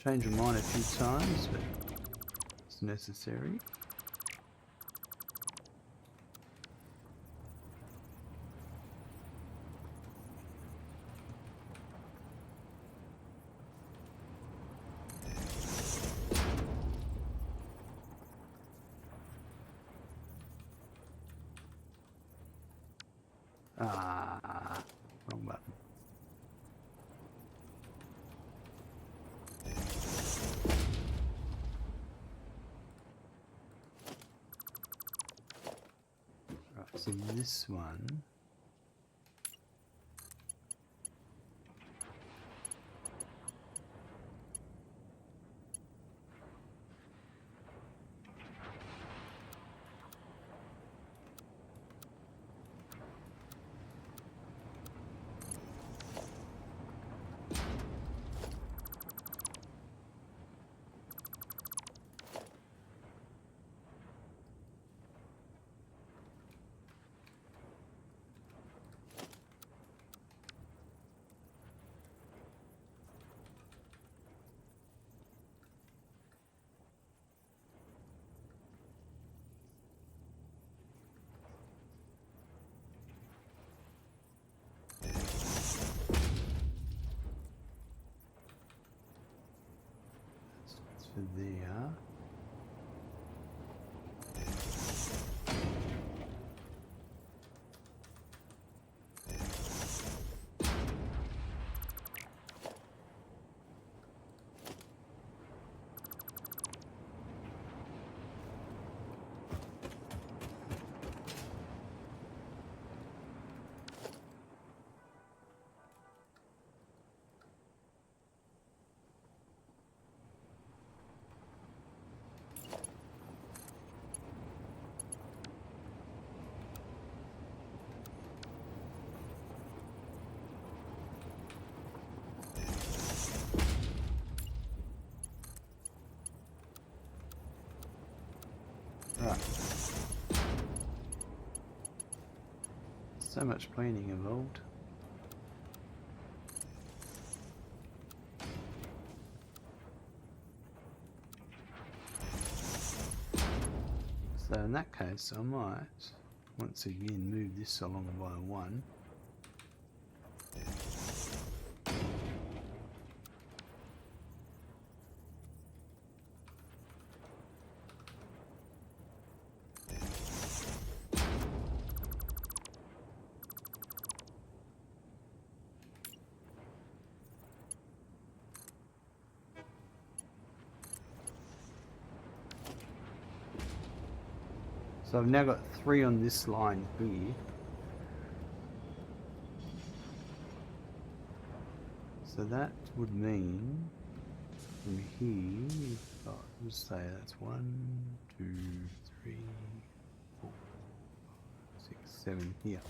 Change your mind a few times, but it's necessary. Ah, wrong button. So this one
to there. Right. So much planning involved. So in that case, I might once again move this along by one. So I've now got 3 on this line here. So that would mean from here, we've got, let's say that's 1, 2, 3, 4, 6, 7 here.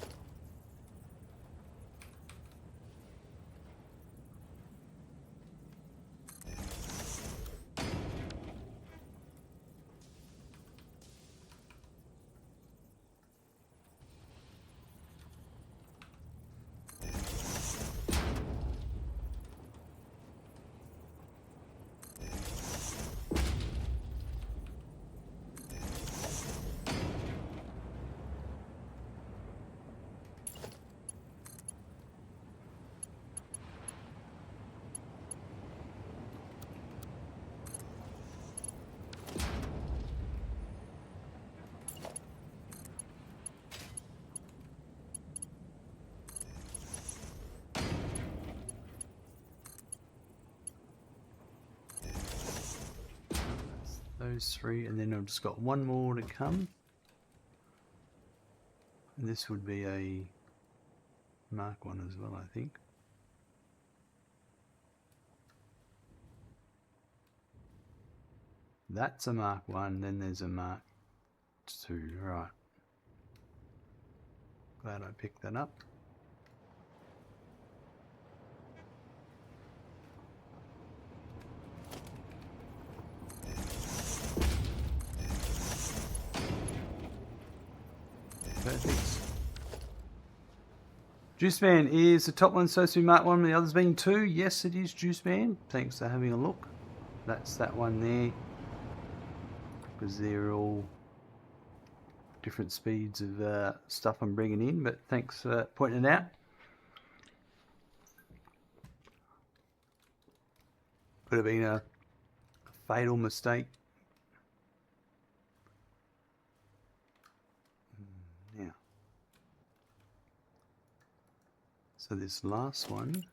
Those 3, and then I've just got 1 more to come. And this would be a Mark 1 as well, I think. That's a Mark 1, then there's a Mark 2, right. Glad I picked that up. Perfect. Juice Man, is the top one supposed to be Mark 1 and the others being 2? Yes, it is, Juice Man. Thanks for having a look. That's that one there. Because they're all different speeds of stuff I'm bringing in, but thanks for pointing it out. Could have been a fatal mistake. Now, so this last one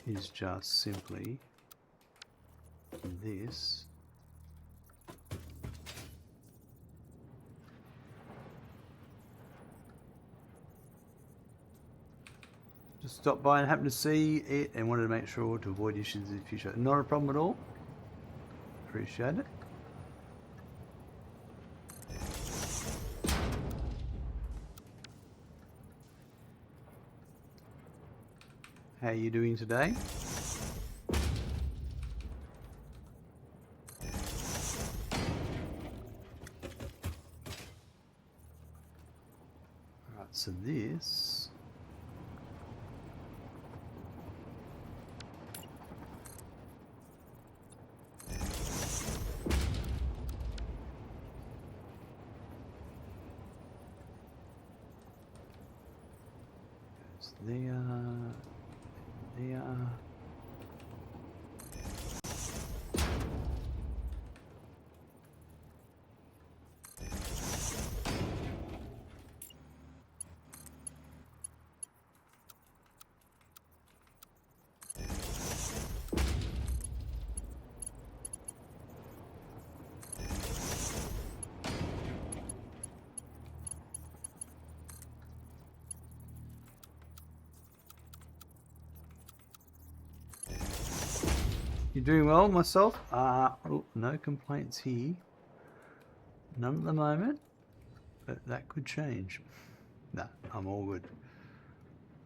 is just simply this. Just stopped by and happened to see it and wanted to make sure to avoid issues in the future. Not a problem at all. Appreciate it. How are you doing today? Alright, so this goes there. there. You're doing well, myself. Oh, no complaints here. None at the moment, but that could change. No, I'm all good.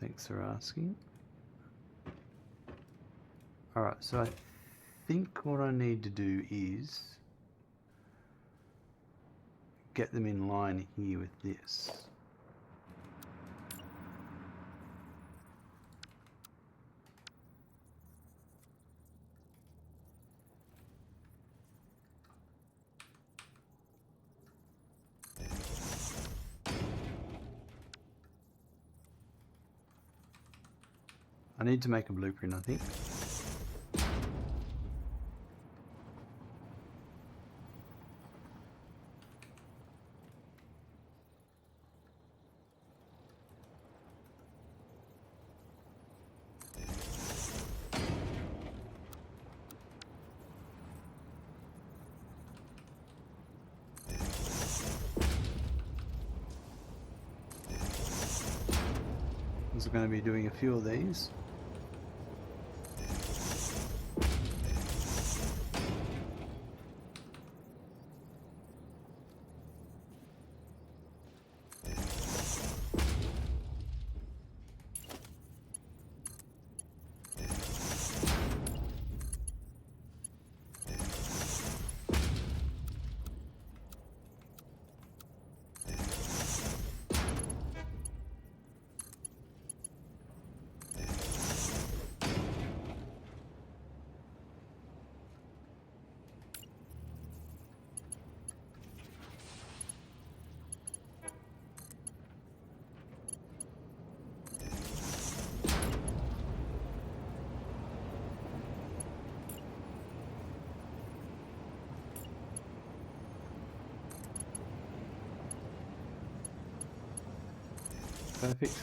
Thanks for asking. Alright, so I think what I need to do is get them in line here with this. I need to make a blueprint, I think. I'm going to be doing a few of these. Perfect.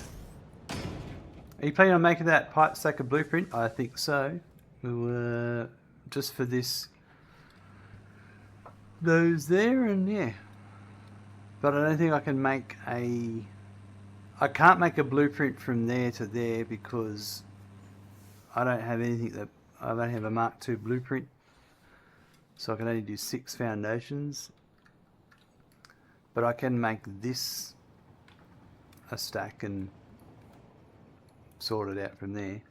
Are you planning on making that pipe stacker blueprint? I think so. We were just for this, those there, and yeah. But I don't think I can make a. I can't make a blueprint from there to there because I don't have anything that I don't have a Mark II blueprint, so I can only do 6 foundations. But I can make this a stack and sort it out from there.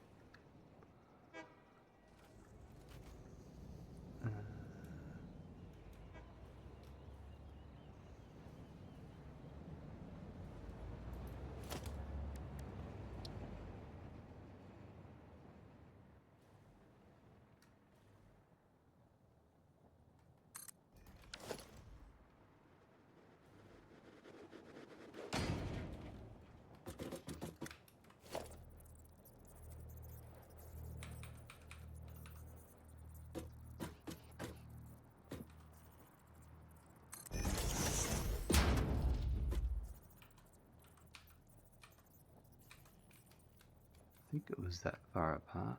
I think it was that far apart.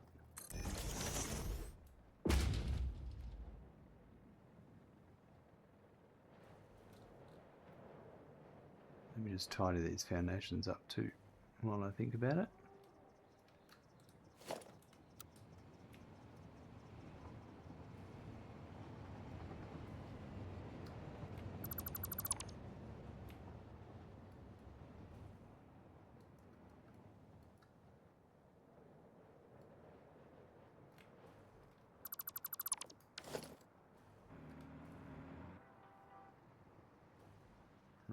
Let me just tidy these foundations up too while I think about it.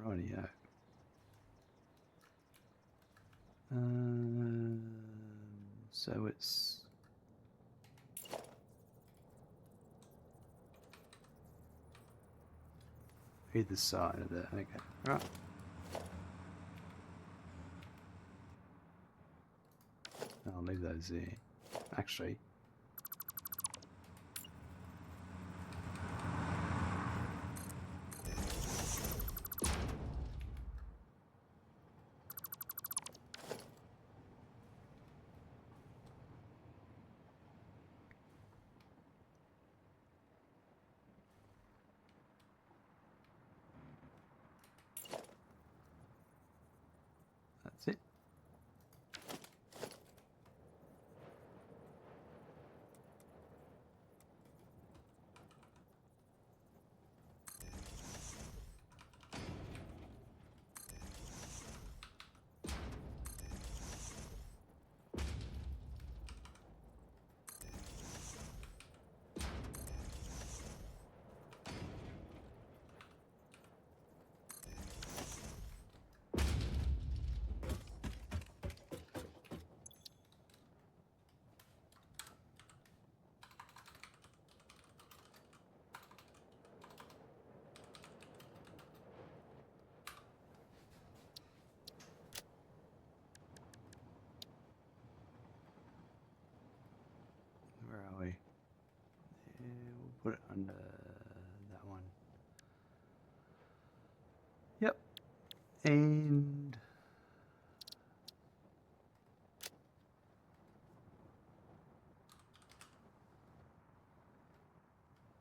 Rightio. So it's either side of that. Okay, right. I'll leave those there. actually. That's it. Where are we? Yeah, we'll put it under that one. Yep. And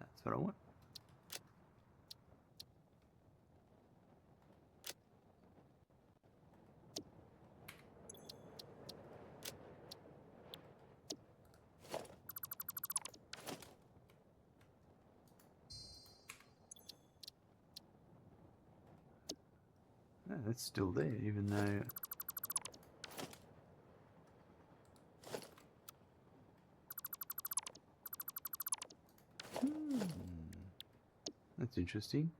that's what I want. Yeah, that's still there, even though that's interesting.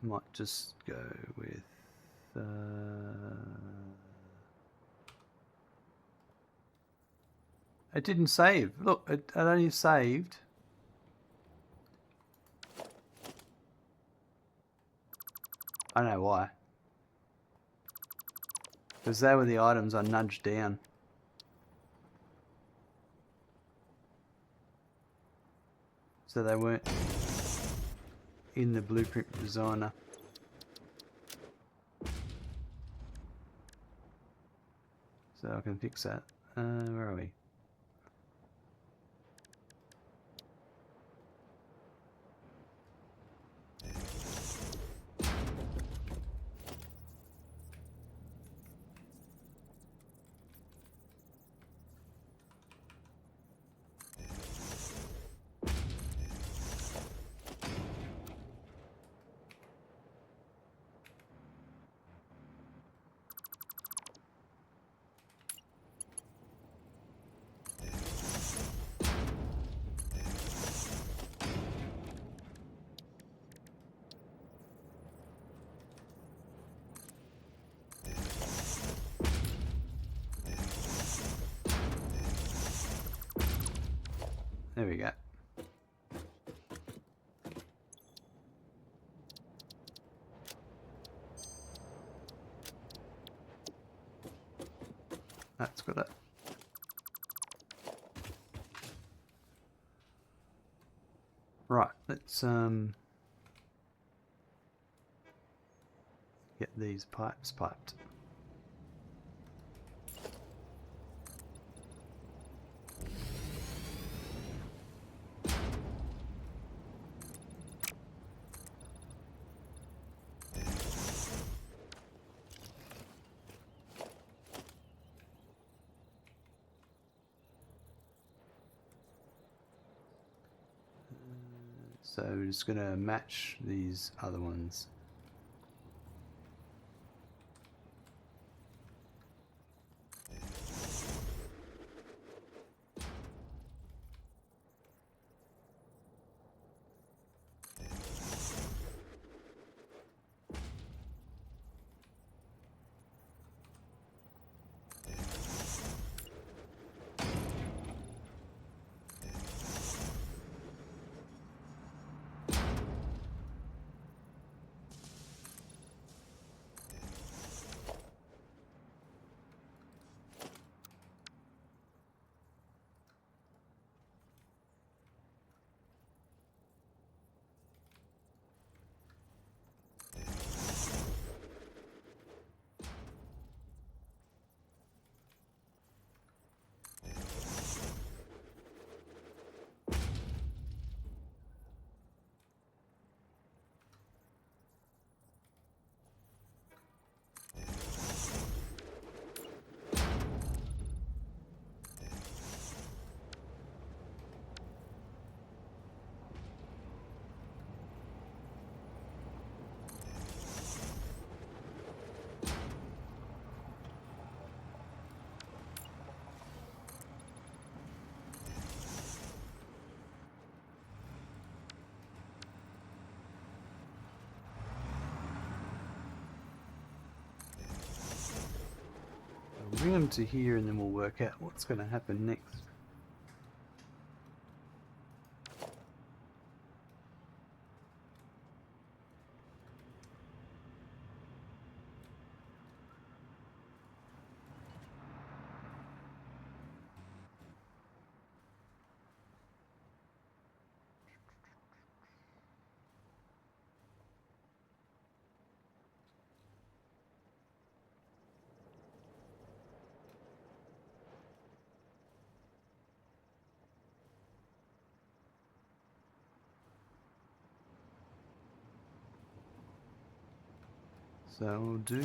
I might just go with it didn't save. Look, it only saved. I don't know why. Because they were the items I nudged down. So they weren't in the blueprint designer. So I can fix that. Where are we? There we go. That's got it. Right, let's get these pipes piped. So we're just going to match these other ones. bring them to here and then we'll work out what's going to happen next. So we'll do...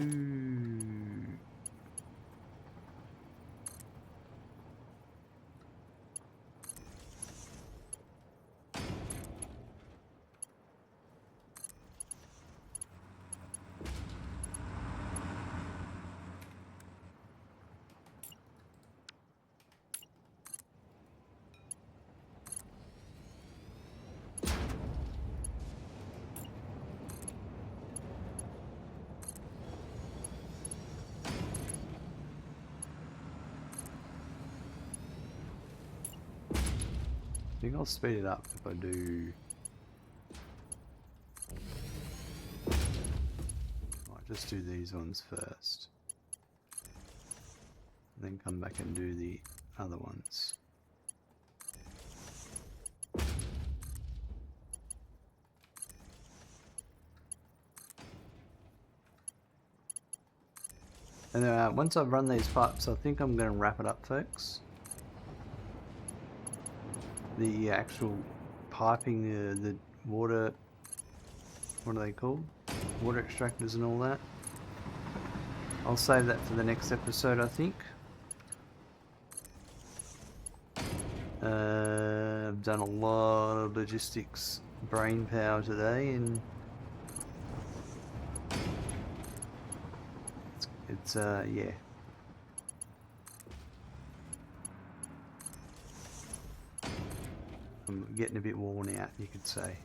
I think I'll speed it up if I do... I'll just do these ones first. Then come back and do the other ones. And once I've run these pipes, I think I'm going to wrap it up, folks. The actual piping, the water, what are they called? Water extractors and all that. I'll save that for the next episode, I think. I've done a lot of logistics brain power today, and it's yeah. I'm getting a bit worn out, you could say.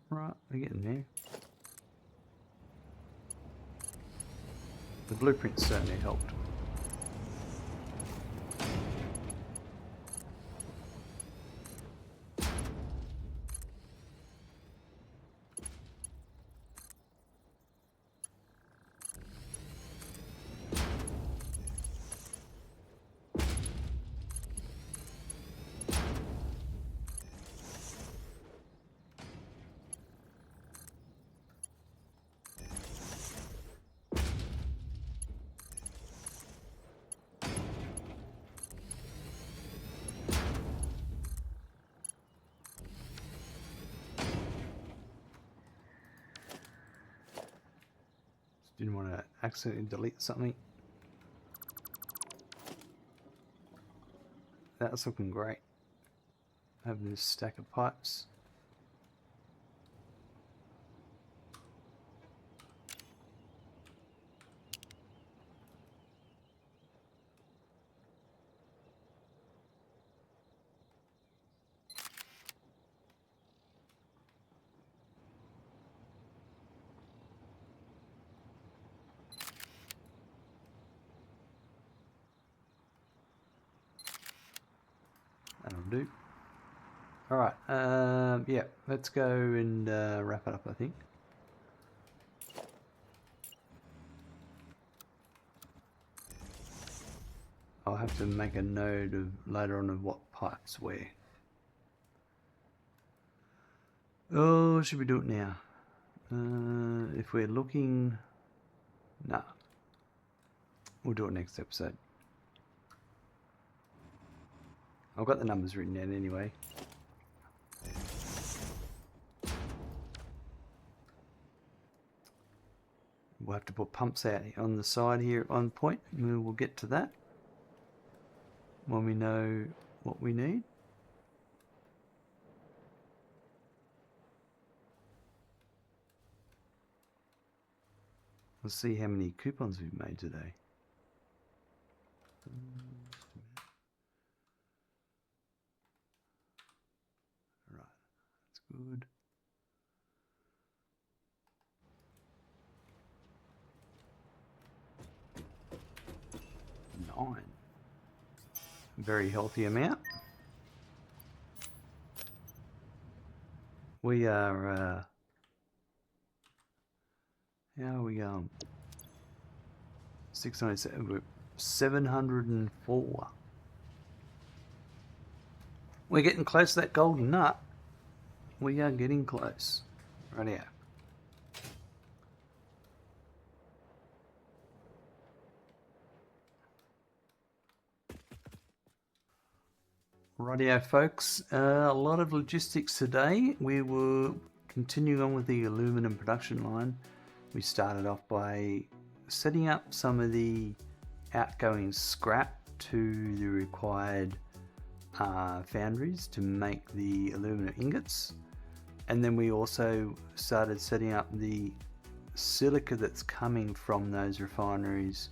Right, we're getting there. The blueprints certainly helped. Didn't want to accidentally delete something. That's looking great. Having this stack of pipes. That'll do. Alright, yeah, let's go and wrap it up, I think. I'll have to make a note of later on of what pipes where. Oh, should we do it now? If we're looking... Nah. We'll do it next episode. I've got the numbers written down anyway. We'll have to put pumps out on the side here at one point, and we'll get to that when we know what we need. Let's see how many coupons we've made today. Right, that's good. Nine. Very healthy amount. We are how are we going? 697. We're 704. We're getting close to that golden nut. We are getting close. Right here. Rightio folks, a lot of logistics today. We were continuing on with the aluminum production line. We started off by setting up some of the outgoing scrap to the required foundries to make the aluminum ingots, and then we also started setting up the silica that's coming from those refineries,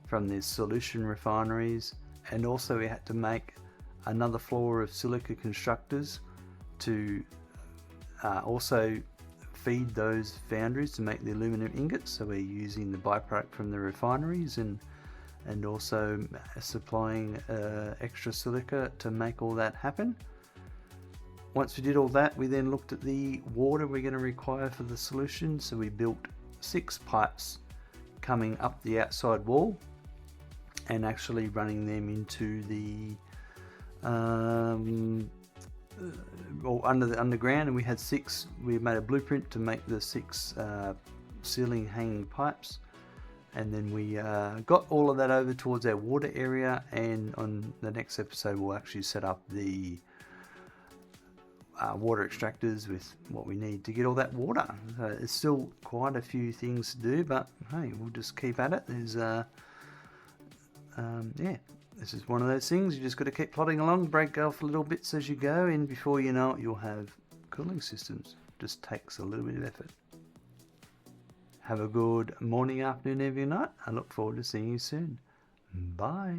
from the solution refineries, and also we had to make another floor of silica constructors to also feed those foundries to make the aluminum ingots. So we're using the byproduct from the refineries and also supplying extra silica to make all that happen. Once we did all that, we then looked at the water we're going to require for the solution. So we built 6 pipes coming up the outside wall and actually running them into the or under the underground, and we had 6. We made a blueprint to make the 6 ceiling hanging pipes, and then we got all of that over towards our water area, and on the next episode we'll actually set up the water extractors with what we need to get all that water. It's still quite a few things to do, but hey, we'll just keep at it. There's yeah, this is one of those things, you just got to keep plodding along, break off little bits as you go, and before you know it, you'll have cooling systems. Just takes a little bit of effort. Have a good morning, afternoon, evening, night. I look forward to seeing you soon. Bye.